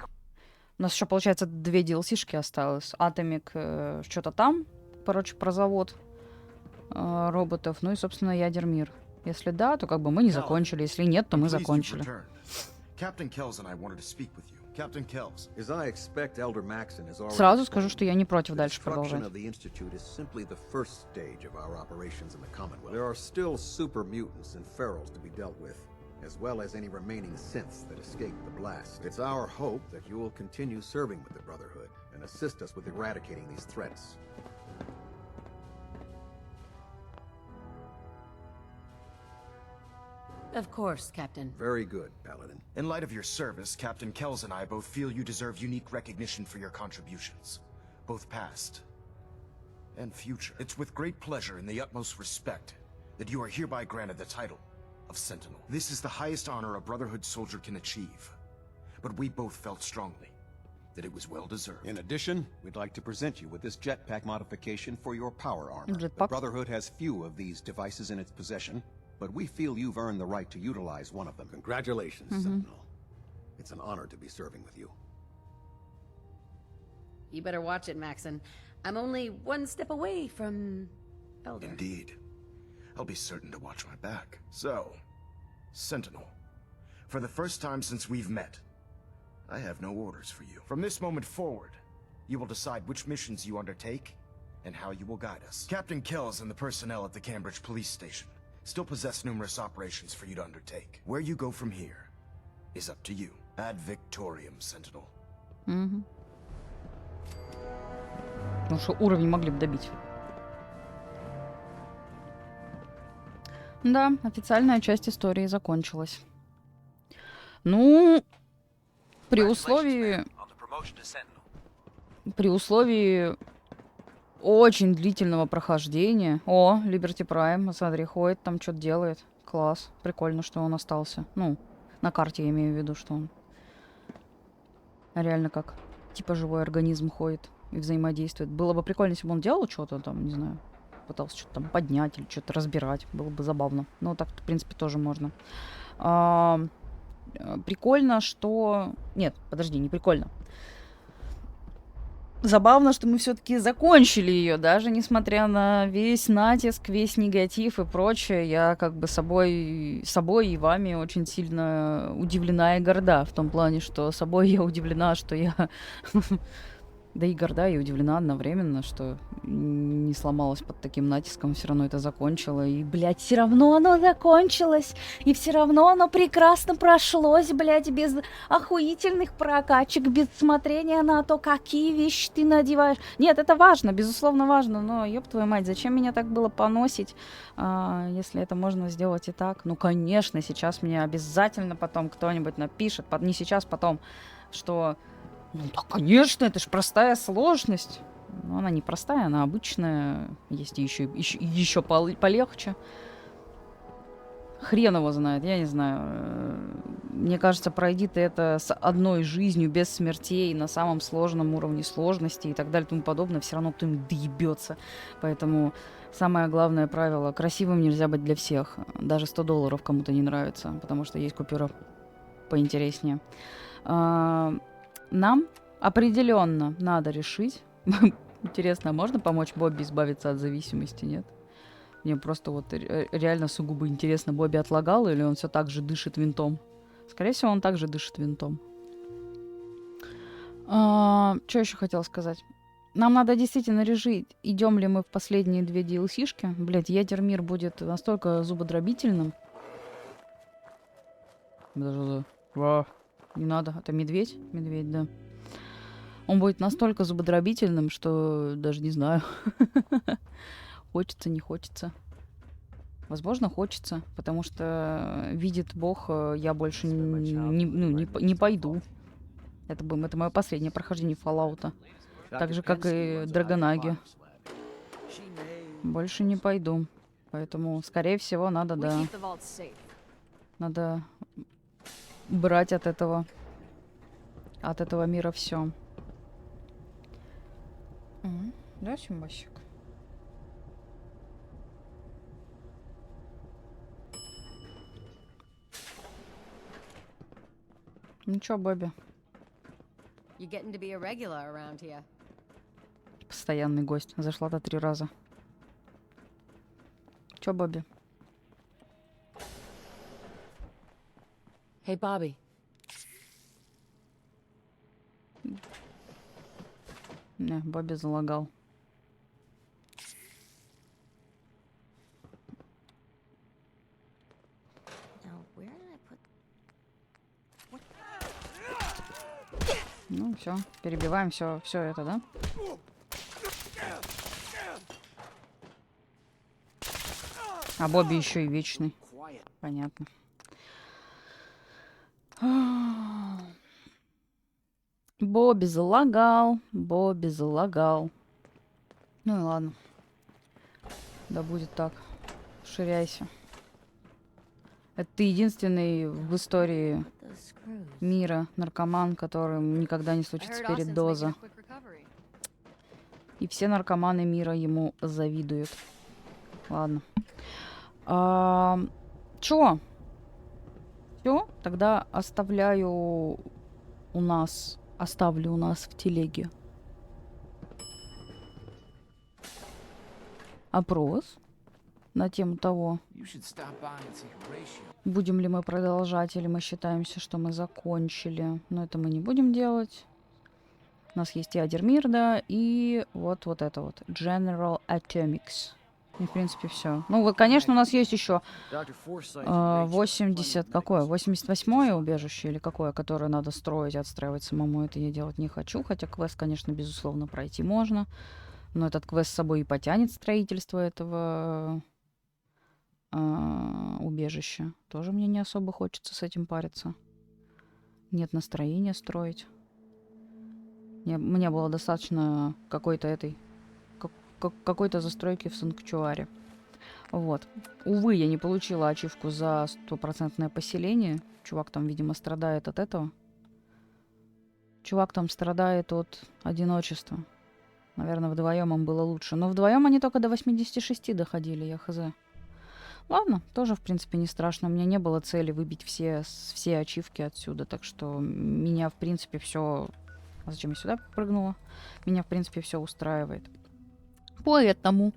У нас еще, получается, 2 DLC-шки осталось. Atomic, что-то там, короче, про завод роботов, ну и, собственно, Ядермир. Если да, то как бы мы не закончили, если нет, то мы закончили. Сразу скажу, что я не против дальше продолжать. As well as any remaining synths that escaped the blast. It's our hope that you will continue serving with the Brotherhood and assist us with eradicating these threats. Of course, Captain. Very good, Paladin. In light of your service, Captain Kells and I both feel you deserve unique recognition for your contributions, both past and future. It's with great pleasure and the utmost respect that you are hereby granted the title of Sentinel. This is the highest honor a Brotherhood soldier can achieve, but we both felt strongly that it was well deserved. In addition, we'd like to present you with this jetpack modification for your power armor. Jetpack? The Brotherhood has few of these devices in its possession, but we feel you've earned the right to utilize one of them. Congratulations, Sentinel. It's an honor to be serving with you. You better watch it, Maxon. I'm only 1 step away from Elder. Indeed. I'll be certain to watch my back. So, Sentinel, for the first time since we've met, I have no orders for you. From this moment forward, you will decide which missions you undertake and how you will guide us. Captain Kells and the personnel at the Cambridge police station still possess numerous operations for you to undertake. Where you go from here is up to you. Ad Victoriam, Sentinel. Потому что уровень могли бы добить. Да, официальная часть истории закончилась. Ну, при условии очень длительного прохождения. О, Liberty Prime, смотри, ходит, там что-то делает. Класс, прикольно, что он остался. Ну, на карте я имею в виду, что он реально как типа живой организм ходит и взаимодействует. Было бы прикольно, если бы он делал что-то там, не знаю, пытался что-то там поднять или что-то разбирать. Было бы забавно. Но так, в принципе, тоже можно. Прикольно, что... Нет, подожди, не прикольно. забавно, что мы все-таки закончили ее, даже несмотря на весь натиск, весь негатив и прочее. Я как бы собой и вами очень сильно удивлена и горда. В том плане, что собой я удивлена, что я... Да и горда, и удивлена одновременно, что не сломалась под таким натиском, все равно это закончила. И, блядь, все равно оно закончилось. И все равно оно прекрасно прошлось, блядь, без охуительных прокачек, без смотрения на то, какие вещи ты надеваешь. Нет, это важно, безусловно важно, но, ёб твою мать, зачем меня так было поносить, если это можно сделать и так? Ну, конечно, сейчас мне обязательно потом кто-нибудь напишет, не сейчас, потом, что... Ну да, конечно, это же простая сложность. Но она не простая, она обычная. Есть и еще полегче. Хрен его знает, я не знаю. Мне кажется, пройди ты это с одной жизнью, без смертей, на самом сложном уровне сложности и так далее и тому подобное, все равно кто-нибудь доебется. Поэтому самое главное правило: красивым нельзя быть для всех. Даже $100 кому-то не нравится, потому что есть купюра поинтереснее. Нам определенно надо решить. Интересно, а можно помочь Бобби избавиться от зависимости, нет? Мне просто вот реально сугубо интересно, Бобби отлагал или он все так же дышит винтом? Скорее всего, он также дышит винтом. Что еще хотела сказать? Нам надо действительно решить, идем ли мы в последние 2 DLC-шки. Блять, Ядермир будет настолько зубодробительным. Даже... Не надо, это медведь? Медведь, да. Он будет настолько зубодробительным, что даже не знаю. Хочется, не хочется. Возможно, хочется, потому что видит Бог, я больше не пойду. Это мое последнее прохождение Fallout'а. Так же, как и Драгонаги. Больше не пойду. Поэтому, скорее всего, надо, да. Надо брать от этого мира все. Да, Симбасик? Ну чё, Бобби? Постоянный гость. Зашла-то 3 раза. Чё, Бобби? Hey, Bobby. Не, Бобби залагал. Ну, все, перебиваем все это, да? А Бобби еще и вечный. Понятно. Бобби залагал. Бобби залагал. Ну и ладно. Да будет так. Ширяйся. Это ты единственный в истории мира наркоман, которым никогда не случится передоза. И все наркоманы мира ему завидуют. Ладно. Чё? Все? Тогда оставлю у нас в телеге опрос на тему того, будем ли мы продолжать, или мы считаемся, что мы закончили. Но это мы не будем делать. У нас есть Ядермир, да, и вот это вот. General Atomics. И, в принципе, все. Ну, вот, конечно, у нас есть еще 80... Какое? 88-е убежище или какое? Которое надо строить, отстраивать самому. Это я делать не хочу. Хотя квест, конечно, безусловно, пройти можно. Но этот квест с собой и потянет строительство этого убежища. Тоже мне не особо хочется с этим париться. Нет настроения строить. Мне было достаточно какой-то застройки в Санктуаре. Вот. Увы, я не получила ачивку за 100% поселение. Чувак там, видимо, страдает от этого. Чувак там страдает от одиночества. Наверное, вдвоем им было лучше. Но вдвоем они только до 86 доходили, я хз. Ладно, тоже, в принципе, не страшно. У меня не было цели выбить все ачивки отсюда. Так что меня, в принципе, все А зачем я сюда прыгнула? Меня, в принципе, все устраивает. Поэтому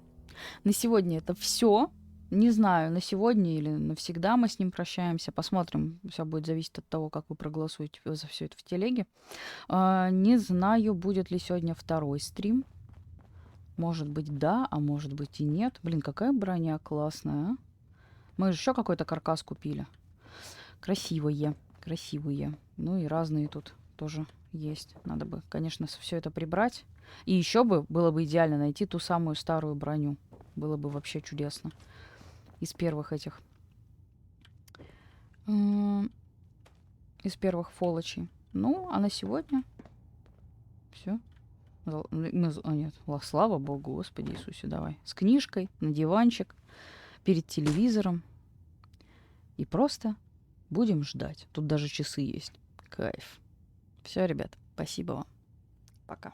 на сегодня это все. Не знаю, на сегодня или навсегда мы с ним прощаемся. Посмотрим. Все будет зависеть от того, как вы проголосуете за все это в телеге. Не знаю, будет ли сегодня второй стрим. Может быть, да, а может быть и нет. Блин, какая броня классная, а? Мы же еще какой-то каркас купили. Красивые, красивые. Ну и разные тут тоже есть. Надо бы, конечно, все это прибрать. И еще бы было бы идеально найти ту самую старую броню. Было бы вообще чудесно. Из первых этих... из первых фолочей. Ну, а на сегодня все. Нет, слава Богу, Господи Иисусе, давай. С книжкой, на диванчик, перед телевизором. И просто будем ждать. Тут даже часы есть. Кайф. Все, ребят, спасибо вам. Пока.